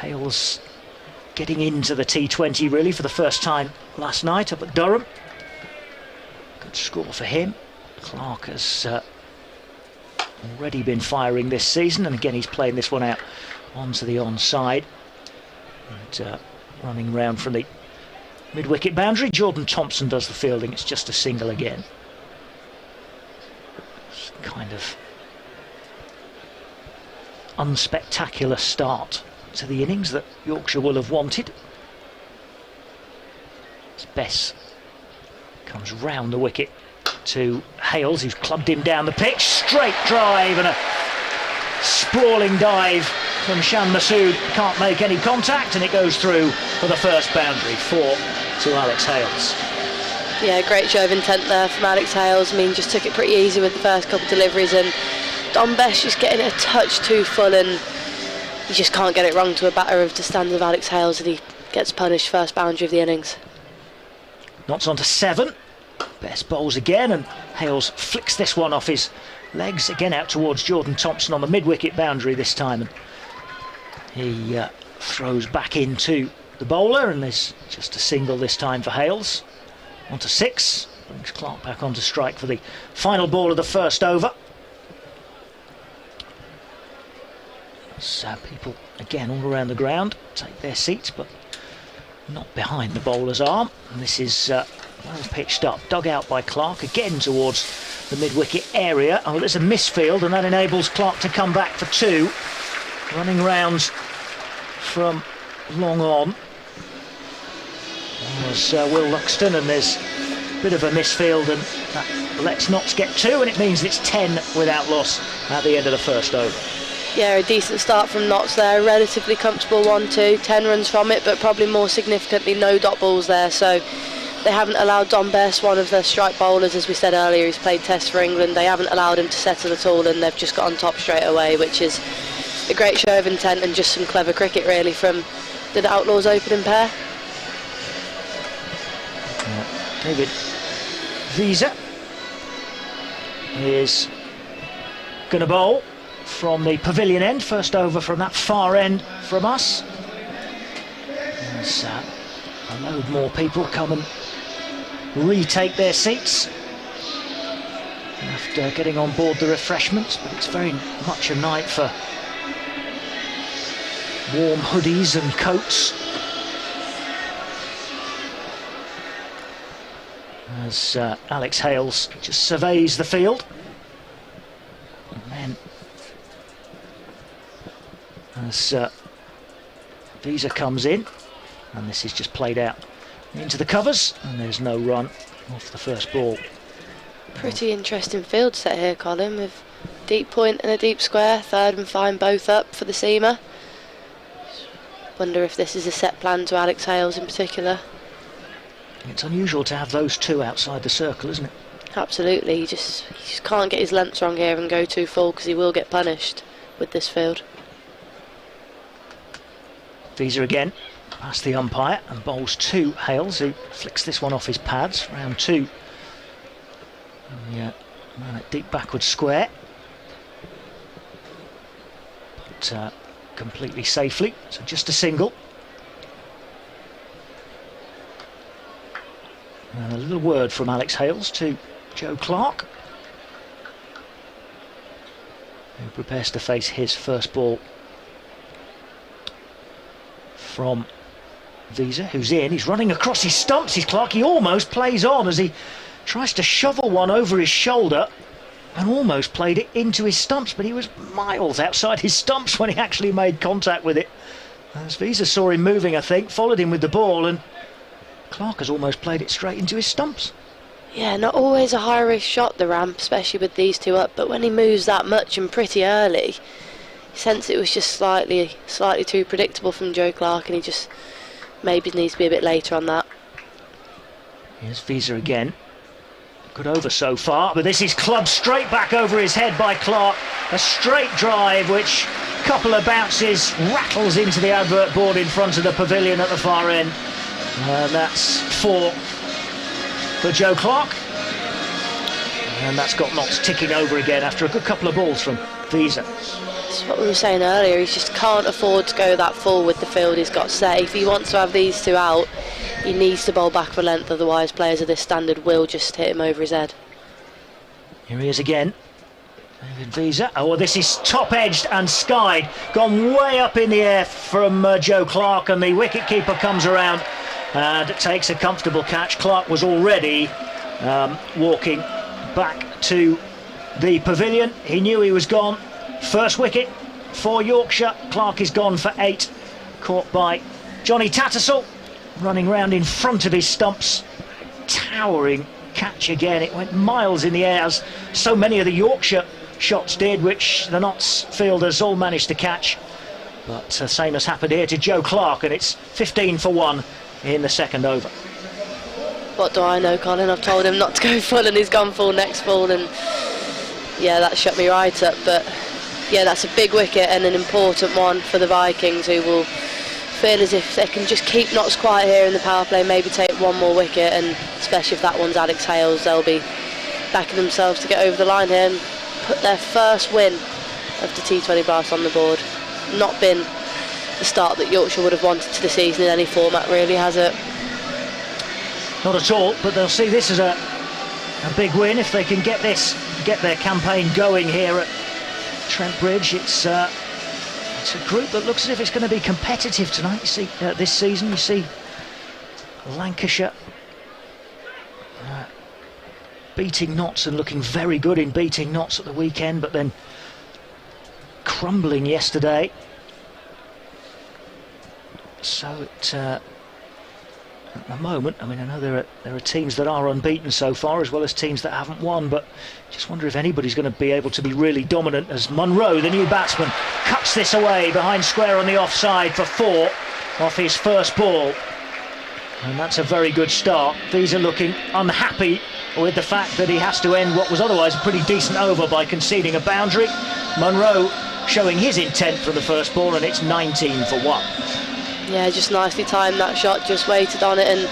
Hales getting into the T20 really for the first time last night up at Durham. Good score for him. Clark has already been firing this season, and again he's playing this one out onto the onside and running round from the mid-wicket boundary. Jordan Thompson does the fielding. It's just a single again. It's kind of unspectacular start to the innings that Yorkshire will have wanted. As Bess comes round the wicket to Hales, who's clubbed him down the pitch. Straight drive and a sprawling dive from Shan Masood. Can't make any contact, and it goes through for the first boundary. 4 to Alex Hales. Yeah, great show of intent there from Alex Hales. I mean, just took it pretty easy with the first couple of deliveries, and Dom Bess just getting a touch too full, and he just can't get it wrong to a batter of the standard of Alex Hales, and he gets punished. First boundary of the innings. Knocks on to 7. Bess bowls again, and Hales flicks this one off his legs again out towards Jordan Thompson on the mid-wicket boundary this time, and he throws back into the bowler, and there's just a single this time for Hales. On to 6, brings Clark back onto strike for the final ball of the first over. So people again all around the ground take their seats, but not behind the bowler's arm, and this is well pitched up, dug out by Clark again towards the mid-wicket area. Oh, there's a misfield, and that enables Clark to come back for 2, running round from long on was Will Luxton, and there's a bit of a misfield, and that lets Notts get 2, and it means it's 10 without loss at the end of the first over. Yeah, a decent start from Notts there, relatively comfortable 1-2, 10 runs from it, but probably more significantly no dot balls there, so they haven't allowed Dom Bess, one of the strike bowlers, as we said earlier, who's played tests for England, they haven't allowed him to settle at all, and they've just got on top straight away, which is a great show of intent and just some clever cricket really from the Outlaws opening pair. David Visa is going to bowl from the pavilion end, first over from that far end from us. As a load more people come and retake their seats after getting on board the refreshments, but it's very much a night for warm hoodies and coats. As Alex Hales just surveys the field, and then as Visa comes in, and this is just played out into the covers, and there's no run off the first ball. Pretty interesting field set here, Colin, with deep point and a deep square, third and fine both up for the seamer. Wonder if this is a set plan to Alex Hales in particular. It's unusual to have those 2 outside the circle, isn't it? Absolutely, he just can't get his lengths wrong here and go too full, because he will get punished with this field. Visa again past the umpire and bowls to Hales, who flicks this one off his pads, round 2. Yeah, man at deep backward square, but completely safely, so just a single. And a little word from Alex Hales to Joe Clark, who prepares to face his first ball from Visa, who's in, he's running across his stumps, his Clark. He almost plays on as he tries to shovel one over his shoulder and almost played it into his stumps, but he was miles outside his stumps when he actually made contact with it. As Visa saw him moving, I think, followed him with the ball, and Clark has almost played it straight into his stumps. Yeah, not always a high risk shot, the ramp, especially with these two up, but when he moves that much and pretty early, you sense it was just slightly too predictable from Joe Clark, and he just maybe needs to be a bit later on that. Here's Visa again. Good over so far, but this is clubbed straight back over his head by Clark. A straight drive, which a couple of bounces rattles into the advert board in front of the pavilion at the far end. That's 4 for Joe Clark. And that's got Notts ticking over again after a good couple of balls from Visa. That's what we were saying earlier, he just can't afford to go that full with the field he's got set. If he wants to have these two out, he needs to bowl back for length, otherwise players of this standard will just hit him over his head. Here he is again, David Visa. Oh, this is top-edged and skied, gone way up in the air from Joe Clark, and the wicket-keeper comes around and takes a comfortable catch. Clark was already walking back to the pavilion. He knew he was gone. First wicket for Yorkshire. Clark is gone for 8, caught by Johnny Tattersall, running round in front of his stumps. Towering catch again. It went miles in the air, as so many of the Yorkshire shots did, which the Notts fielders all managed to catch. But same has happened here to Joe Clark, and it's 15 for 1 in the second over. What do I know, Colin? I've told him not to go full and he's gone full next ball, and yeah, that shut me right up. But yeah, that's a big wicket and an important one for the Vikings, who will feel as if they can just keep Notts quiet here in the power play, maybe take one more wicket, and especially if that one's Alex Hales, they'll be backing themselves to get over the line here and put their first win of the T20 Blast on the board. Not been the start that Yorkshire would have wanted to the season in any format, really, has it? Not at all, but they'll see this as a big win if they can get their campaign going here at Trent Bridge. It's a group that looks as if it's going to be competitive tonight. You see, this season, you see Lancashire beating Notts and looking very good in beating Notts at the weekend, but then crumbling yesterday. So at the moment, I mean, I know there are teams that are unbeaten so far, as well as teams that haven't won, but just wonder if anybody's going to be able to be really dominant, as Munro, the new batsman, cuts this away behind square on the offside for 4 off his first ball. And that's a very good start. Visa looking unhappy with the fact that he has to end what was otherwise a pretty decent over by conceding a boundary. Munro showing his intent for the first ball, and it's 19 for 1. Yeah, just nicely timed that shot, just waited on it and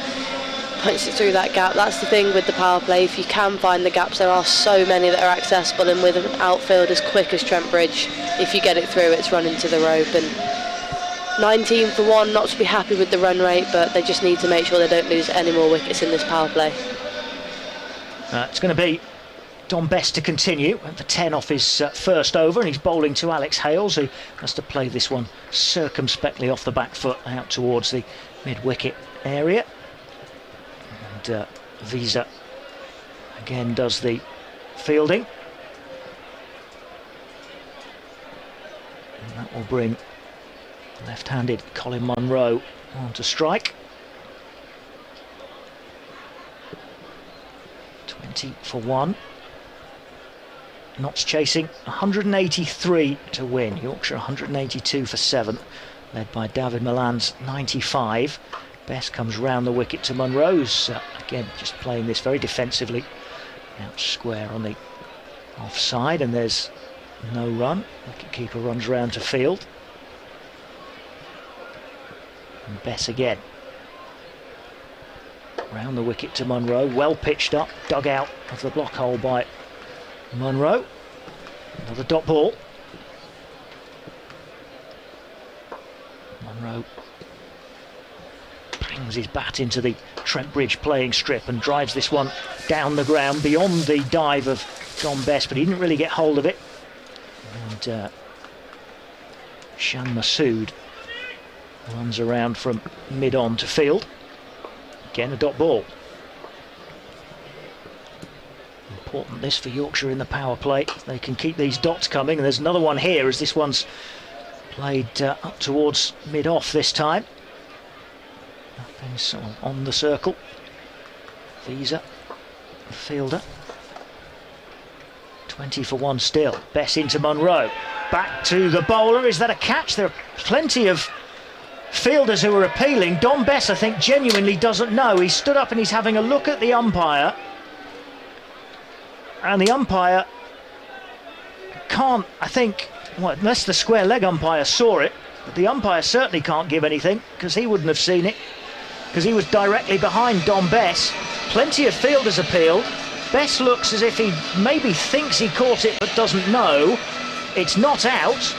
punched it through that gap. That's the thing with the power play, if you can find the gaps, there are so many that are accessible, and with an outfield as quick as Trent Bridge, if you get it through, it's running to the rope. And 19 for 1, not to be happy with the run rate, but they just need to make sure they don't lose any more wickets in this power play. It's going to be Dom Best to continue, went for 10 off his first over, and he's bowling to Alex Hales, who has to play this one circumspectly off the back foot out towards the mid-wicket area. And Visa again does the fielding, and that will bring left-handed Colin Munro on to strike. 20 for 1. Notts chasing 183 to win. Yorkshire 182 for 7, led by David Milan's 95. Best comes round the wicket to Munro, who's again just playing this very defensively. Out square on the offside, and there's no run. Wicketkeeper runs round to field. And Bess again. Round the wicket to Munro, well pitched up, dug out of the block hole by Munro. Another dot ball. Munro bangs his bat into the Trent Bridge playing strip and drives this one down the ground beyond the dive of Dom Best, but he didn't really get hold of it. And Shan Masood Runs around from mid-on to field. Again, a dot ball. Important this for Yorkshire in the power play. They can keep these dots coming, and there's another one here as this one's played up towards mid-off this time. Nothing so on the circle. Visa, the fielder. 20 for 1 still. Bess into Munro. Back to the bowler. Is that a catch? There are plenty of fielders who are appealing. Don Bess, I think, genuinely doesn't know. He stood up and he's having a look at the umpire. And the umpire can't, I think, well, unless the square leg umpire saw it, but the umpire certainly can't give anything because he wouldn't have seen it because he was directly behind Don Bess. Plenty of fielders appealed. Bess looks as if he maybe thinks he caught it but doesn't know. It's not out.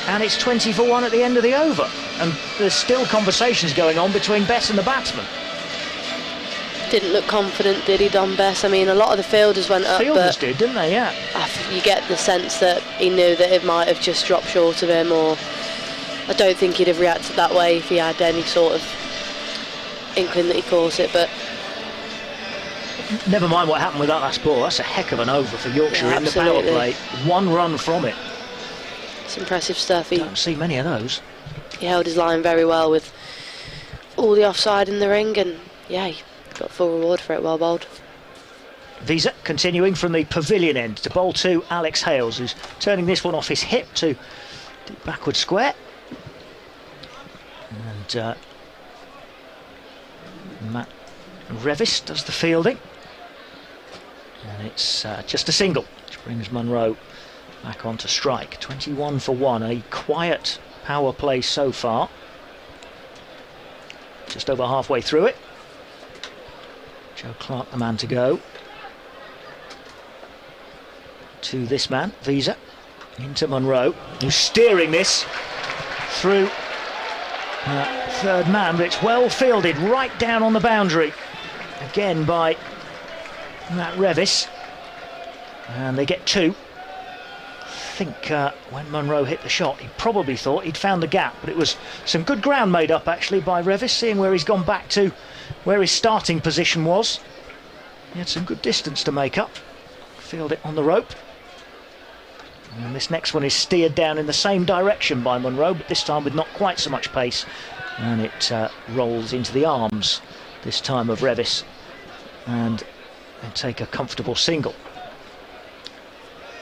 And it's 20 for 1 at the end of the over. And there's still conversations going on between Bess and the batsman. Didn't look confident, did he, Don Bess? I mean, a lot of the fielders went up. Fielders did, didn't they? Yeah. You get the sense that he knew that it might have just dropped short of him, or I don't think he'd have reacted that way if he had any sort of inkling that he caught it, but never mind what happened with that last ball. That's a heck of an over for Yorkshire in the power play. 1 run from it. It's impressive stuff. He don't see many of those. He held his line very well with all the offside in the ring, and yeah, he got full reward for it. Well bowled. Visa continuing from the pavilion end to bowl to Alex Hales, who's turning this one off his hip to deep backward square. And Matt Revis does the fielding. And it's just a single, which brings Munro back onto strike. 21 for 1, a quiet power play so far. Just over halfway through it. Joe Clark, the man to go. To this man, Visa, into Munro, who's steering this through third man, but it's well fielded right down on the boundary. Again by Matt Revis. And they get 2. I think when Munro hit the shot, he probably thought he'd found the gap, but it was some good ground made up actually by Revis, seeing where he's gone back to where his starting position was. He had some good distance to make up. Field it on the rope. And this next one is steered down in the same direction by Munro, but this time with not quite so much pace. And it rolls into the arms, this time of Revis. And they take a comfortable single.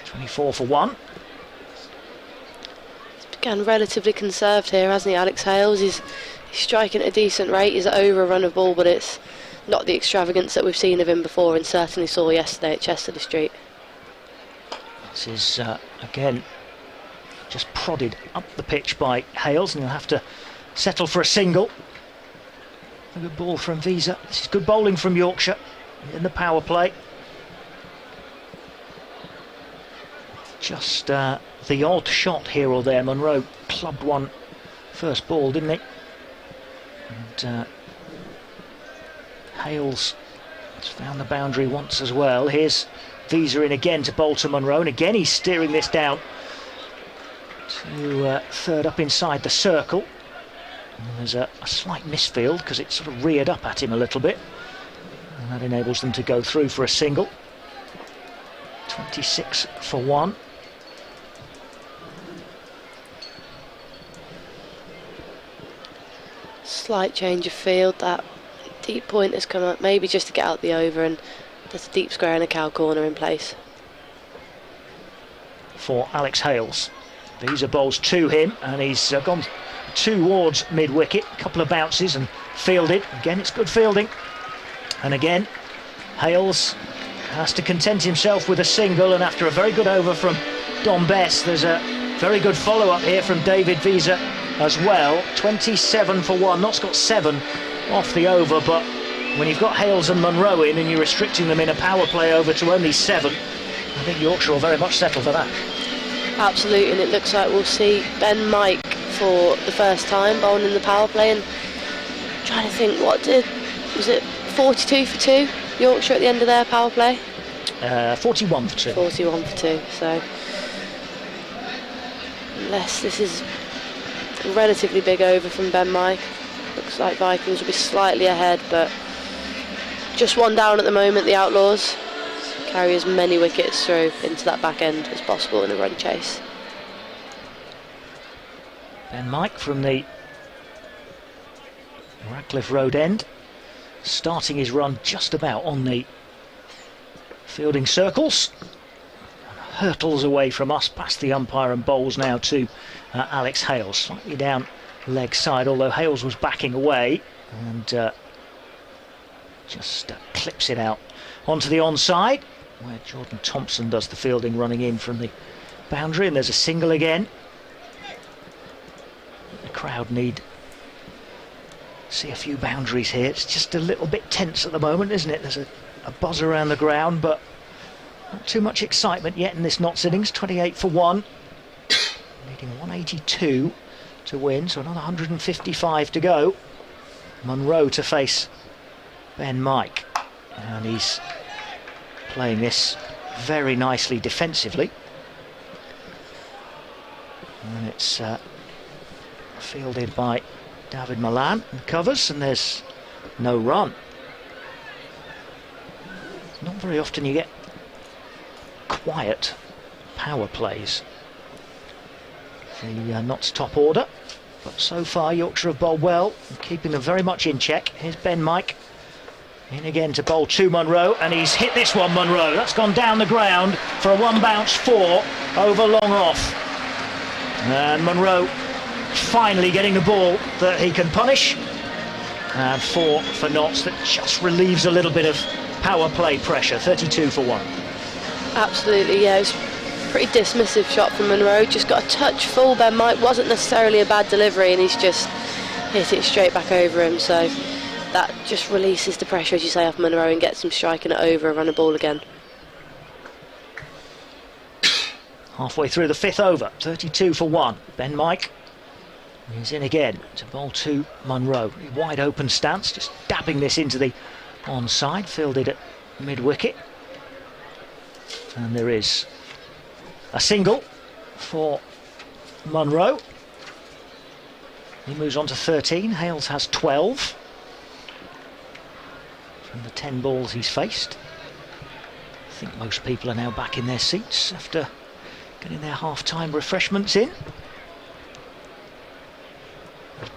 24 for 1. Again, relatively conserved here, hasn't he, Alex Hales? He's striking at a decent rate. He's over a run of ball, but it's not the extravagance that we've seen of him before and certainly saw yesterday at Chesterley Street. This is, again, just prodded up the pitch by Hales, and he'll have to settle for a single. A good ball from Visa. This is good bowling from Yorkshire in the power play. Just the odd shot here or there. Munro clubbed one first ball, didn't he? And Hales has found the boundary once as well. Here's Visa in again to bowl to Munro, and again he's steering this down to third up inside the circle. And there's a slight misfield because it sort of reared up at him a little bit, and that enables them to go through for a single. 26 for 1. Slight change of field. That deep point has come up, maybe just to get out the over, and there's a deep square and a cow corner in place. For Alex Hales. Visa bowls to him, and he's gone towards mid-wicket. A couple of bounces and fielded. Again, it's good fielding. And again, Hales has to content himself with a single, and after a very good over from Don Bess, there's a very good follow-up here from David Visa as well. 27 for 1. Notts got 7 off the over, but when you've got Hales and Munro in and you're restricting them in a power play over to only 7, I think Yorkshire will very much settle for that. Absolutely, and it looks like we'll see Ben Mike for the first time bowling in the power play, and trying to think, was it 42 for 2 Yorkshire at the end of their power play? 41 for 2. 41 for 2, so unless this is Relatively big over from Ben Mike. Looks like Vikings will be slightly ahead, but just one down at the moment. The Outlaws carry as many wickets through into that back end as possible in a run chase. Ben Mike from the Radcliffe Road end, starting his run just about on the fielding circles. Hurtles away from us, past the umpire, and bowls now to Alex Hales, slightly down leg side, although Hales was backing away, and just clips it out onto the onside, where Jordan Thompson does the fielding, running in from the boundary, and there's a single again. The crowd need see a few boundaries here. It's just a little bit tense at the moment, isn't it? There's a buzz around the ground, but not too much excitement yet in this Notts innings. 28 for 1, needing 182 to win, so another 155 to go. Munro to face Ben Mike, and he's playing this very nicely defensively, and it's fielded by David Milan and covers, and there's no run. Not very often you get quiet power plays. The Notts top order, but so far Yorkshire have bowled well, keeping them very much in check. Here's Ben Mike in again to bowl to Munro, and he's hit this one, Munro. That's gone down the ground for a one bounce 4 over long off, and Munro finally getting the ball that he can punish, and 4 for Notts. That just relieves a little bit of power play pressure. 32 for 1. Absolutely, yeah, it was a pretty dismissive shot from Munro. Just got a touch full. Ben Mike wasn't necessarily a bad delivery, and he's just hit it straight back over him, so that just releases the pressure, as you say, off Munro and gets him striking it over and run a ball again. Halfway through the 5th over, 32 for 1. Ben Mike is in again to bowl to Munro. Wide open stance, just dabbing this into the onside, fielded at mid-wicket. And there is a single for Munro. He moves on to 13. Hales has 12 from the 10 balls he's faced. I think most people are now back in their seats after getting their half-time refreshments in.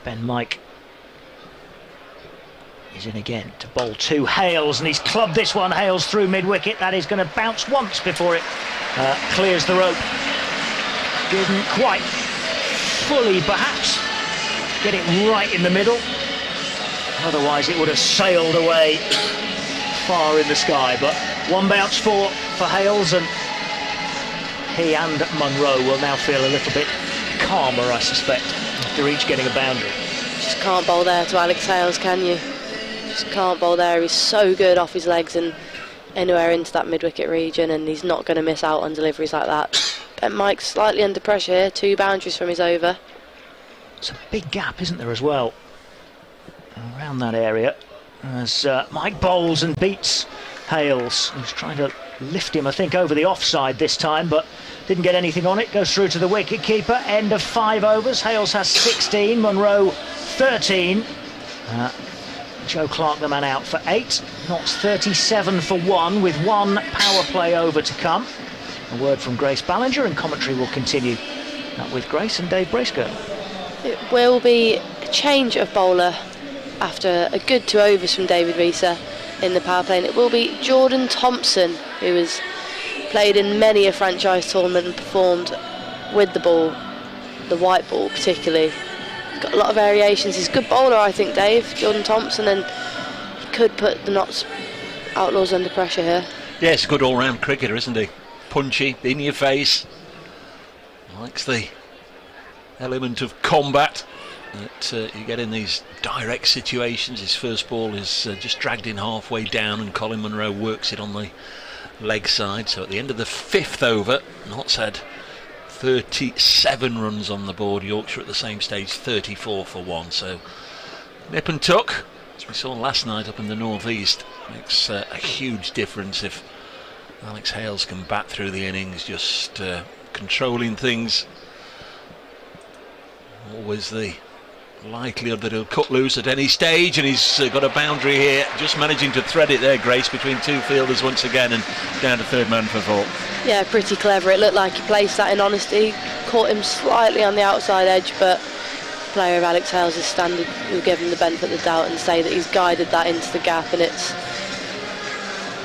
Ben Mike is in again to bowl to Hales, and he's clubbed this one. Hales through mid-wicket. That is going to bounce once before it clears the rope. Didn't quite fully, perhaps, get it right in the middle. Otherwise it would have sailed away far in the sky. But one bounce for Hales, and he and Munro will now feel a little bit calmer, I suspect, after each getting a boundary. Just can't bowl there to Alex Hales, can you? Just can't bowl there. He's so good off his legs and anywhere into that mid-wicket region, and he's not going to miss out on deliveries like that. Ben Mike's slightly under pressure here, 2 boundaries from his over. It's a big gap, isn't there, as well, around that area, as Mike bowls and beats Hales. He's trying to lift him, I think, over the offside this time, but didn't get anything on it. Goes through to the wicket keeper. End of 5 overs. Hales has 16, Munro 13. Joe Clark, the man, out for 8. Notts 37 for 1, with 1 power play over to come. A word from Grace Ballinger, and commentary will continue with Grace and Dave Bracegirdle. It will be a change of bowler after a good 2 overs from David Reeser in the power play, and it will be Jordan Thompson, who has played in many a franchise tournament and performed with the ball, the white ball particularly. He's got a lot of variations. He's a good bowler, I think, Dave, Jordan Thompson, and he could put the Notts Outlaws under pressure here. Yeah, he's a good all-round cricketer, isn't he? Punchy, in your face, likes the element of combat that you get in these direct situations. His first ball is just dragged in halfway down, and Colin Munro works it on the leg side. So at the end of the 5th over, Notts had 37 runs on the board. Yorkshire at the same stage 34 for 1. So nip and tuck, as we saw last night up in the northeast, makes a huge difference if Alex Hales can bat through the innings, just controlling things. Always the likelihood that he'll cut loose at any stage, and he's got a boundary here, just managing to thread it there, Grace, between two fielders once again, and down to third man for four. Yeah, pretty clever. It looked like he placed that in honesty, caught him slightly on the outside edge, but player of Alex Hales' standard will give him the benefit of the doubt and say that he's guided that into the gap, and it's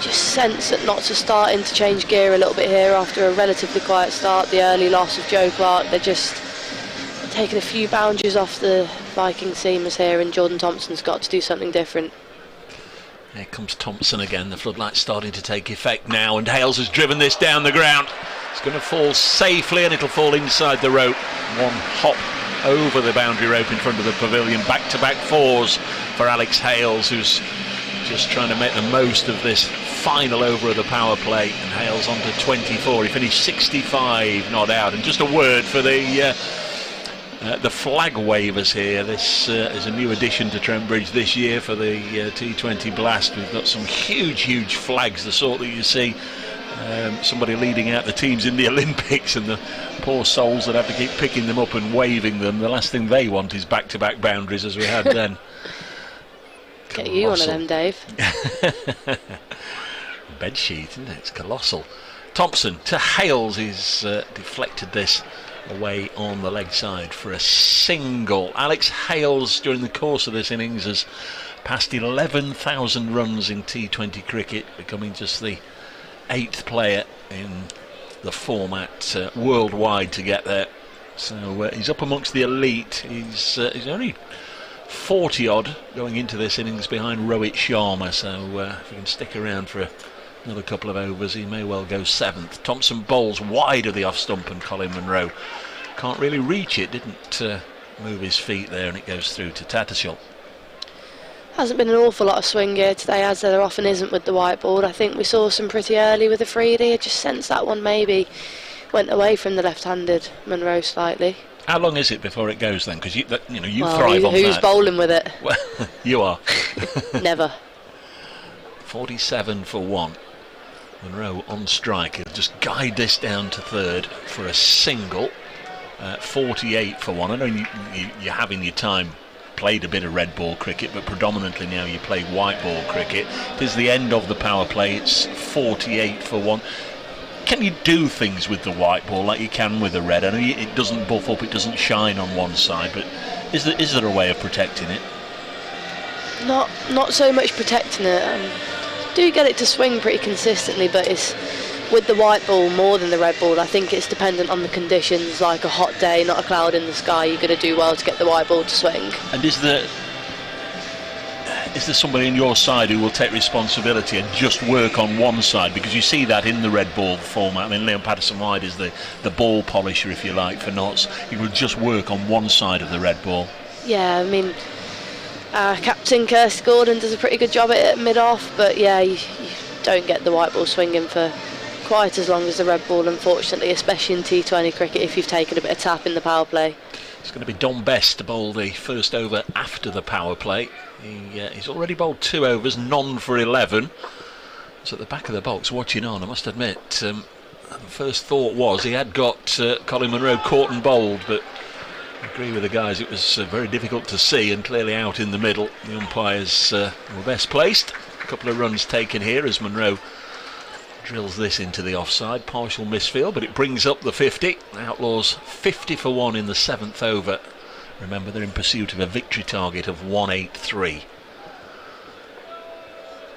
just sense that Notts are starting to change gear a little bit here after a relatively quiet start. The early loss of Joe Clark, they're just taking a few boundaries off the Vikings seamers here, and Jordan Thompson's got to do something different. Here comes Thompson again, the floodlight's starting to take effect now, and Hales has driven this down the ground. It's going to fall safely, and it'll fall inside the rope. One hop over the boundary rope in front of the pavilion. Back-to-back fours for Alex Hales, who's just trying to make the most of this final over of the power play, and Hales on to 24. He finished 65 not out. And just a word for the flag wavers here. This is a new addition to Trent Bridge this year for the T20 Blast. We've got some huge flags, the sort that you see somebody leading out the teams in the Olympics, and the poor souls that have to keep picking them up and waving them. The last thing they want is back-to-back boundaries as we had then. Get you one of them, Dave. Bedsheet, isn't it? It's colossal. Thompson to Hales. He's deflected this away on the leg side for a single. Alex Hales, during the course of this innings, has passed 11,000 runs in T20 cricket, becoming just the 8th player in the format worldwide to get there. So he's up amongst the elite. He's only 40 odd going into this innings behind Rohit Sharma, so if he can stick around for another couple of overs, he may well go 7th. Thompson bowls wide of the off stump, and Colin Munro can't really reach it, didn't move his feet there, and it goes through to Tattersall. Hasn't been an awful lot of swing here today, as there often isn't with the whiteboard. I think we saw some pretty early with the freebie. I just sensed that one maybe went away from the left-handed Munro slightly. How long is it before it goes then? Because you well, thrive on that. Who's bowling with it? Well, you are. Never. 47 for 1. Munro on strike. He'll just guide this down to third for a single. 48 for 1. I know you're having your time. Played a bit of red ball cricket, but predominantly now you play white ball cricket. It is the end of the power play. It's 48 for 1. Can you do things with the white ball like you can with the red? I know it doesn't buff up, it doesn't shine on one side, but is there a way of protecting it? Not so much protecting it. Do get it to swing pretty consistently, but it's with the white ball more than the red ball. I think it's dependent on the conditions, like a hot day, not a cloud in the sky. You're going to do well to get the white ball to swing. And is there somebody on your side who will take responsibility and just work on one side? Because you see that in the red ball format. I mean, Liam Patterson-White is the ball polisher, if you like, for Notts. He will just work on one side of the red ball. Yeah, I mean, Captain Kirsty Gordon does a pretty good job at it mid-off, but yeah, you don't get the white ball swinging for quite as long as the red ball, unfortunately, especially in T20 cricket if you've taken a bit of tap in the power play. It's going to be Don Best to bowl the first over after the power play. He's already bowled 2 overs, none for 11. So at the back of the box watching on, I must admit, the first thought was he had got Colin Munro caught and bowled, but I agree with the guys, it was very difficult to see, and clearly out in the middle. The umpires were best placed. A couple of runs taken here as Munro drills this into the offside. Partial misfield, but it brings up the 50. Outlaws 50 for 1 in the 7th over. Remember, they're in pursuit of a victory target of 183.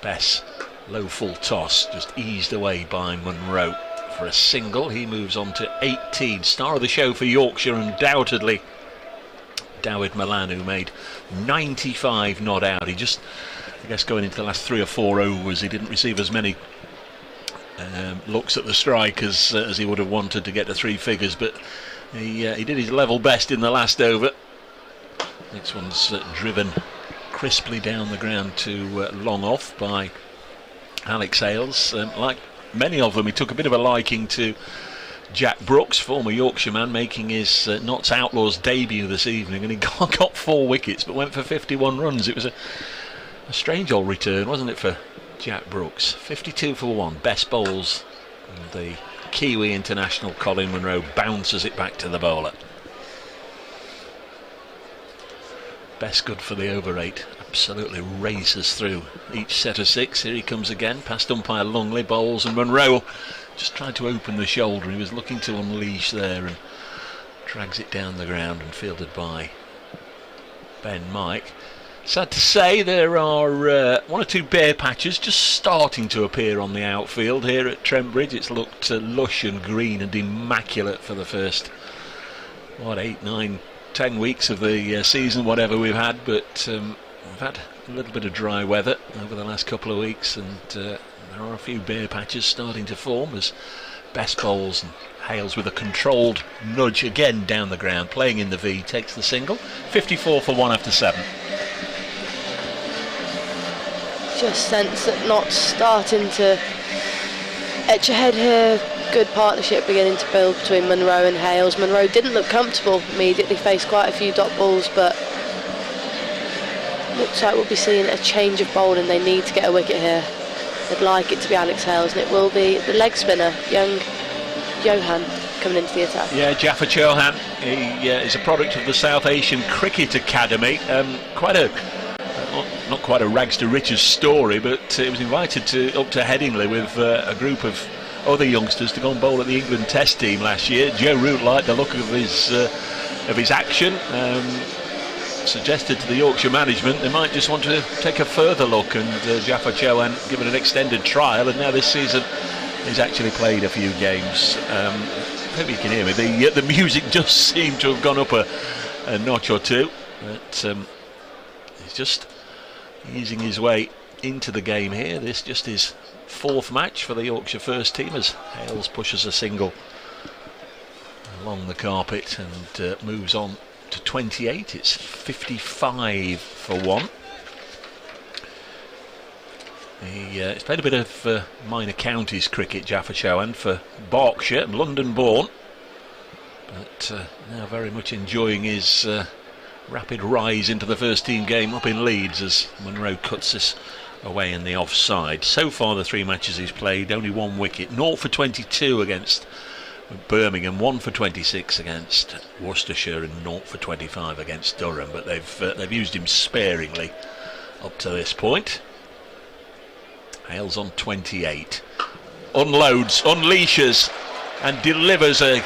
Bess, low full toss, just eased away by Munro for a single. He moves on to 18. Star of the show for Yorkshire, undoubtedly Dawid Malan, who made 95 not out. He just, I guess, going into the last 3 or 4 overs, he didn't receive as many looks at the strike as he would have wanted to get to 3 figures, but he did his level best in the last over. Next one's driven crisply down the ground to long off by Alex Hales. Like many of them, he took a bit of a liking to Jack Brooks, former Yorkshire man, making his Notts Outlaws debut this evening, and he got 4 wickets but went for 51 runs. It was a strange old return, wasn't it, for Jack Brooks. 52 for 1, best bowls, and the Kiwi international Colin Munro bounces it back to the bowler. best good for the over 8. Absolutely races through each set of 6. Here he comes again, past umpire Lungley, Bowles and Munro. Just tried to open the shoulder. He was looking to unleash there and drags it down the ground and fielded by Ben Mike. Sad to say there are one or two bare patches just starting to appear on the outfield here at Trent Bridge. It's looked lush and green and immaculate for the first 8, 9, 10 weeks of the season, whatever we've had, but we've had a little bit of dry weather over the last couple of weeks, and there are a few bare patches starting to form as Best Bowles and Hales with a controlled nudge again down the ground, playing in the V, takes the single. 54 for 1 after 7. Just sense that Nott's starting to etch ahead here. Good partnership beginning to build between Munro and Hales. Munro didn't look comfortable immediately, faced quite a few dot balls, but looks like we'll be seeing a change of bowling. They need to get a wicket here. They'd like it to be Alex Hales, and it will be the leg spinner, young Johan, coming into the attack. Yeah, Jaffa Chauhan. He is a product of the South Asian Cricket Academy. Not quite a rags to riches story, but he was invited up to Headingley with a group of other youngsters to go and bowl at the England Test team last year. Joe Root liked the look of his action. Suggested to the Yorkshire management they might just want to take a further look, and Jaffa Chauhan given an extended trial, and now this season he's actually played a few games. Hope you can hear me. The music does seem to have gone up a notch or two, but he's just easing his way into the game here. This just his 4th match for the Yorkshire first team as Hales pushes a single along the carpet and moves on to 28. It's 55 for 1. He's played a bit of minor counties cricket, Jaffa Chauhan, for Berkshire, London born, but now very much enjoying his rapid rise into the first team game up in Leeds as Munro cuts this away in the offside. So far the 3 matches he's played, only 1 wicket, 0 for 22 against Birmingham, 1 for 26 against Worcestershire and 0 for 25 against Durham, but they've used him sparingly up to this point. Hales on 28, unloads, unleashes and delivers a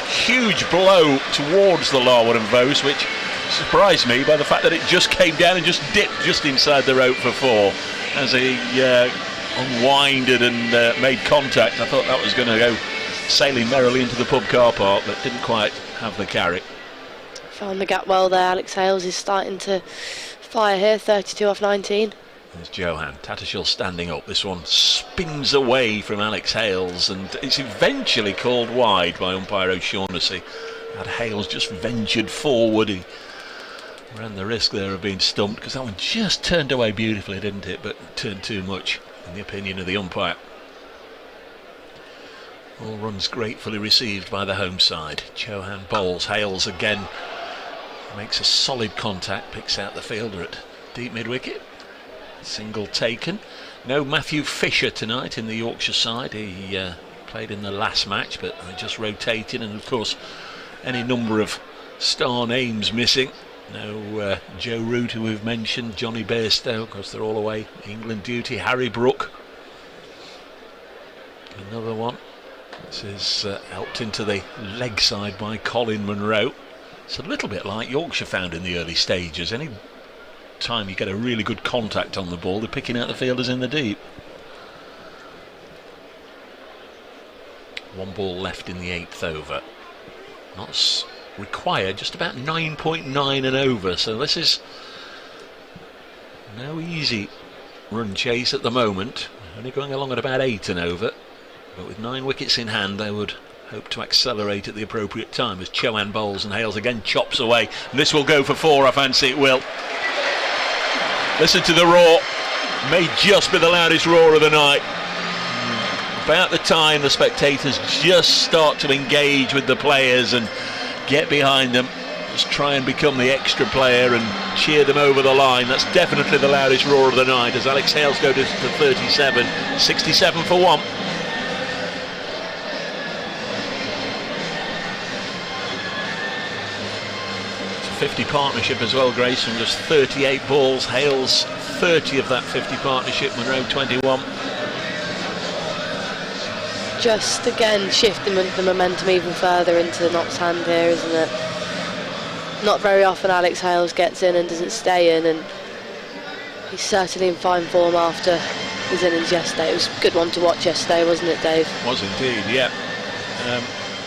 huge blow towards the larwood and Vos, which surprised me by the fact that it just came down and just dipped just inside the rope for 4 as he unwinded and made contact. I thought that was going to go sailing merrily into the pub car park, but didn't quite have the carry. Found the gap well there. Alex Hales is starting to fire here, 32 off 19. There's Johan. Tattershall standing up. This one spins away from Alex Hales, and it's eventually called wide by umpire O'Shaughnessy. Had Hales just ventured forward, he ran the risk there of being stumped, because that one just turned away beautifully, didn't it? But turned too much, in the opinion of the umpire. All runs gratefully received by the home side. Chauhan bowls. Hales again makes a solid contact, picks out the fielder at deep mid-wicket. Single taken. No Matthew Fisher tonight in the Yorkshire side. He played in the last match, but just rotating, and of course any number of star names missing. No Joe Root, who we've mentioned, Johnny Bairstow, because they're all away England duty. Harry Brook, another one. This is helped into the leg side by Colin Munro. It's a little bit like Yorkshire found in the early stages. Any time you get a really good contact on the ball, they're picking out the fielders in the deep. 1 ball left in the 8th over. Not required, just about 9.9 and over, so this is no easy run chase at the moment. Only going along at about 8 and over, but with 9 wickets in hand they would hope to accelerate at the appropriate time as Chauhan bowls and Hales again chops away, and this will go for 4. I fancy it will. Listen to the roar. May just be the loudest roar of the night. About the time the spectators just start to engage with the players and get behind them, just try and become the extra player and cheer them over the line. That's definitely the loudest roar of the night as Alex Hales go to 37, 67 for 1. 50 partnership as well, Grace, from just 38 balls. Hales 30 of that 50 partnership, Monroe 21. Just again shifting the momentum even further into Knott's hand here, isn't it? Not very often Alex Hales gets in and doesn't stay in, and he's certainly in fine form after his innings yesterday. It was a good one to watch yesterday, wasn't it, Dave? Was indeed, yeah.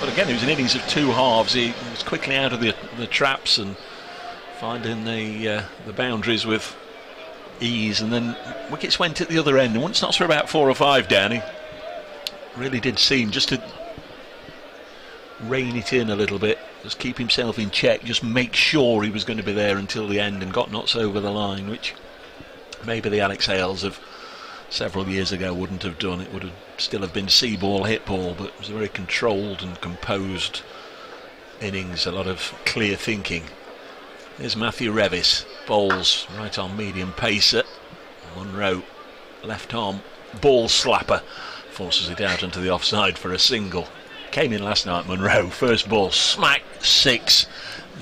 But again, it was an innings of two halves. He was quickly out of the traps and finding the boundaries with ease, and then wickets went at the other end, and once Notts were about 4 or 5 down, he really did seem just to rein it in a little bit, just keep himself in check, just make sure he was going to be there until the end, and got Notts over the line, which maybe the Alex Hales of several years ago wouldn't have done. It would have still have been see ball, hit ball, but it was a very controlled and composed innings, a lot of clear thinking. Here's Matthew Revis, bowls right on medium pacer. Monroe, left arm ball slapper, forces it out into the offside for a single. Came in last night, Monroe, first ball, smack, 6.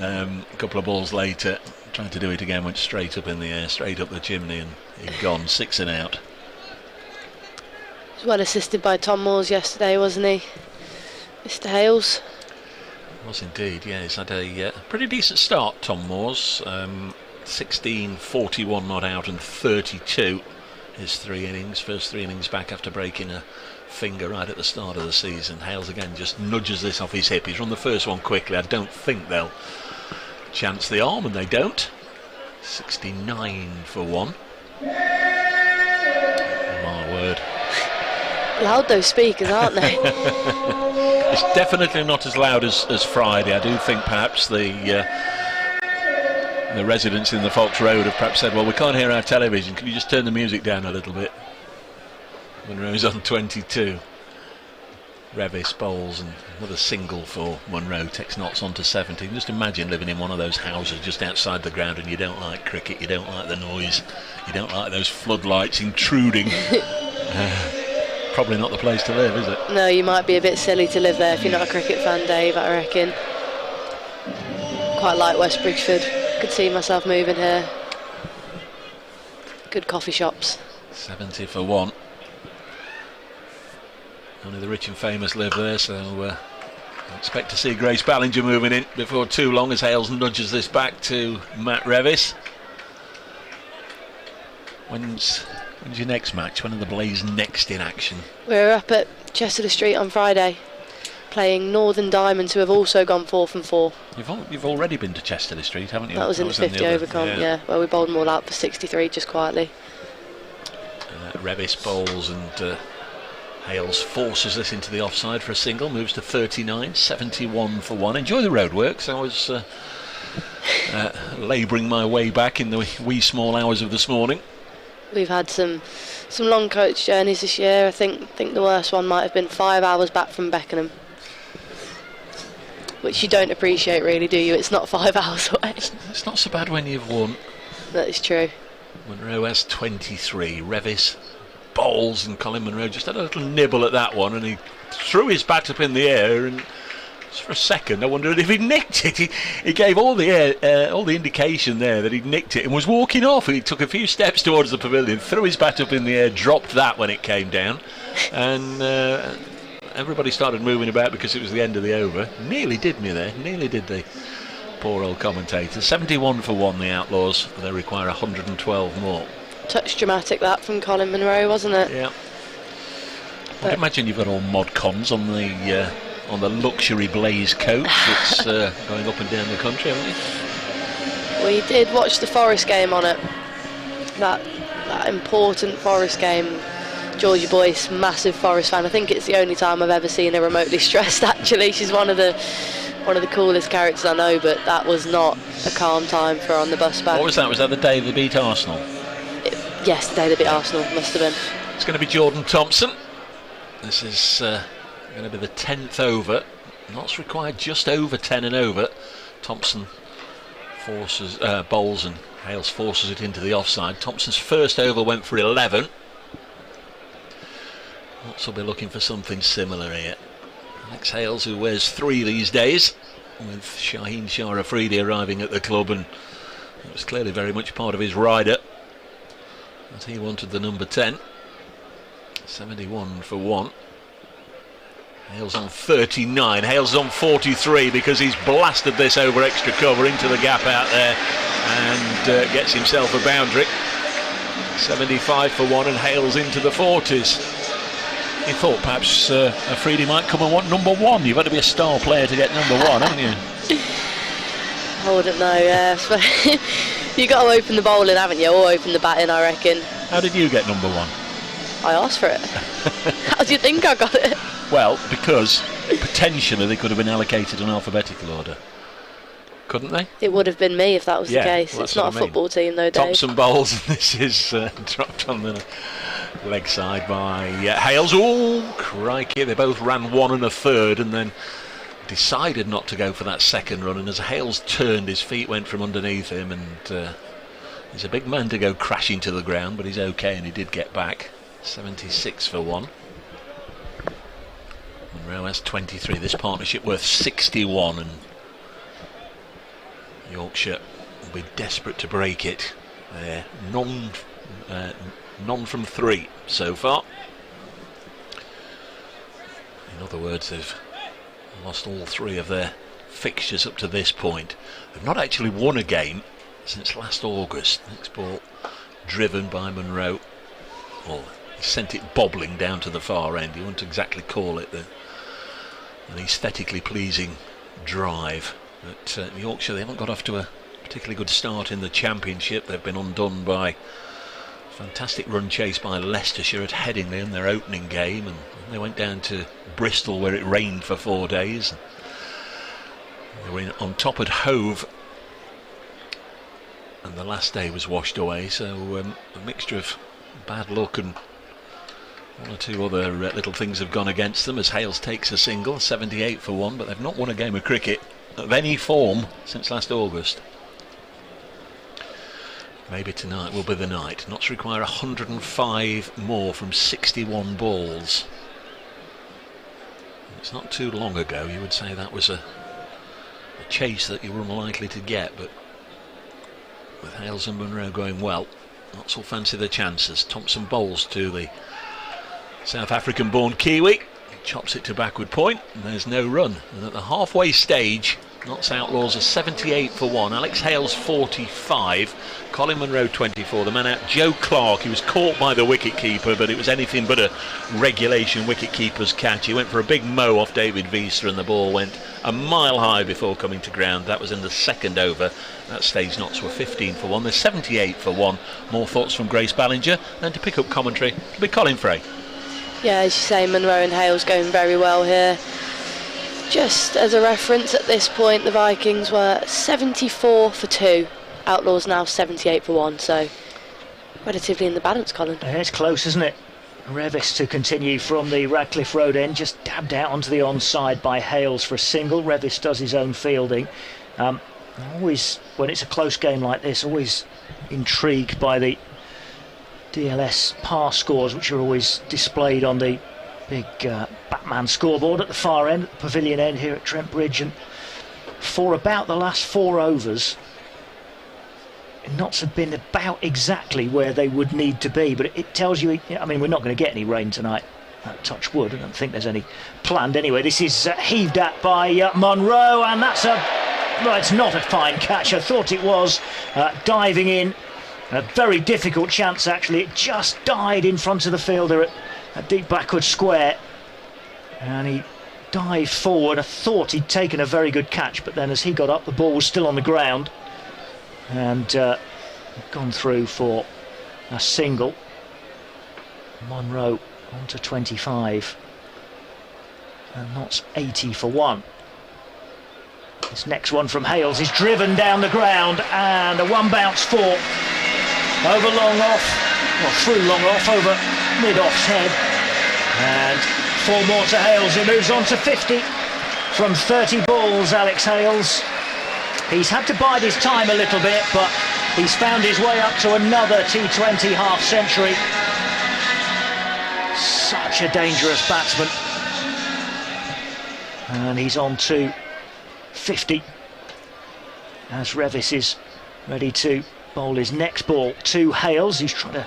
A couple of balls later, tried to do it again, went straight up in the air, straight up the chimney, and he'd gone 6 and out. Well assisted by Tom Moores yesterday, wasn't he, Mr. Hales? Was indeed, yeah. He's had a pretty decent start, Tom Moores. 16, 41 not out and 32 his 3 innings. First 3 innings back after breaking a finger right at the start of the season. Hales again just nudges this off his hip. He's run the first one quickly. I don't think they'll chance the arm, and they don't. 69 for 1. My word. Loud those speakers, aren't they? It's definitely not as loud as Friday. I do think perhaps the residents in the Fox Road have perhaps said, well, we can't hear our television, can you just turn the music down a little bit? Monroe's on 22. Revis bowls, and another single for Monroe takes Notts on to 70. Just imagine living in one of those houses just outside the ground, and you don't like cricket, you don't like the noise, you don't like those floodlights intruding. Probably not the place to live, is it? No, you might be a bit silly to live there if you're not a cricket fan, Dave, I reckon. Quite like West Bridgeford. Could see myself moving here. Good coffee shops. 70 for 1. Only the rich and famous live there, so I expect to see Grace Ballinger moving in before too long as Hales nudges this back to Matt Revis. When's your next match? When are the Blaze next in action? We're up at Chester Street on Friday, playing Northern Diamonds, who have also gone 4 from 4. You've already been to Chester Street, haven't you? That was in the 50 over comp, yeah. Well, we bowled them all out for 63 just quietly. Revis bowls, and Hales forces this into the offside for a single, moves to 39, 71 for 1. Enjoy the roadworks. I was labouring my way back in the wee small hours of this morning. We've had some long coach journeys this year. I think the worst one might have been 5 hours back from Beckenham, which you don't appreciate, really, do you? It's not 5 hours away. It's not so bad when you've won. That is true. Monroe has 23. Revis bowls, and Colin Monroe just had a little nibble at that one, and he threw his bat up in the air, and just for a second I wondered if he'd nicked it. He gave all the indication there that he'd nicked it and was walking off. He took a few steps towards the pavilion, threw his bat up in the air, dropped that when it came down, and everybody started moving about because it was the end of the over. Nearly did me there, nearly did the poor old commentator. 71 for 1 the Outlaws. They require 112 more. Touch dramatic that from Colin Monroe, wasn't it? Yeah. I'd imagine you've got all mod cons on the luxury Blaze coach that's going up and down the country, haven't you? We did watch the Forest game on it. That important Forest game. Georgie Boyce, massive Forest fan. I think it's the only time I've ever seen her remotely stressed, actually. She's one of the coolest characters I know, but that was not a calm time for her on the bus back. What was that? Was that the day they beat Arsenal? Yes, the day they beat Arsenal, must have been. It's going to be Jordan Thompson. This is going to be the 10th over. Notts required just over 10 and over. Thompson forces bowls, and Hales forces it into the offside. Thompson's first over went for 11. Notts will be looking for something similar here. Alex Hales, who wears 3 these days, with Shaheen Shah Afridi arriving at the club, and it was clearly very much part of his rider that he wanted the number 10. 71 for 1. Hales on 39, Hales on 43 because he's blasted this over extra cover into the gap out there and gets himself a boundary. 75 for 1 and Hales into the 40s. You thought perhaps Afridi might come and want number 1. You've had to be a star player to get number 1, haven't you? I wouldn't know, yeah. You got to open the bowling, haven't you, or open the batting, I reckon. How did you get number 1? I asked for it. How do you think I got it? Well, because potentially they could have been allocated in alphabetical order. Couldn't they? It would have been me if that was the case. Well, it's not a football team though, Dave. Thompson bowls, and this is dropped on the leg side by Hales. Oh, crikey, they both ran 1 1/3 and then decided not to go for that second run, and as Hales turned, his feet went from underneath him, and he's a big man to go crashing to the ground, but he's okay, and he did get back. 76 for 1. Monroe has 23. This partnership worth 61, and Yorkshire will be desperate to break it. They're none from 3 so far. In other words, they've lost all 3 of their fixtures up to this point. They've not actually won a game since last August. Next ball driven by Monroe. Well, he sent it bobbling down to the far end. You wouldn't exactly call it an aesthetically pleasing drive. But Yorkshire, they haven't got off to a particularly good start in the Championship. They've been undone by a fantastic run chase by Leicestershire at Headingley in their opening game, and they went down to Bristol where it rained for 4 days. They were on top at Hove, and the last day was washed away, so a mixture of bad luck and 1 or 2 other little things have gone against them as Hales takes a single. 78 for 1, but they've not won a game of cricket of any form since last August. Maybe tonight will be the night. Notts require 105 more from 61 balls. It's not too long ago you would say that was a chase that you were unlikely to get, but with Hales and Monroe going well, Notts will fancy their chances. Thompson bowls to the South African born Kiwi. Chops it to backward point, and there's no run. And at the halfway stage, Notts Outlaws are 78 for 1. Alex Hales 45, Colin Monroe 24. The man out, Joe Clark, he was caught by the wicket-keeper, but it was anything but a regulation wicket-keeper's catch. He went for a big mow off David Wiesler, and the ball went a mile high before coming to ground. That was in the second over. At that stage, Notts were 15 for 1. They're 78 for 1. More thoughts from Grace Ballinger. Then to pick up commentary, it'll be Colin Frey. Yeah, as you say, Monroe and Hales going very well here. Just as a reference, at this point the Vikings were 74 for 2. Outlaws now 78 for 1, so relatively in the balance, Colin. Yeah, it's close, isn't it? Revis to continue from the Radcliffe Road end, just dabbed out onto the onside by Hales for a single. Revis does his own fielding. Always, when it's a close game like this, always intrigued by the DLS pass scores, which are always displayed on the big Batman scoreboard at the far end, at the pavilion end here at Trent Bridge. And for about the last 4 overs, Notts have been about exactly where they would need to be, but it tells you, I mean, we're not going to get any rain tonight, touch wood. I don't think there's any planned anyway. This is heaved at by Monroe, and that's well, it's not a fine catch. I thought it was diving in. A very difficult chance, actually. It just died in front of the fielder at deep backward square, and he dived forward. I thought he'd taken a very good catch, but then as he got up, the ball was still on the ground and gone through for a single. Monroe on to 25, and Notts 80 for 1. This next one from Hales is driven down the ground, and a 1-bounce 4 over long off, well, through long off, over mid-off's head, and 4 more to Hales. He moves on to 50 from 30 balls, Alex Hales. He's had to bide his time a little bit, but he's found his way up to another T20 half-century. Such a dangerous batsman. And he's on to 50. As Revis is ready to bowl his next ball to Hales, who's trying to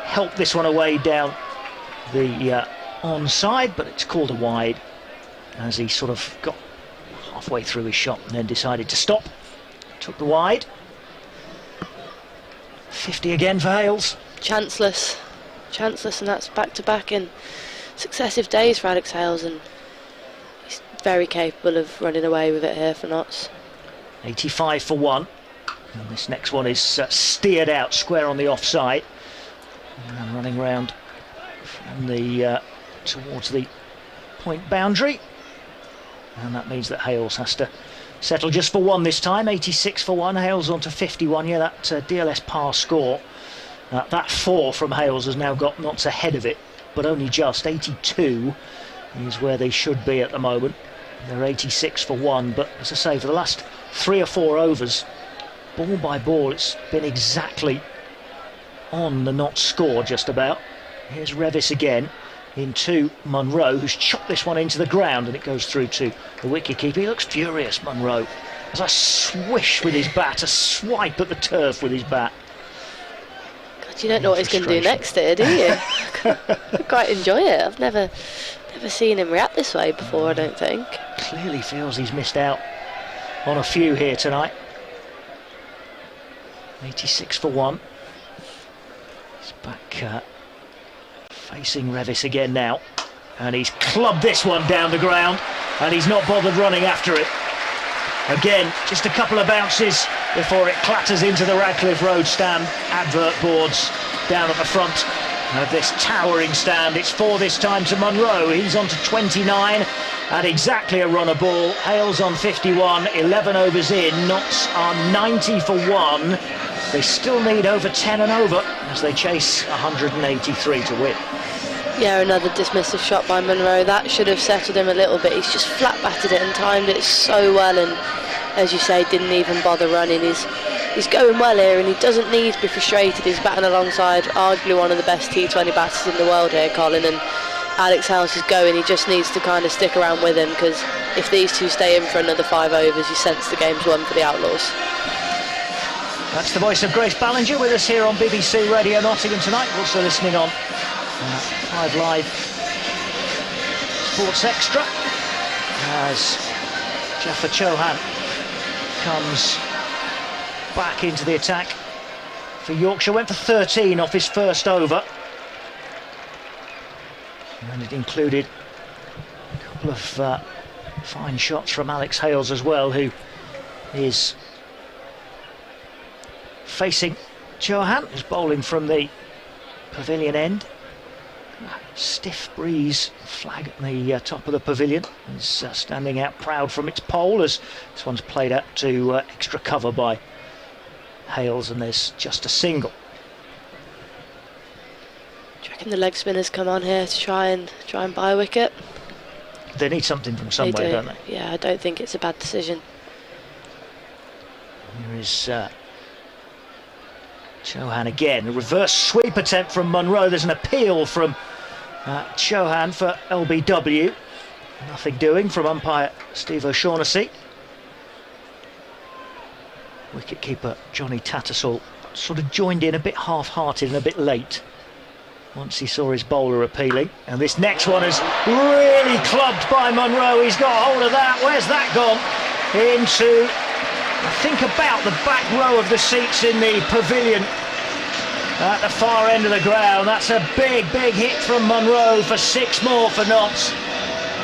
help this one away down the onside, but it's called a wide as he sort of got halfway through his shot and then decided to stop. Took the wide. 50 again for Hales. Chanceless, and that's back-to-back in successive days for Alex Hales, and he's very capable of running away with it here for Notts. 85 for 1. And this next one is steered out square on the offside. And running round from the towards the point boundary. And that means that Hales has to settle just for 1 this time. 86 for 1. Hales on to 51. Yeah, that DLS par score. That 4 from Hales has now got Notts ahead of it, but only just. 82 is where they should be at the moment. They're 86 for 1, but as I say, for the last 3 or 4 overs, ball by ball, it's been exactly on the Notts score just about. Here's Revis again into Munro, who's chopped this one into the ground, and it goes through to the wicketkeeper. He looks furious, Munro, as I swish with his bat, a swipe at the turf with his bat. God, you don't know what he's going to do next here, do you? I quite enjoy it. I've never seen him react this way before, I don't think. Clearly feels he's missed out on a few here tonight. 86 for 1. He's back facing Revis again now, and he's clubbed this one down the ground, and he's not bothered running after it. Again, just a couple of bounces before it clatters into the Radcliffe Road stand advert boards down at the front of this towering stand. It's 4 this time to Munro. He's on to 29 and exactly a run a ball. Hales on 51, 11 overs in. Notts are 90 for 1. They still need over 10 and over as they chase 183 to win. Yeah, another dismissive shot by Munro. That should have settled him a little bit. He's just flat batted it and timed it so well, and as you say, didn't even bother running. He's going well here, and he doesn't need to be frustrated. He's batting alongside arguably one of the best T20 batters in the world here, Colin, and Alex Hales is going. He just needs to kind of stick around with him, because if these two stay in for another 5 overs, you sense the game's won for the Outlaws. That's the voice of Grace Ballinger with us here on BBC Radio Nottingham tonight. Also listening on 5 Live Sports Extra as Jaffa Chauhan comes back into the attack for Yorkshire. Went for 13 off his first over, and it included a couple of fine shots from Alex Hales as well, who is facing Chauhan, who's bowling from the pavilion end. Stiff breeze flag at the top of the pavilion is standing out proud from its pole as this one's played out to extra cover by Hales, and there's just a single. Do you reckon the leg spinners come on here to try and buy a wicket? They need something from somewhere, don't they? Yeah, I don't think it's a bad decision. Here is Chauhan again, a reverse sweep attempt from Munro. There's an appeal from Chauhan for LBW. Nothing doing from umpire Steve O'Shaughnessy. Wicketkeeper Johnny Tattersall sort of joined in a bit half-hearted and a bit late once he saw his bowler appealing. And this next one is really clubbed by Munro. He's got hold of that. Where's that gone? Into, I think, about the back row of the seats in the pavilion at the far end of the ground. That's a big hit from Munro for 6 more for Notts.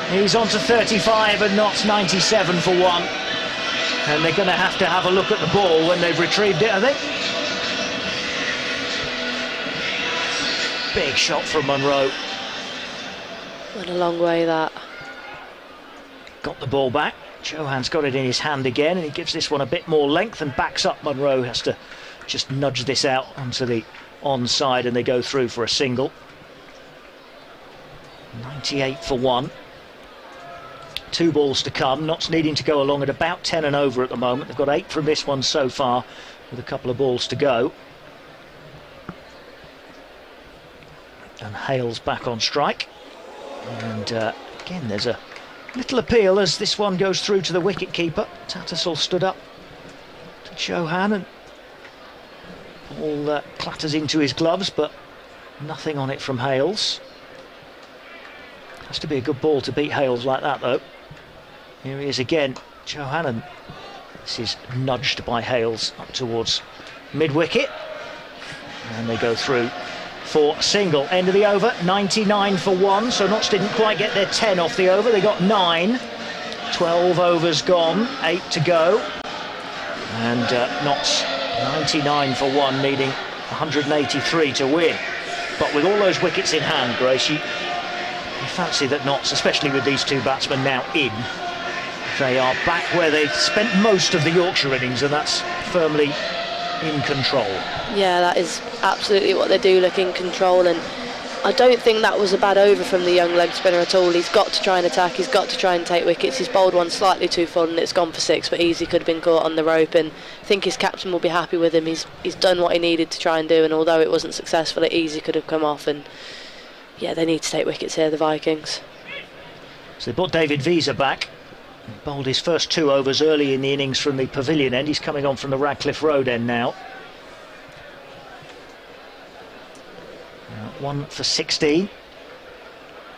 He's on to 35 and Notts 97 for 1. And they're going to have a look at the ball when they've retrieved it, I think. Big shot from Munro. Went a long way, that. Got the ball back. Chauhan's got it in his hand again, and he gives this one a bit more length and backs up. Munro has to just nudge this out onto the onside, and they go through for a single. 98 for 1. 2 balls to come. Notts needing to go along at about 10 and over at the moment. They've got 8 from this one so far, with a couple of balls to go. And Hales back on strike. And again, there's a Little appeal as this one goes through to the wicket-keeper. Tattersall stood up to Chauhan and ball clatters into his gloves, but nothing on it from Hales. Has to be a good ball to beat Hales like that, though. Here he is again, Chauhan, and this is nudged by Hales up towards mid-wicket. And they go through for a single. End of the over, 99 for 1, so Notts didn't quite get their 10 off the over, they got 9. 12 overs gone, 8 to go. And Notts 99 for 1, needing 183 to win. But with all those wickets in hand, Grace, you fancy that Notts, especially with these two batsmen now in, they are back where they spent most of the Yorkshire innings, and that's firmly in control. Yeah, that is absolutely what they do, look in control, and I don't think that was a bad over from the young leg spinner at all. He's got to try and attack, he's got to try and take wickets. He's bowled one slightly too full and it's gone for 6, but easily could have been caught on the rope, and I think his captain will be happy with him. He's done what he needed to try and do, and although it wasn't successful, it easily could have come off, and yeah, they need to take wickets here, the Vikings. So they brought David Visa back. He bowled his first 2 overs early in the innings from the Pavilion end. He's coming on from the Radcliffe Road end now. 1 for 16.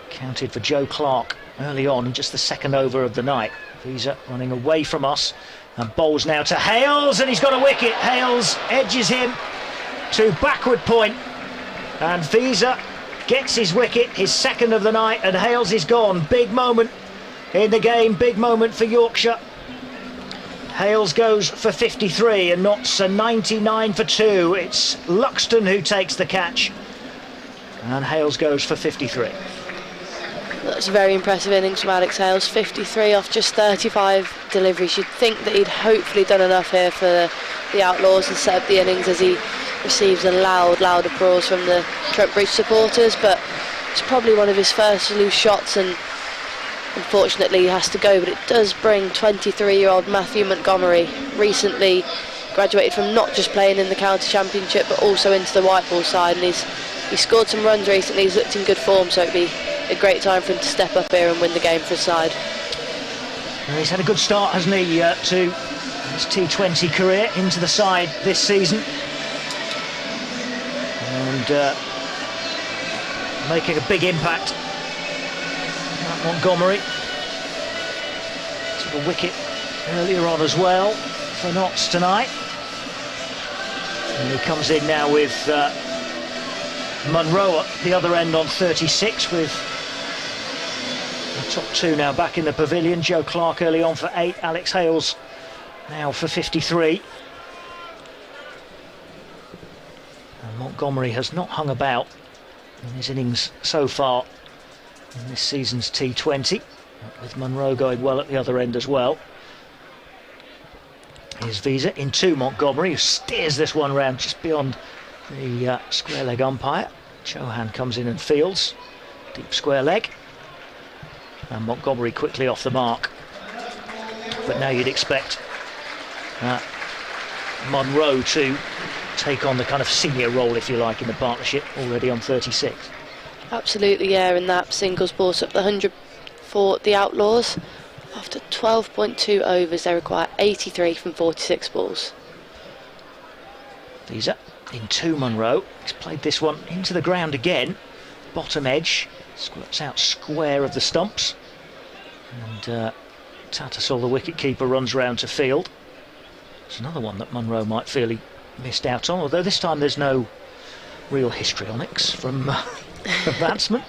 Counted for Joe Clark early on, just the second over of the night. Visa running away from us and bowls now to Hales, and he's got a wicket. Hales edges him to backward point, and Visa gets his wicket, his second of the night, and Hales is gone. Big moment in the game, big moment for Yorkshire. Hales goes for 53 and Notts a 99 for 2. It's Luxton who takes the catch, and Hales goes for 53. That's a very impressive innings from Alex Hales, 53 off just 35 deliveries. You'd think that he'd hopefully done enough here for the Outlaws and set up the innings as he receives a loud applause from the Trent Bridge supporters, but it's probably one of his first loose shots, and unfortunately he has to go. But it does bring 23-year-old Matthew Montgomery, recently graduated from not just playing in the county championship but also into the white ball side, and he's scored some runs recently. He's looked in good form, so it'd be a great time for him to step up here and win the game for his side. Well, he's had a good start, hasn't he, to his T20 career, into the side this season, and making a big impact. Matt Montgomery took a wicket earlier on as well for Notts tonight, and he comes in now with Munro at the other end on 36, with the top 2 now back in the Pavilion. Joe Clark early on for 8, Alex Hales now for 53. And Montgomery has not hung about in his innings so far in this season's T20, with Munro going well at the other end as well. Here's Visa into Montgomery, who steers this one round just beyond the square leg umpire. Chauhan comes in and fields deep square leg, and Montgomery quickly off the mark. But now you'd expect Munro to take on the kind of senior role, if you like, in the partnership, already on 36. Absolutely, yeah, and that singles brought up the 100 for the Outlaws. After 12.2 overs, they require 83 from 46 balls. Visa into Munro. He's played this one into the ground again. Bottom edge, squirts out square of the stumps. And Tattersall, the wicket-keeper, runs round to field. It's another one that Munro might feel he missed out on, although this time there's no real histrionics from the batsman.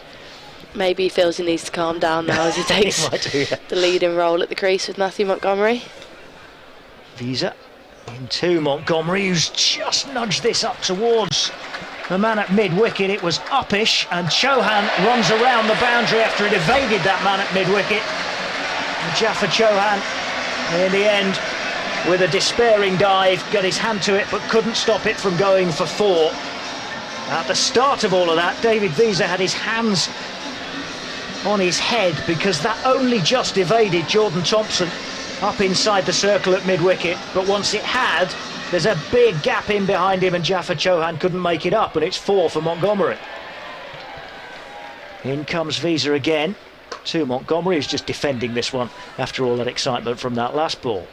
Maybe he feels he needs to calm down now as he takes the leading role at the crease with Matthew Montgomery. Visa into Montgomery, who's just nudged this up towards the man at mid-wicket. It was uppish, and Chauhan runs around the boundary after it evaded that man at mid-wicket. And Jaffa Chauhan, in the end, with a despairing dive, got his hand to it but couldn't stop it from going for 4. At the start of all of that, David Visa had his hands on his head because that only just evaded Jordan Thompson up inside the circle at mid-wicket, but once it had, there's a big gap in behind him and Jaffa Chauhan couldn't make it up, and it's 4 for Montgomery. In comes Visa again. to Montgomery, who's just defending this one after all that excitement from that last ball.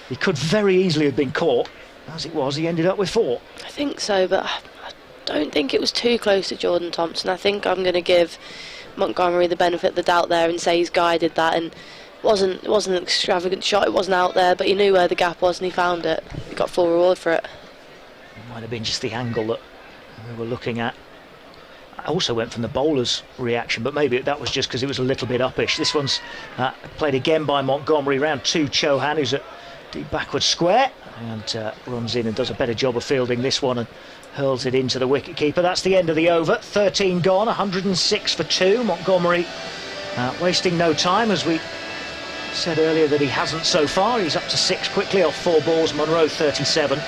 He could very easily have been caught. As it was, he ended up with 4. I think so, but I don't think it was too close to Jordan Thompson. I think I'm going to give Montgomery the benefit of the doubt there and say he's guided that, and it wasn't an extravagant shot, it wasn't out there, but he knew where the gap was and he found it. He got full reward for it. It might have been just the angle that we were looking at. I also went from the bowler's reaction, but maybe that was just because it was a little bit uppish. This one's played again by Montgomery, round 2, Chauhan, who's at deep backward square, and runs in and does a better job of fielding this one and hurls it into the wicketkeeper. That's the end of the over. 13 gone, 106 for 2. Montgomery wasting no time, as we said earlier that he hasn't so far. He's up to 6 quickly off 4 balls. Munro 37,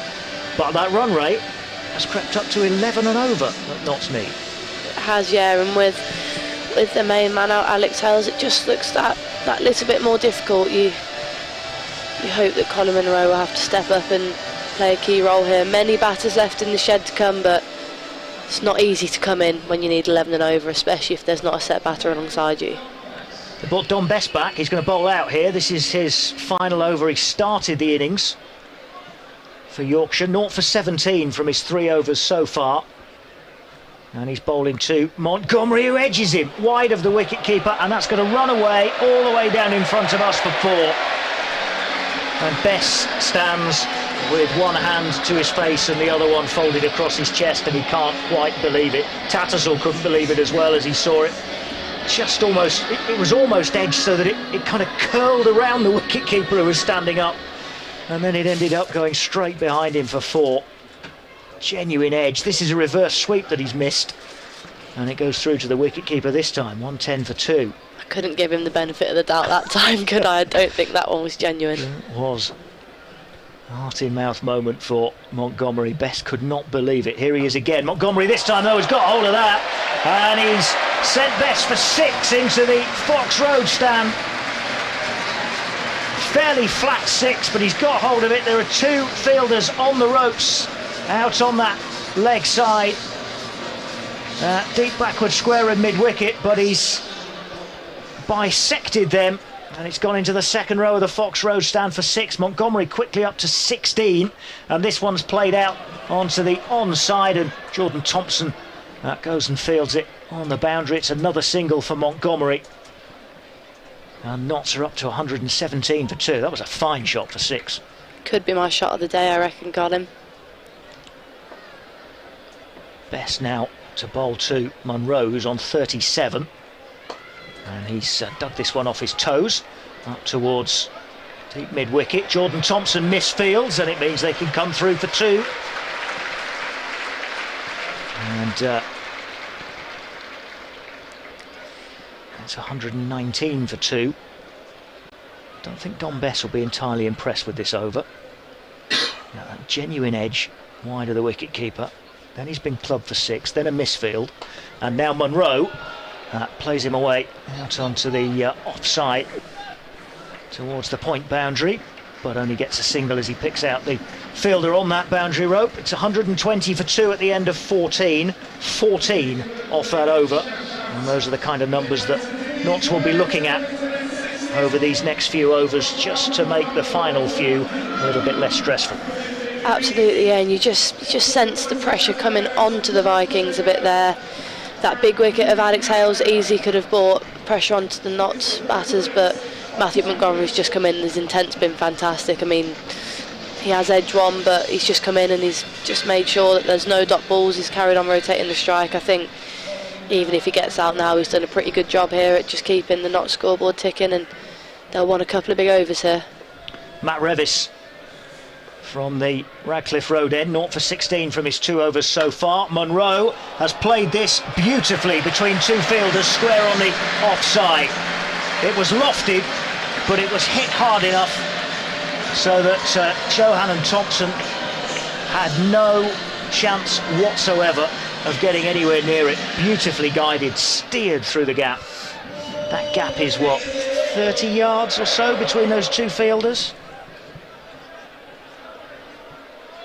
but that run rate has crept up to 11 and over at Nottingham. It has, yeah, and with the main man out, Alex Hales, it just looks that little bit more difficult. You hope that Colin Munro will have to step up and play a key role here. Many batters left in the shed to come, but it's not easy to come in when you need 11 and over, especially if there's not a set batter alongside you. They brought Don Best back. He's going to bowl out here. This is his final over. He started the innings for Yorkshire. 0 for 17 from his 3 overs so far. And he's bowling to Montgomery, who edges him wide of the wicketkeeper, and that's going to run away all the way down in front of us for 4. And Bess stands with one hand to his face and the other one folded across his chest, and he can't quite believe it. Tattersall couldn't believe it as well as he saw it. Just almost, it was almost edged so that it kind of curled around the wicketkeeper who was standing up, and then it ended up going straight behind him for 4. Genuine edge. This is a reverse sweep that he's missed, and it goes through to the wicketkeeper this time. 110 for 2. I couldn't give him the benefit of the doubt that time, could I? I don't think that one was genuine. It was. Heart in mouth moment for Montgomery. Best could not believe it. Here he is again. Montgomery this time though has got hold of that, and he's sent Best for 6 into the Fox Road stand. Fairly flat 6, but he's got hold of it. There are 2 fielders on the ropes out on that leg side. Deep backward square and mid-wicket, but he's bisected them, and it's gone into the second row of the Fox Road stand for 6. Montgomery quickly up to 16, and this one's played out onto the onside, and Jordan Thompson goes and fields it on the boundary. It's another single for Montgomery, and Notts are up to 117 for 2. That was a fine shot for 6. Could be my shot of the day, I reckon. Got him. Best now to bowl to Munro, who's on 37. And he's dug this one off his toes, up towards deep mid-wicket. Jordan Thompson misfields, and it means they can come through for 2. And that's 119 for 2. Don't think Don Bess will be entirely impressed with this over. Now, that genuine edge wide of the wicket-keeper. Then he's been clubbed for 6, then a misfield. And now Munro plays him away out onto the offside towards the point boundary, but only gets a single as he picks out the fielder on that boundary rope. It's 120 for 2 at the end of 14. 14 off that over, and those are the kind of numbers that Notts will be looking at over these next few overs, just to make the final few a little bit less stressful. Absolutely, yeah, and you just sense the pressure coming onto the Vikings a bit there. That big wicket of Alex Hales easily could have brought pressure onto the Notts batters, but Matthew Montgomery's just come in and his intent's been fantastic. I mean, he has edge one, but he's just come in and he's just made sure that there's no dot balls. He's carried on rotating the strike. I think even if he gets out now, he's done a pretty good job here at just keeping the Notts scoreboard ticking, and they'll want a couple of big overs here. Matt Revis from the Radcliffe Road end, 0 for 16 from his 2 overs so far. Munro has played this beautifully between 2 fielders, square on the offside. It was lofted, but it was hit hard enough so that Chauhan and Thompson had no chance whatsoever of getting anywhere near it. Beautifully guided, steered through the gap. That gap is what, 30 yards or so between those 2 fielders?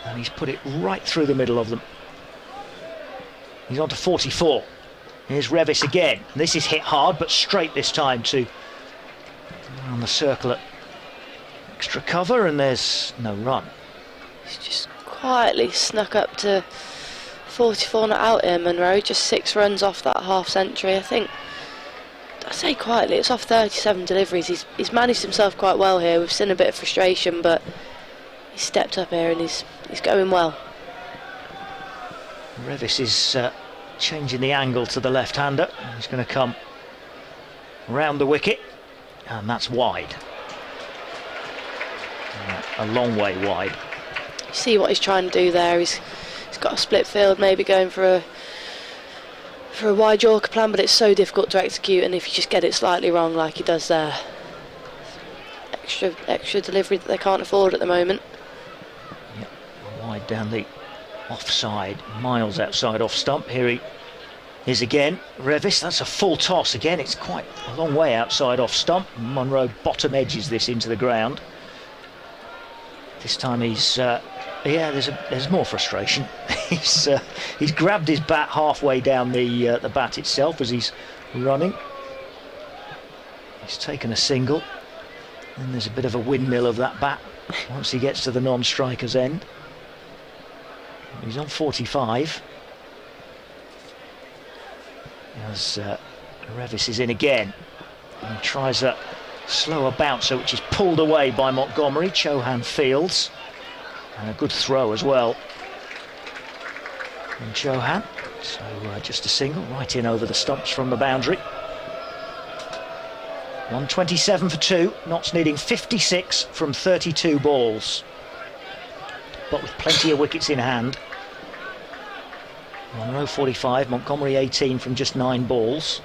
And he's put it right through the middle of them. He's on to 44. Here's Revis again. This is hit hard, but straight this time to around the circle at extra cover, and there's no run. He's just quietly snuck up to 44 not out here, Munro. Just 6 runs off that half century, I think. I say quietly, it's off 37 deliveries. He's managed himself quite well here. We've seen a bit of frustration, but he's stepped up here and he's going well. Revis is changing the angle to the left-hander. He's going to come round the wicket, and that's wide. A long way wide. You see what he's trying to do there. He's got a split field, maybe going for a wide Yorker plan, but it's so difficult to execute, and if you just get it slightly wrong like he does there, extra delivery that they can't afford at the moment. Yep, wide down the offside, miles outside off stump. Here he is again, Revis. That's a full toss again. It's quite a long way outside off stump. Munro bottom edges this into the ground. This time he's there's more frustration. He's grabbed his bat halfway down the bat itself as he's running. He's taken a single, and there's a bit of a windmill of that bat once he gets to the non-striker's end. He's on 45. As Revis is in again, and he tries a slower bouncer which is pulled away by Montgomery. Chauhan fields, and a good throw as well from Chauhan. So just a single right in over the stumps from the boundary. 127 for 2. Notts needing 56 from 32 balls, but with plenty of wickets in hand. Munro 45, Montgomery 18 from just 9 balls.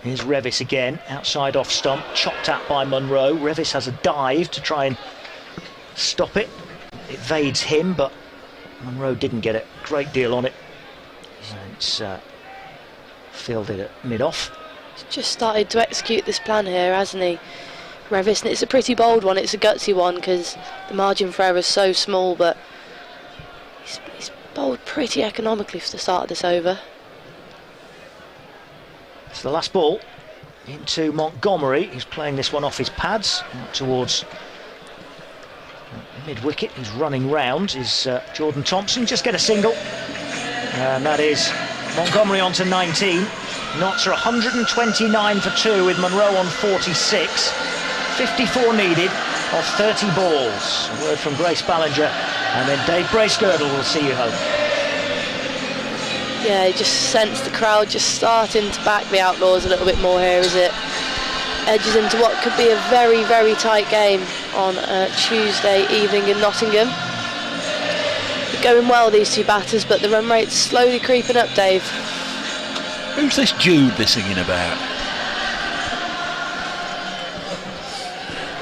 Here's Revis again, outside off stump, chopped at by Munro. Revis has a dive to try and stop it. It evades him, but Munro didn't get a great deal on it. And it's fielded at mid-off. He's just started to execute this plan here, hasn't he, Revis? And it's a pretty bold one, it's a gutsy one, because the margin for error is so small, but he's bowled pretty economically for the start of this over. It's the last ball into Montgomery. He's playing this one off his pads towards mid-wicket. He's running round. Is Jordan Thompson just get a single? And that is Montgomery on to 19. Notts are 129 for 2 with Munro on 46. 54 needed of 30 balls. A word from Grace Ballinger, and then Dave Bracegirdle will see you home. Yeah, you just sense the crowd just starting to back the Outlaws a little bit more here as it edges into what could be a very, very tight game on Tuesday evening in Nottingham. They're going well, these two batters, but the run rate's slowly creeping up, Dave. Who's this Jude they're singing about?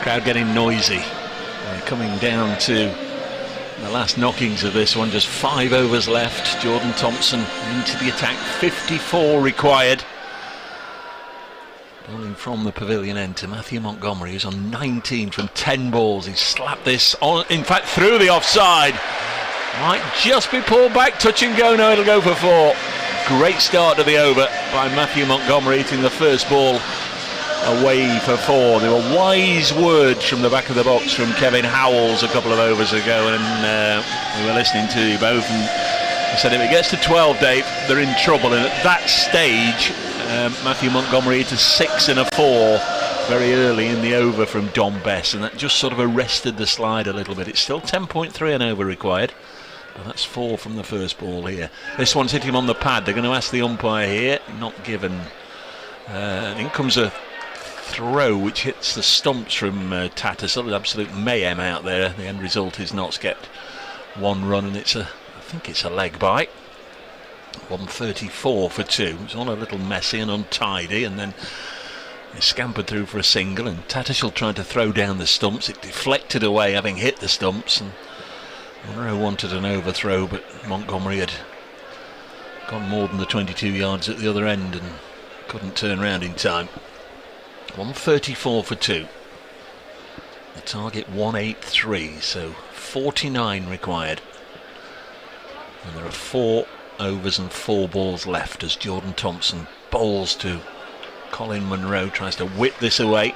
Crowd getting noisy. They're coming down to the last knockings of this one. Just 5 overs left. Jordan Thompson into the attack. 54 required. Bowling from the pavilion end to Matthew Montgomery, who's on 19 from 10 balls. He's slapped this on, in fact, through the offside. Might just be pulled back. Touch and go. No, it'll go for 4. Great start to the over by Matthew Montgomery, hitting the first ball away for 4. There were wise words from the back of the box from Kevin Howells a couple of overs ago, and we were listening to you both, and he said if it gets to 12, Dave, they're in trouble. And at that stage, Matthew Montgomery hit a 6 and a 4 very early in the over from Dom Bess, and that just sort of arrested the slide a little bit. It's still 10.3 an over required, but that's 4 from the first ball here. This one's hit him on the pad. They're going to ask the umpire here, not given. In comes a throw which hits the stumps from Tattersall. Absolute mayhem out there. The end result is Notts get 1 run, and I think it's a leg bite. 134 for 2. It's all a little messy and untidy, and then it scampered through for a single, and Tattersall tried to throw down the stumps. It deflected away, having hit the stumps, and Munro wanted an overthrow, but Montgomery had gone more than the 22 yards at the other end and couldn't turn round in time. 134 for 2. The target 183, so 49 required. And there are 4 overs and 4 balls left as Jordan Thompson bowls to Colin Munro, tries to whip this away,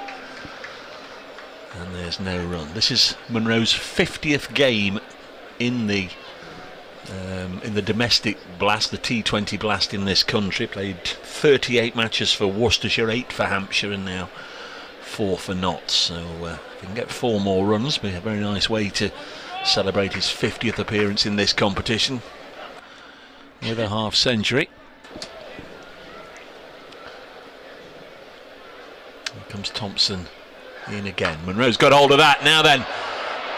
and there's no run. This is Munro's 50th game in the domestic blast, the T20 blast in this country. Played 38 matches for Worcestershire, 8 for Hampshire, and now 4 for Notts. So if he can get 4 more runs, it'll be a very nice way to celebrate his 50th appearance in this competition with a half century. Here comes Thompson in again. Munro's got hold of that. Now then,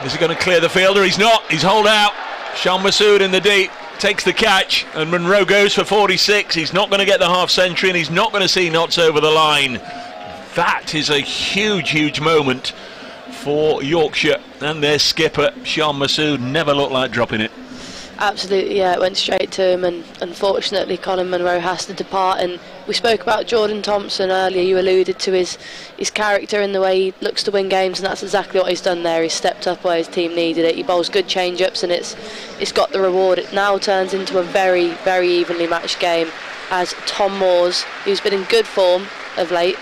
is he going to clear the fielder? He's not. He's holed out. Shan Masood in the deep takes the catch, and Munro goes for 46. He's not going to get the half century, and he's not going to see Notts over the line. That is a huge moment for Yorkshire and their skipper Shan Masood. Never looked like dropping it. Absolutely, yeah, it went straight to him, and unfortunately Colin Munro has to depart. And we spoke about Jordan Thompson earlier. You alluded to his character and the way he looks to win games, and that's exactly what he's done there. He's stepped up where his team needed it. He bowls good change-ups, and it's got the reward. It now turns into a very evenly matched game as Tom Moores, who's been in good form of late,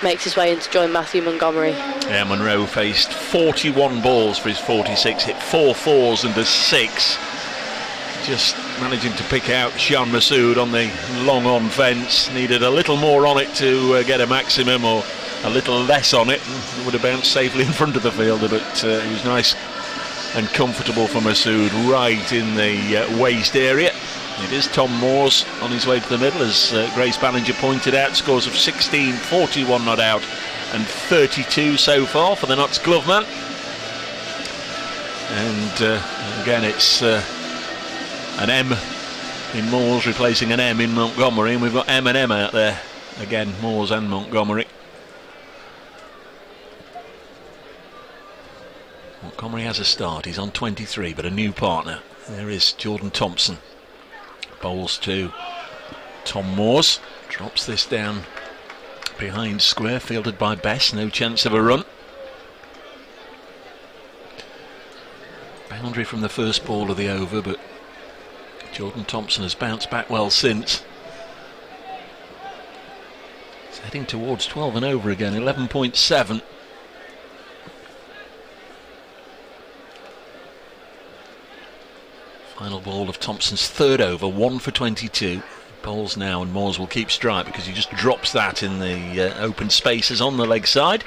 makes his way in to join Matthew Montgomery. Yeah, Munro faced 41 balls for his 46, hit 4 fours and a 6. Just managing to pick out Shan Masood on the long on fence. Needed a little more on it to get a maximum, or a little less on it, and it would have bounced safely in front of the fielder, but it was nice and comfortable for Masood right in the waist area. It is Tom Moores on his way to the middle, as Grace Ballinger pointed out. Scores of 16, 41 not out, and 32 so far for the Notts glove man. And again, it's an M in Moores replacing an M in Montgomery, and we've got M and M out there again, Moores and Montgomery. Montgomery has a start, he's on 23, but a new partner. There is Jordan Thompson. Bowls to Tom Moores, drops this down behind square, fielded by Bess, no chance of a run. Boundary from the first ball of the over, but Jordan Thompson has bounced back well since. He's heading towards 12 and over again, 11.7. Final ball of Thompson's third over, 1 for 22. Bowls now, and Moores will keep strike because he just drops that in the open spaces on the leg side.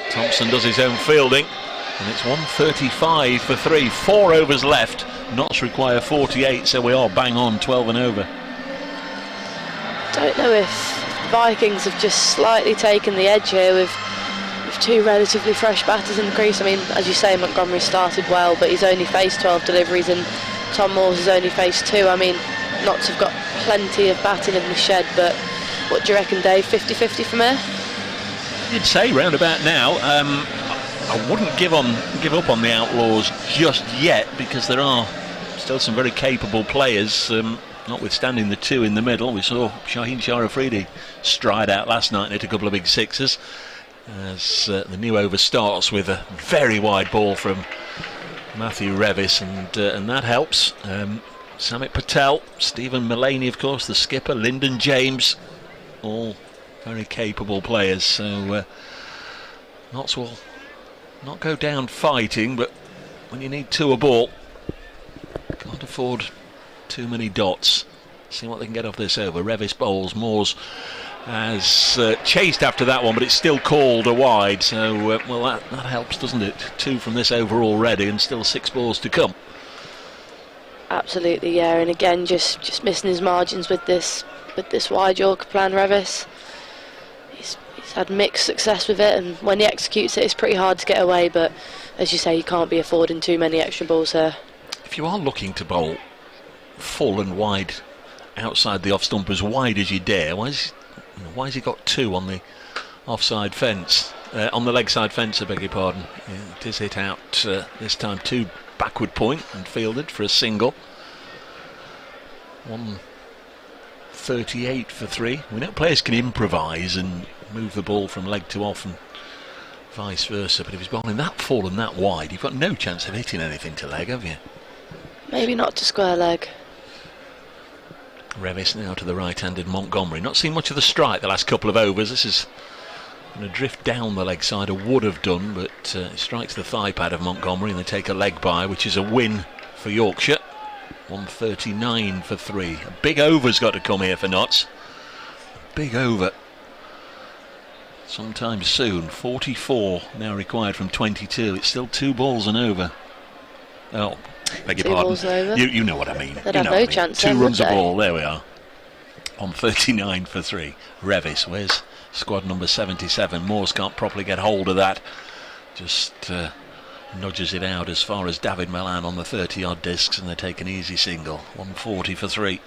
Thompson does his own fielding, and it's 135 for 3. 4 overs left. Notts require 48, so we are bang on 12 and over. Don't know if Vikings have just slightly taken the edge here with 2 relatively fresh batters in the crease. I mean, as you say, Montgomery started well, but he's only faced 12 deliveries, and Tom Moores has only faced 2. I mean, Notts have got plenty of batting in the shed, but what do you reckon, Dave? 50-50 from here? You'd say round about now. I wouldn't give up on the Outlaws just yet, because there are still some very capable players, notwithstanding the 2 in the middle. We saw Shaheen Shah Afridi stride out last night and hit a couple of big sixes, as the new over starts with a very wide ball from Matthew Revis, and that helps. Samit Patel, Stephen Mullaney, of course, the skipper, Lyndon James, all very capable players. So Notts will not go down fighting, but when you need 2 a ball, can't afford too many dots. See what they can get off this over. Revis bowls. Moores has chased after that one, but it's still called a wide, so well, that helps, doesn't it? 2 from this over already, and still 6 balls to come. Absolutely, yeah, and again just missing his margins with this wide Yorker plan. Revis, he's had mixed success with it, and when he executes it, it's pretty hard to get away, but as you say, you can't be affording too many extra balls here. If you are looking to bowl full and wide outside the off stump, as wide as you dare, why has he got 2 on the offside fence, on the leg side fence, I beg your pardon? Yeah, it is hit out this time, 2 backward point and fielded for a single. 138 for 3. We know players can improvise and move the ball from leg to off and vice versa, but if he's bowling that full and that wide, you've got no chance of hitting anything to leg, have you? Maybe not to square leg. Revis now to the right-handed Montgomery. Not seen much of the strike the last couple of overs. This is going to drift down the leg side, or would have done, but it strikes the thigh pad of Montgomery and they take a leg by, which is a win for Yorkshire. 139 for 3. A big over's got to come here for Notts. Big over. Sometime soon. 44 now required from 22. It's still 2 balls and over. Oh, beg your pardon. You know what I mean. They'd have no chance. 2 runs a ball. There we are. On 39 for 3. Revis, where's squad number 77? Moores can't properly get hold of that. Just nudges it out as far as David Milan on the 30-yard discs, and they take an easy single. 140 for 3.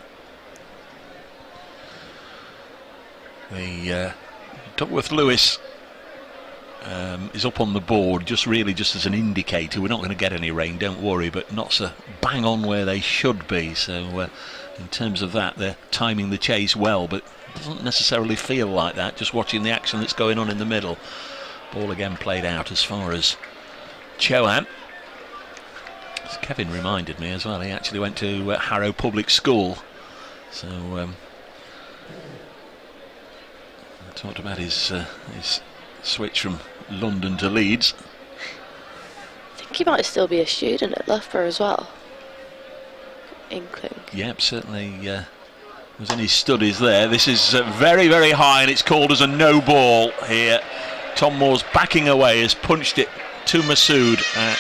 The Duckworth Lewis is up on the board, just as an indicator. We're not going to get any rain, don't worry, but Notts are bang on where they should be. So in terms of that, they're timing the chase well, but it doesn't necessarily feel like that, just watching the action that's going on in the middle. Ball again played out as far as Chohan. As Kevin reminded me as well, he actually went to Harrow Public School. So I talked about his switch from London to Leeds. I think he might still be a student at Loughborough as well. Inkling. Yep, certainly was in his studies there. This is very, very high, and it's called as a no ball here. Tom Moore's backing away, has punched it to Masood at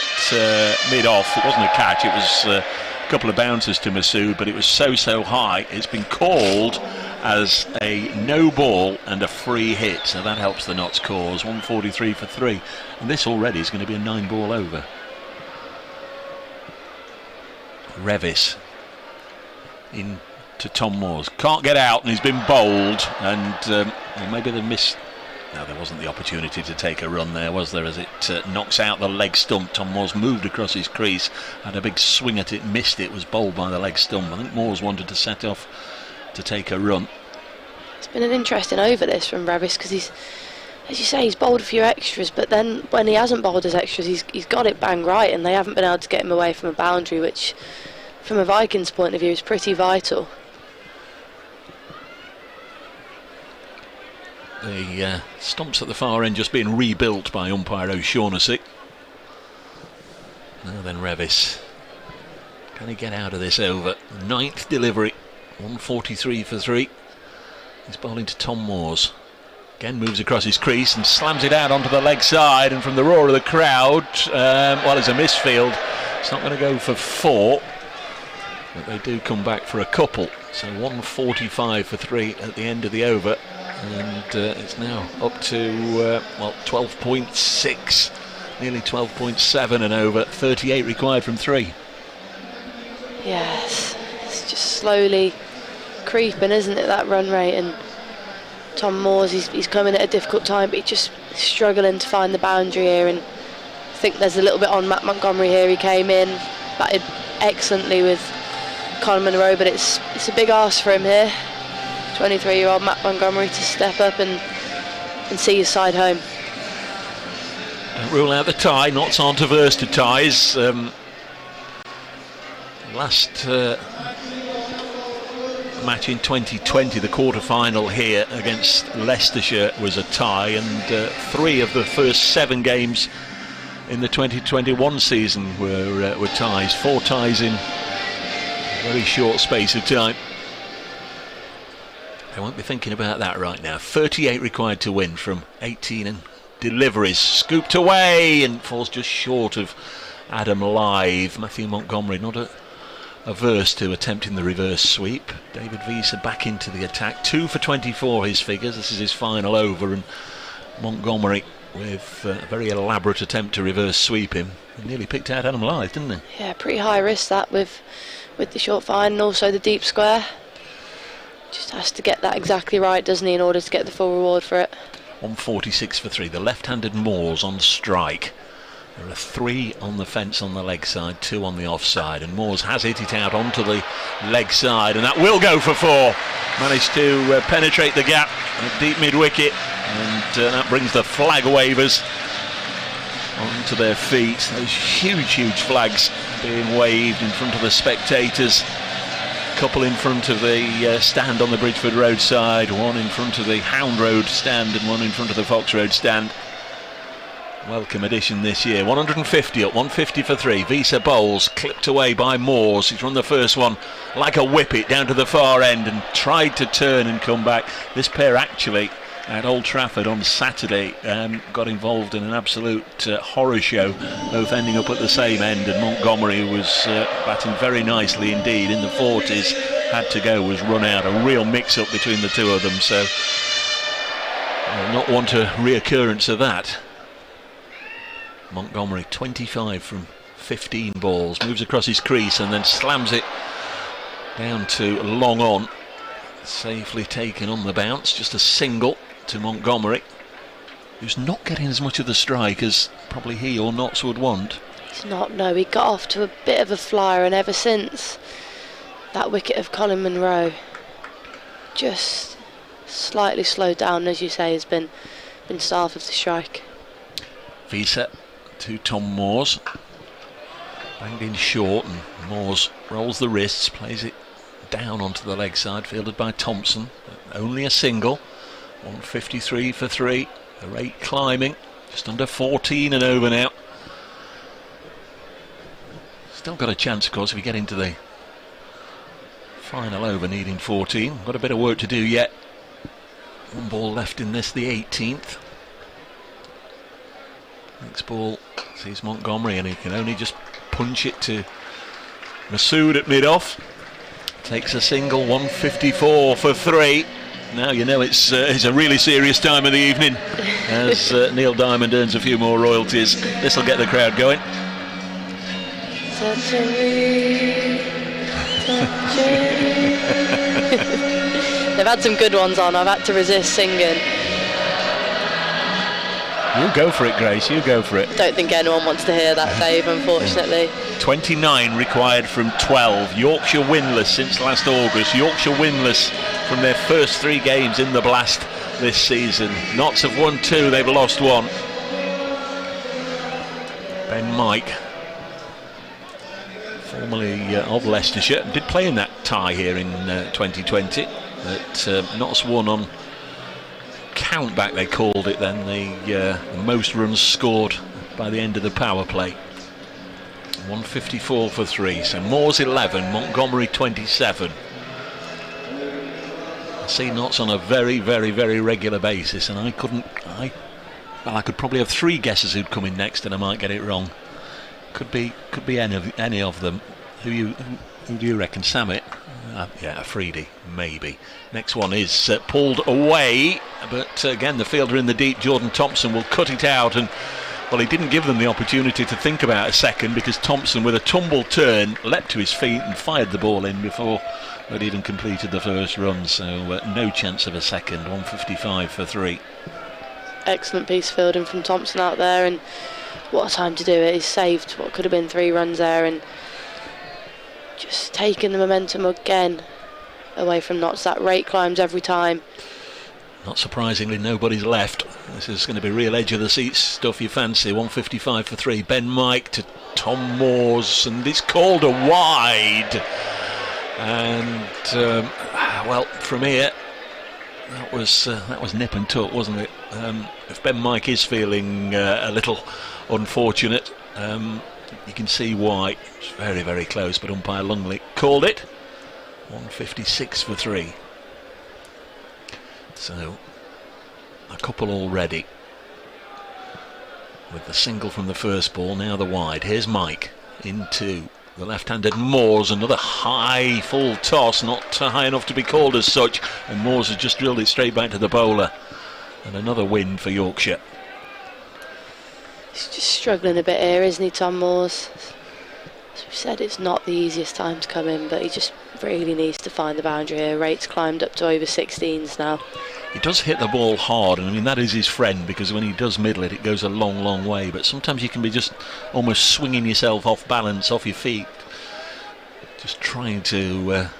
mid-off. It wasn't a catch, it was a couple of bounces to Masood, but it was so high. It's been called as a no ball and a free hit, so that helps the Notts cause. 143 for 3, and this already is going to be a 9-ball over. Revis in to Tom Moores, can't get out, and he's been bowled, and well, maybe they missed. No, there wasn't the opportunity to take a run there, was there, as it knocks out the leg stump. Tom Moores moved across his crease, had a big swing at it, missed it, was bowled by the leg stump. I think Moores wanted to set off to take a run. It's been an interesting over this from Revis, because he's, as you say, he's bowled a few extras, but then when he hasn't bowled his extras, he's got it bang right, and they haven't been able to get him away from a boundary, which from a Vikings point of view is pretty vital. The stumps at the far end just being rebuilt by umpire O'Shaughnessy. Now then, Revis, can he get out of this over? 9th delivery, 143 for 3. He's bowling to Tom Moores. Again moves across his crease and slams it out onto the leg side, and from the roar of the crowd, well, it's a misfield. It's not going to go for 4, but they do come back for a couple. So 145 for 3 at the end of the over. And it's now up to 12.6, nearly 12.7 and over. 38 required from 3. Yes, it's just slowly creeping, isn't it, that run rate? And Tom Moores, he's coming at a difficult time, but he's just struggling to find the boundary here. And I think there's a little bit on Matt Montgomery here. He came in, batted excellently with Conor Munro, but it's a big ask for him here. 23-year-old Matt Montgomery to step up and see his side home. Don't rule out the tie. Notts aren't averse to ties. Last match in 2020, the quarter-final here against Leicestershire was a tie, and 3 of the first 7 games in the 2021 season were ties. 4 ties in a very short space of time. I won't be thinking about that right now. 38 required to win from 18 and deliveries. Scooped away and falls just short of Adam Lythe. Matthew Montgomery not averse to attempting the reverse sweep. David Wiese back into the attack. 2 for 24 his figures. This is his final over, and Montgomery with a very elaborate attempt to reverse sweep him. He nearly picked out Adam Lythe, didn't he? Yeah, pretty high risk that with the short fine and also the deep square. Just has to get that exactly right, doesn't he, in order to get the full reward for it. 146 for 3. The left-handed Moores on strike. There are 3 on the fence on the leg side, 2 on the offside, and Moores has hit it out onto the leg side, and that will go for 4. Managed to penetrate the gap at deep mid-wicket, and that brings the flag wavers onto their feet. Those huge flags being waved in front of the spectators. couple in front of the stand on the Bridgeford Road side, one in front of the Hound Road stand and one in front of the Fox Road stand. Welcome addition this year. 150 up, 150 for 3. Visa bowls, clipped away by Moores. He's run the first one like a whippet down to the far end and tried to turn and come back. This pair actually at Old Trafford on Saturday got involved in an absolute horror show, both ending up at the same end, and Montgomery, who was batting very nicely indeed in the 40s, had to go, was run out. A real mix-up between the two of them, so I'll not want a reoccurrence of that. Montgomery 25 from 15 balls, moves across his crease and then slams it down to long on. Safely taken on the bounce, just a single to Montgomery, who's not getting as much of the strike as probably he or Notts would want. He's not, no. He got off to a bit of a flyer, and ever since that wicket of Colin Munro, just slightly slowed down, as you say, has been starved of the strike. Visa to Tom Moores, banged in short, and Moores rolls the wrists, plays it down onto the leg side, fielded by Thompson. Only a single. 153 for 3. The rate climbing, just under 14 and over now. Still got a chance, of course, if we get into the final over, needing 14. Got a bit of work to do yet. One ball left in this, the 18th. Next ball sees Montgomery, and he can only just punch it to Masood at mid-off. Takes a single, 154 for 3. Now you know it's a really serious time of the evening as Neil Diamond earns a few more royalties. This will get the crowd going. They've had some good ones on. I've had to resist singing. You go for it, Grace, you go for it. Don't think anyone wants to hear that, Dave, unfortunately. 29 required from 12. Yorkshire winless since last August. Yorkshire winless from their first 3 games in the Blast this season. Notts have won 2, they've lost 1. Ben Mike, formerly of Leicestershire, did play in that tie here in 2020, but Notts won on count back, they called it then, the most runs scored by the end of the power play. 154 for 3, so Moores 11, Montgomery 27. I see Notts on a very, very, very regular basis, and I could probably have 3 guesses who'd come in next, and I might get it wrong. Could be any of them. Who do you reckon? Samet? Yeah, Afridi, maybe. Next one is pulled away, but again the fielder in the deep, Jordan Thompson, will cut it out, and well, he didn't give them the opportunity to think about a second, because Thompson, with a tumble turn, leapt to his feet and fired the ball in before they'd even completed the first run, so no chance of a second. 155 for 3. Excellent piece of fielding from Thompson out there, and what a time to do it. He's saved what could have been 3 runs there, and just taking the momentum again away from Notts. That rate climbs every time. Not surprisingly, nobody's left. This is going to be real edge of the seat stuff you fancy. 155 for 3. Ben Mike to Tom Moores, and it's called a wide. And well, from here, that was nip and tuck, wasn't it? If Ben Mike is feeling a little unfortunate, you can see why. It's very, very close, but umpire Lungley called it. 156 for 3. So a couple already with the single from the first ball. Now the wide. Here's Mike into the left-handed Moores. Another high full toss, not high enough to be called as such, and Moores has just drilled it straight back to the bowler. And another win for Yorkshire. He's just struggling a bit here, isn't he, Tom Moores? As we've said, it's not the easiest time to come in, but he just really needs to find the boundary here. Rate's climbed up to over 16s now. He does hit the ball hard, and I mean that is his friend, because when he does middle it, it goes a long, long way. But sometimes you can be just almost swinging yourself off balance, off your feet, just trying to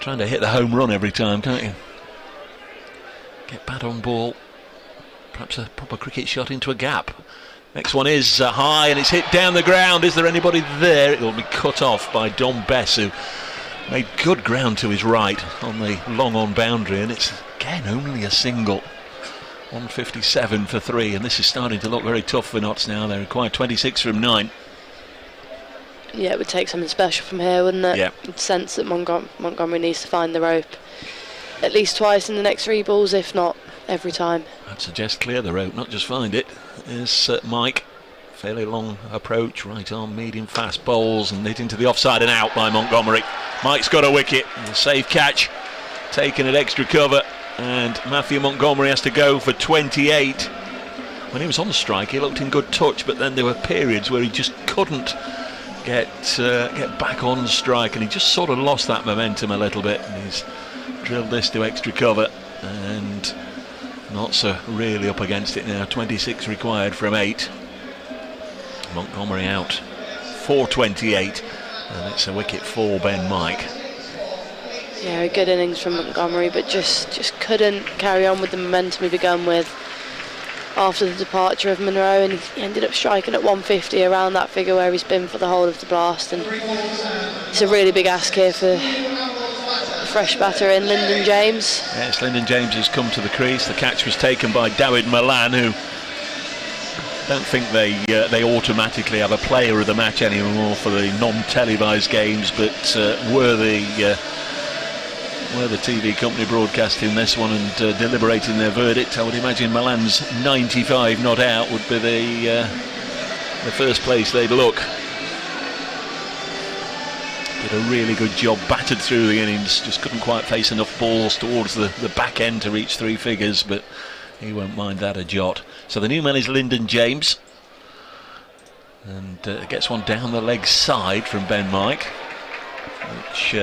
hit the home run every time, can't you? Get bat on ball, perhaps a proper cricket shot into a gap. Next one is high, and it's hit down the ground. Is there anybody there? It will be cut off by Dom Bess, who Made good ground to his right on the long on boundary, and it's again only a single. 157 for 3, and this is starting to look very tough for Notts now. They require 26 from 9. Yeah, it would take something special from here, wouldn't it? Yeah. You'd sense that Montgomery needs to find the rope at least twice in the next 3 balls, if not every time. I'd suggest clear the rope, not just find it. There's Mike. Fairly long approach, right arm, medium, fast bowls, and hit into the offside and out by Montgomery. Mike's got a wicket. A safe catch, taken at extra cover, and Matthew Montgomery has to go for 28. When he was on strike, he looked in good touch, but then there were periods where he just couldn't get back on strike, and he just sort of lost that momentum a little bit. And he's drilled this to extra cover, and not so really up against it now. 26 required from 8. Montgomery out for 28, and it's a wicket for Ben Mike. Yeah, a good innings from Montgomery, but just couldn't carry on with the momentum he began with after the departure of Monroe, and he ended up striking at 150, around that figure where he's been for the whole of the blast. And it's a really big ask here for the fresh batter in Lyndon James. Yes, Lyndon James has come to the crease. The catch was taken by Dawid Malan, who don't think they automatically have a player of the match anymore for the non-televised games, but were the TV company broadcasting this one and deliberating their verdict, I would imagine Malan's 95 not out would be the first place they'd look. Did a really good job, battered through the innings, just couldn't quite face enough balls towards the back end to reach 3 figures, but he won't mind that a jot. So the new man is Lyndon James, and gets one down the leg side from Ben Mike, which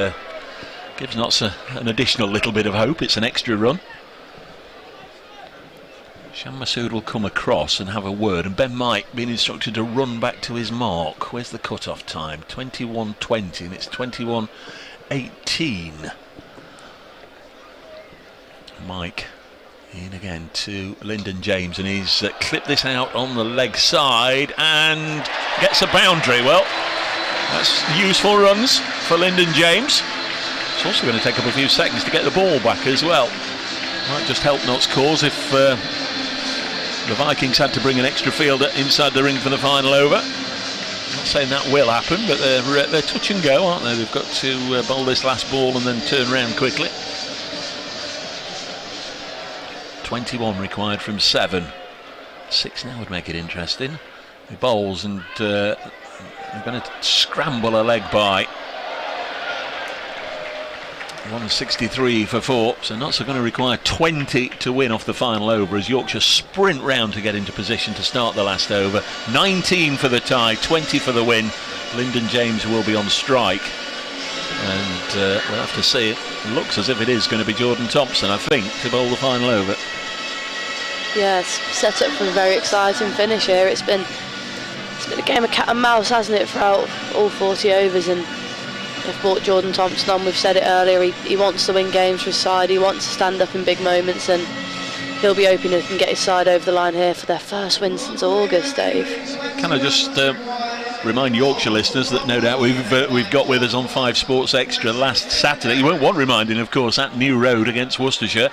gives Notts an additional little bit of hope. It's an extra run. Shan Masood will come across and have a word, and Ben Mike being instructed to run back to his mark. Where's the cut-off time? 21:20, and it's 21:18. Mike in again to Lyndon James, and he's clipped this out on the leg side and gets a boundary. Well, that's useful runs for Lyndon James. It's also going to take up a few seconds to get the ball back as well. Might just help Notts' cause if the Vikings had to bring an extra fielder inside the ring for the final over. Not saying that will happen, but they're touch and go, aren't they? They've got to bowl this last ball and then turn around quickly. 21 required from 7. 6 now would make it interesting. He bowls, and they're going to scramble a leg by. 163 for 4, so Notts are going to require 20 to win off the final over as Yorkshire sprint round to get into position to start the last over. 19 for the tie, 20 for the win. Lyndon James will be on strike, and we'll have to see. It looks as if it is going to be Jordan Thompson, I think, to bowl the final over. Yeah, it's set up for a very exciting finish here. It's been a game of cat and mouse, hasn't it, throughout all 40 overs, and they've brought Jordan Thompson on. We've said it earlier, he wants to win games for his side, he wants to stand up in big moments, and he'll be hoping he can get his side over the line here for their first win since August, Dave. Can I just remind Yorkshire listeners that no doubt we've got with us on 5 Sports Extra last Saturday. You won't want reminding, of course, at New Road against Worcestershire.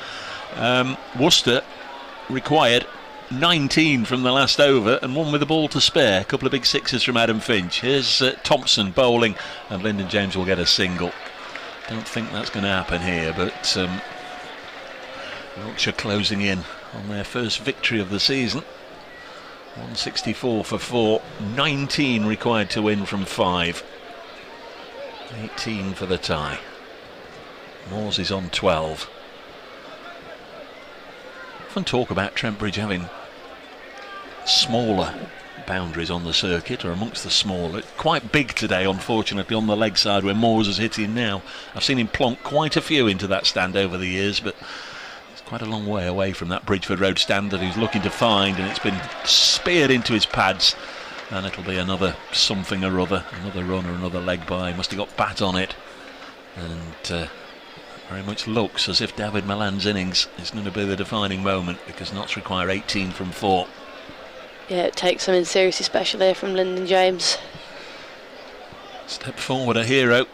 Worcester required 19 from the last over and one with the ball to spare. A couple of big sixes from Adam Finch. Here's Thompson bowling, and Lyndon James will get a single. Don't think that's going to happen here, but Yorkshire closing in on their first victory of the season. 164 for 4, 19 required to win from 5. 18 for the tie. Moores is on 12. Often talk about Trent Bridge having smaller boundaries on the circuit, or amongst the smaller. Quite big today, unfortunately, on the leg side where Moores is hitting now. I've seen him plonk quite a few into that stand over the years, but it's quite a long way away from that Bridgeford Road stand that he's looking to find, and it's been speared into his pads, and it'll be another something or other, another run or another leg by. Must have got bat on it, and very much looks as if Dawid Malan's innings is going to be the defining moment, because Notts require 18 from 4. Yeah, it takes something seriously special here from Lyndon James. Step forward, a hero.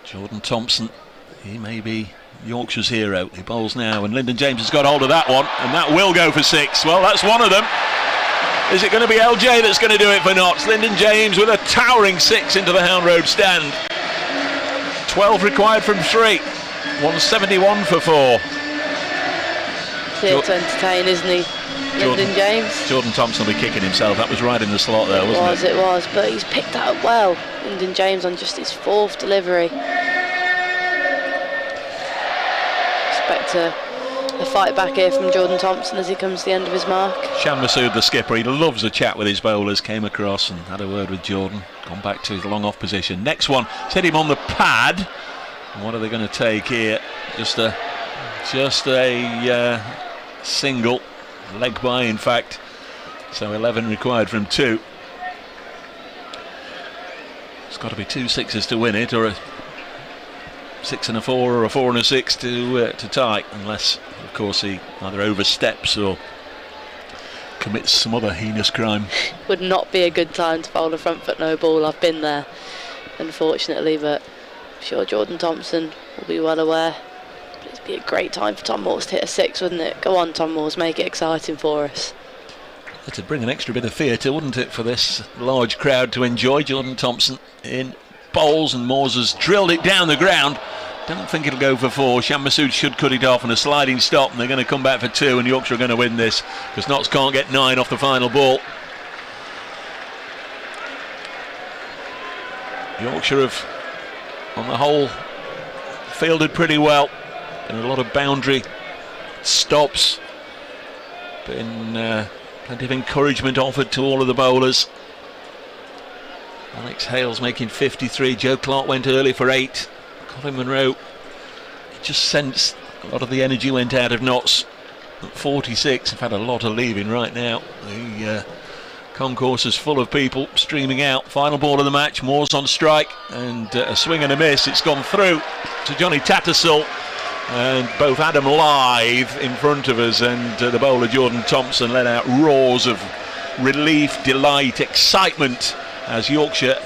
Jordan Thompson, he may be Yorkshire's hero. He bowls now, and Lyndon James has got hold of that one, and that will go for 6. Well, that's one of them. Is it going to be LJ that's going to do it for Notts? Lyndon James with a towering 6 into the Hound Road stand. 12 required from 3. 171 for 4. Here to entertain, isn't he? Lyndon James. Jordan Thompson will be kicking himself. That was right in the slot there, wasn't it? It was, but he's picked that up well. Lyndon James on just his 4th delivery. Expect a fight back here from Jordan Thompson as he comes to the end of his mark. Shan Masood, the skipper, he loves a chat with his bowlers. Came across and had a word with Jordan. Gone back to his long off position. Next one, set him on the pad. And what are they going to take here? Just a single. Leg by, in fact. So 11 required from 2. It's got to be 2 6s to win it, or a 6 and a 4, or a 4 and a 6 to tie, unless, of course, he either oversteps or commits some other heinous crime. Would not be a good time to bowl a front foot no ball. I've been there, unfortunately, but I'm sure Jordan Thompson will be well aware. It'd be a great time for Tom Moores to hit a 6, wouldn't it? Go on, Tom Moores, make it exciting for us. It'd bring an extra bit of theatre, wouldn't it, for this large crowd to enjoy. Jordan Thompson in bowls, and Moores has drilled it down the ground. Don't think it'll go for 4. Shan Masood should cut it off on a sliding stop, and they're going to come back for 2, and Yorkshire are going to win this because Notts can't get 9 off the final ball. Yorkshire have, on the whole, fielded pretty well. And a lot of boundary stops. Been plenty of encouragement offered to all of the bowlers. Alex Hales making 53. Joe Clark went early for 8. Colin Munro, he just sensed a lot of the energy went out of Notts. At 46, have had a lot of leaving right now. The concourse is full of people streaming out. Final ball of the match. Moore's on strike, and a swing and a miss. It's gone through to Johnny Tattersall. And both Adam live in front of us and the bowler Jordan Thompson let out roars of relief, delight, excitement as Yorkshire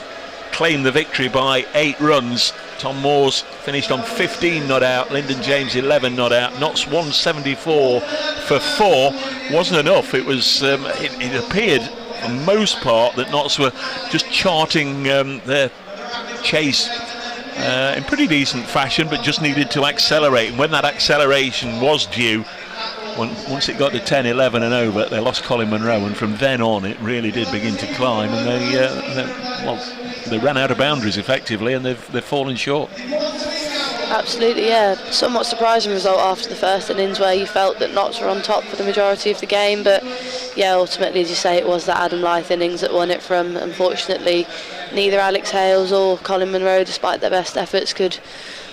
claimed the victory by 8 runs. Tom Moores finished on 15 not out, Lyndon James 11 not out. Notts 174 for 4 wasn't enough. It was it appeared for the most part that Notts were just charting their chase in pretty decent fashion, but just needed to accelerate. And when that acceleration was due, once it got to 10, 11 and over, they lost Colin Munro, and from then on it really did begin to climb, and they ran out of boundaries effectively, and they've fallen short. Absolutely, yeah. Somewhat surprising result after the first innings, where you felt that Notts were on top for the majority of the game, but yeah, ultimately, as you say, it was that Adam Lyth innings that won it from. Unfortunately, neither Alex Hales or Colin Munro, despite their best efforts, could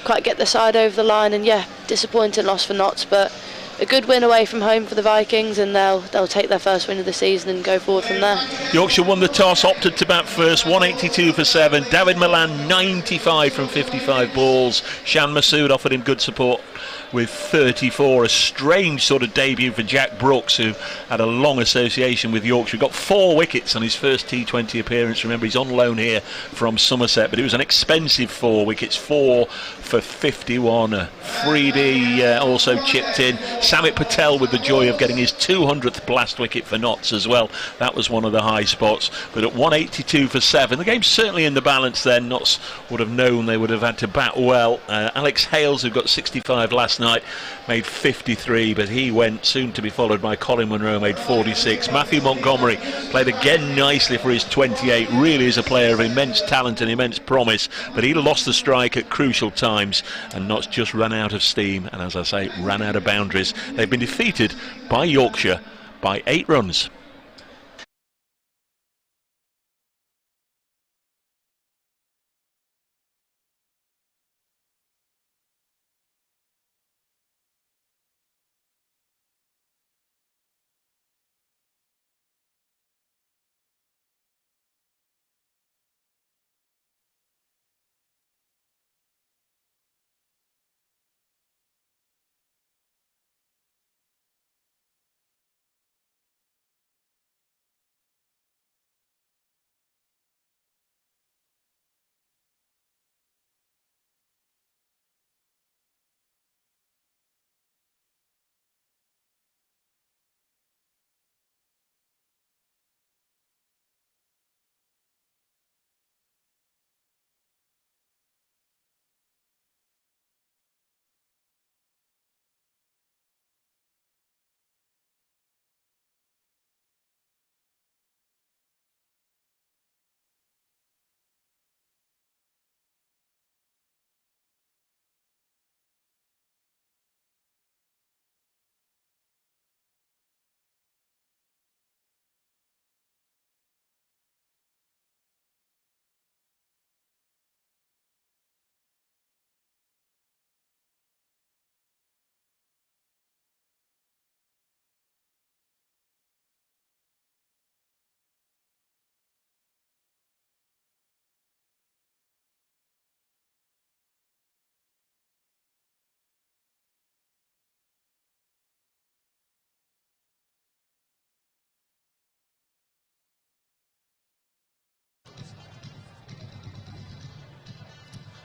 quite get the side over the line, and yeah, disappointing loss for Notts, but a good win away from home for the Vikings, and they'll take their first win of the season and go forward from there. Yorkshire won the toss, opted to bat first, 182 for 7. David Milan 95 from 55 balls. Shan Masood offered him good support with 34. A strange sort of debut for Jack Brooks, who had a long association with Yorkshire. Got 4 wickets on his first T20 appearance. Remember, he's on loan here from Somerset, but it was an expensive 4 wickets. 4 for 51. Freedy also chipped in. Samit Patel with the joy of getting his 200th blast wicket for Notts as well. That was one of the high spots. But at 182 for 7, the game's certainly in the balance then. Notts would have known they would have had to bat well. Alex Hales, who got 65 last night, made 53, but he went soon to be followed by Colin Munro, made 46. Matthew Montgomery played again nicely for his 28. Really is a player of immense talent and immense promise, but he lost the strike at crucial times, and Notts just ran out of steam, and as I say, ran out of boundaries. They've been defeated by Yorkshire by 8 runs.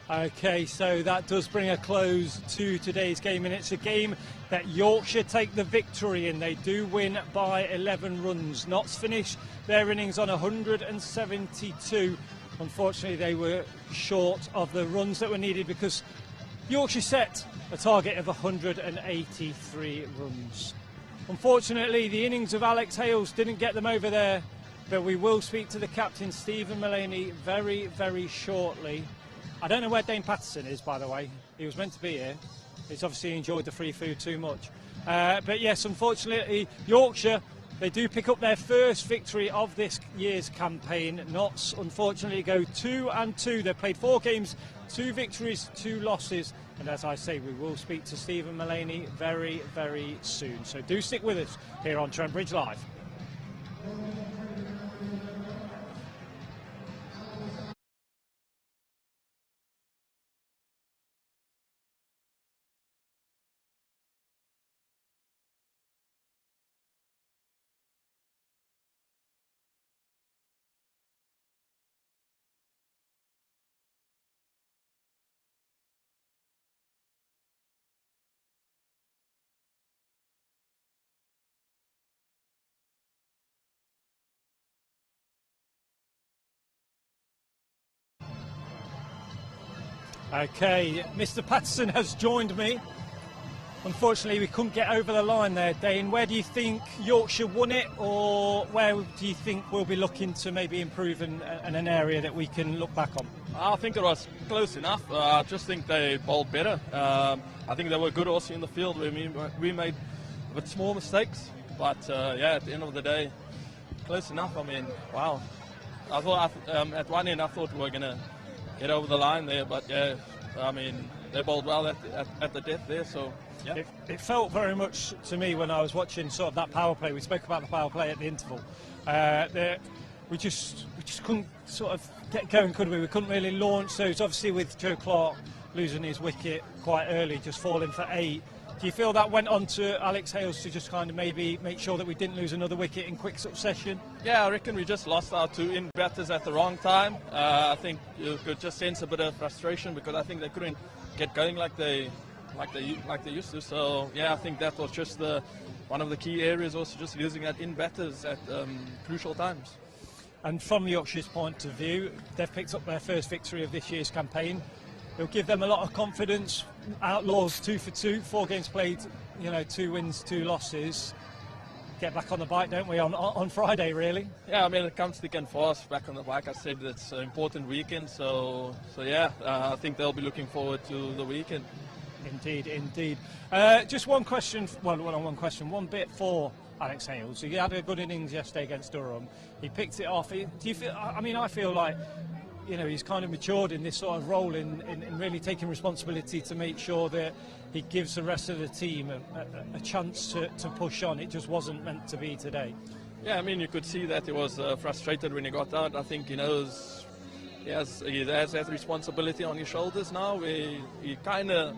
Okay, so that does bring a close to today's game, and it's a game that Yorkshire take the victory in. They do win by 11 runs. Notts finish their innings on 172. Unfortunately, they were short of the runs that were needed because Yorkshire set a target of 183 runs. Unfortunately, the innings of Alex Hales didn't get them over there, but we will speak to the captain, Stephen Mullaney, very, very shortly. I don't know where Dane Patterson is, by the way. He was meant to be here. He's obviously enjoyed the free food too much. But yes, unfortunately, Yorkshire, they do pick up their first victory of this year's campaign. Notts, unfortunately, go 2-2. They've played 4 games, 2 victories, 2 losses. And as I say, we will speak to Stephen Mullaney very, very soon. So do stick with us here on Trent Bridge Live. Okay, Mr. Patterson has joined me. Unfortunately, we couldn't get over the line there, Dane. Where do you think Yorkshire won it, or where do you think we'll be looking to maybe improve in an area that we can look back on? I think it was close enough. I just think they bowled better. I think they were good also in the field. We made a bit small mistakes, but yeah, at the end of the day, close enough. I mean, wow. I thought at one end I thought we were going to get over the line there, but yeah, I mean, they bowled well at the death there, so yeah. It felt very much to me when I was watching sort of that power play. We spoke about the power play at the interval. We just couldn't sort of get going, could we? We couldn't really launch those. Obviously, with Joe Clark losing his wicket quite early, just falling for 8. Do you feel that went on to Alex Hales to just kind of maybe make sure that we didn't lose another wicket in quick succession? Yeah, I reckon we just lost our 2 in batters at the wrong time. I think you could just sense a bit of frustration because I think they couldn't get going like they used to. So yeah, I think that was just one of the key areas. Also, just losing that in batters at crucial times. And from Yorkshire's point of view, they've picked up their first victory of this year's campaign. It'll give them a lot of confidence. Outlaws 2 for 2, 4 games played, 2 wins, 2 losses. Get back on the bike, don't we, on Friday, really? Yeah, I mean, it comes thick and fast back on the bike. I said it's an important weekend, so yeah, I think they'll be looking forward to the weekend. Indeed. Just one question, one bit for Alex Hales. He had a good innings yesterday against Durham. He picked it off. Do you feel? I mean, I feel like he's kind of matured in this sort of role in really taking responsibility to make sure that he gives the rest of the team a chance to push on. It just wasn't meant to be today. Yeah, I mean, you could see that he was frustrated when he got out. I think he knows he has that responsibility on his shoulders now. He kind of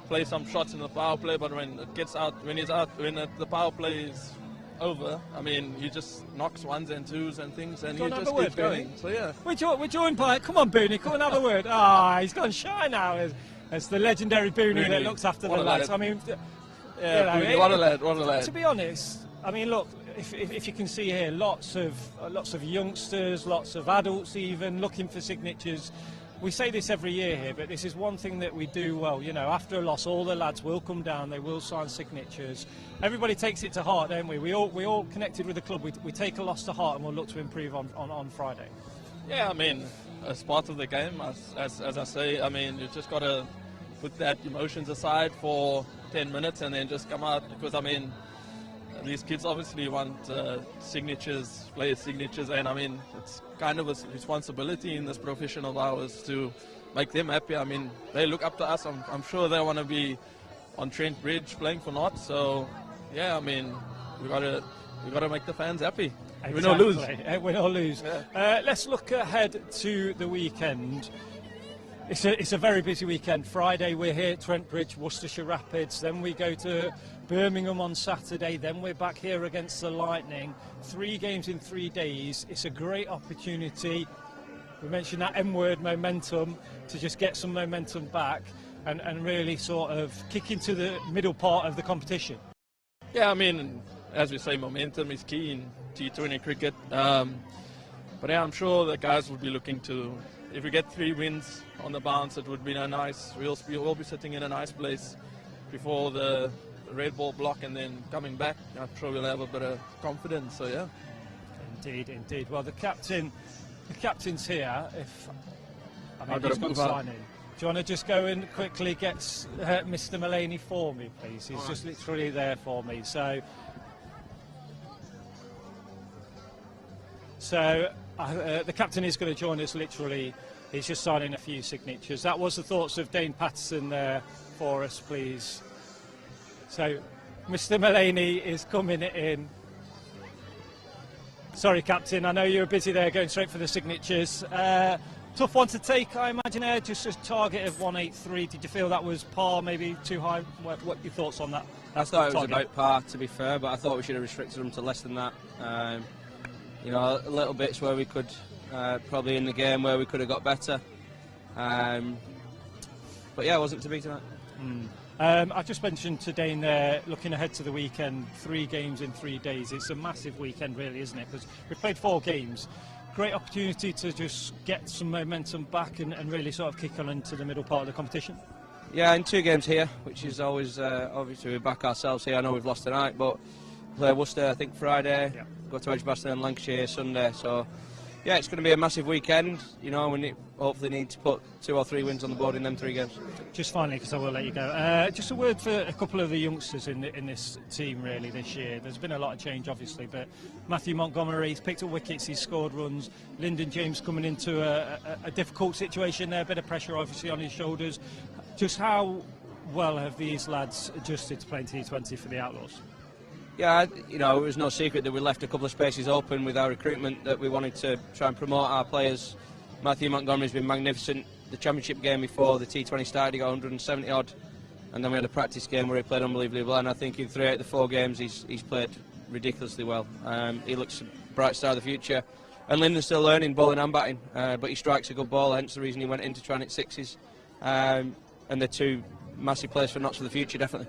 plays some shots in the power play, but when the power play is over, I mean, he just knocks 1s and 2s and things, and he just keeps going. So yeah, we're joined by. Come on, Booney, come and have a word. He's gone shy now. It's the legendary Booney that looks after the lads. I mean, yeah, Booney, what a lad. To be honest, I mean, look, if you can see here, lots of youngsters, lots of adults even looking for signatures. We say this every year here, but this is one thing that we do well. After a loss, all the lads will come down, they will sign signatures. Everybody takes it to heart, don't we? We all connected with the club. We take a loss to heart and we'll look to improve on Friday. Yeah, I mean, as part of the game, as I say, I mean, you just got to put that emotions aside for 10 minutes and then just come out, because, I mean, these kids obviously want signatures, player signatures, and I mean, it's kind of a responsibility in this profession of ours to make them happy. I mean, they look up to us. I'm sure they want to be on Trent Bridge playing for Notts. So, yeah, I mean, we got to make the fans happy. Exactly. Win or lose. Yeah. Let's look ahead to the weekend. It's a very busy weekend. Friday we're here at Trent Bridge, Worcestershire Rapids. Then we go to Birmingham on Saturday. Then we're back here against the Lightning. 3 games in 3 days. It's a great opportunity. we mentioned that M-word, momentum, to just get some momentum back and really sort of kick into the middle part of the competition. Yeah, I mean, as we say, momentum is key in T20 cricket. But yeah, I'm sure the guys will be looking to, if we get 3 wins on the bounce, it would be a nice, we'll be sitting in a nice place before the red ball block, and then coming back, I'm sure we'll have a bit of confidence, so yeah. Indeed. Well, the captain's here. I've got he's to got move to on. sign in. Do you want to just go and quickly get Mr. Mullaney for me, please? He's just literally there for me. So the captain is going to join us literally. He's just signing a few signatures. That was the thoughts of Dane Patterson there for us, please. So Mr. Mullaney is coming in. Sorry, Captain, I know you were busy there going straight for the signatures. Tough one to take, I imagine, just a target of 183. Did you feel that was par, maybe too high? What are your thoughts on that? I thought it was target? about par, to be fair, but I thought we should have restricted them to less than that. You know, a little bits where we could, probably in the game where we could have got better. But yeah, it wasn't to be tonight. I just mentioned to Dane there, looking ahead to the weekend, 3 games in 3 days. It's a massive weekend, really, isn't it? Because we played 4 games. Great opportunity to just get some momentum back and really sort of kick on into the middle part of the competition. Yeah, in 2 games here, which is always, obviously we back ourselves here. I know we've lost tonight, but play Worcester, I think, Friday, go to Edgbaston and Lancashire Sunday. So, yeah, it's going to be a massive weekend. You know, we hopefully need to put 2 or 3 wins on the board in them 3 games. Just finally, because I will let you go, just a word for a couple of the youngsters in this team really this year. There's been a lot of change obviously, but Matthew Montgomery, he's picked up wickets, he's scored runs. Lyndon James coming into a difficult situation there, a bit of pressure obviously on his shoulders. Just how well have these lads adjusted to playing T20 for the Outlaws? Yeah, you know, it was no secret that we left a couple of spaces open with our recruitment, that we wanted to try and promote our players. Matthew Montgomery's been magnificent. The championship game before the T20 started, he got 170 odd, and then we had a practice game where he played unbelievably well, and I think in 3 out of the 4 games he's played ridiculously well. He looks a bright star of the future, and Lyndon's still learning bowling and batting, but he strikes a good ball, hence the reason he went in to try and hit 6s, and they're 2 massive players for Notts for the future, definitely.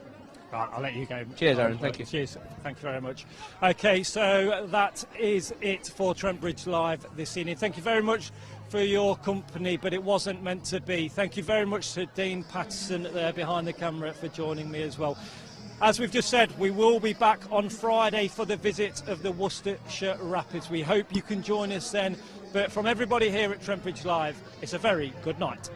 Right, I'll let you go. Cheers, Aaron. Thank you. Cheers. Thank you very much. Okay, so that is it for Trent Bridge Live this evening. Thank you very much for your company, but it wasn't meant to be. Thank you very much to Dane Patterson there behind the camera for joining me as well. As we've just said, we will be back on Friday for the visit of the Worcestershire Rapids. We hope you can join us then. But from everybody here at Trent Bridge Live, it's a very good night.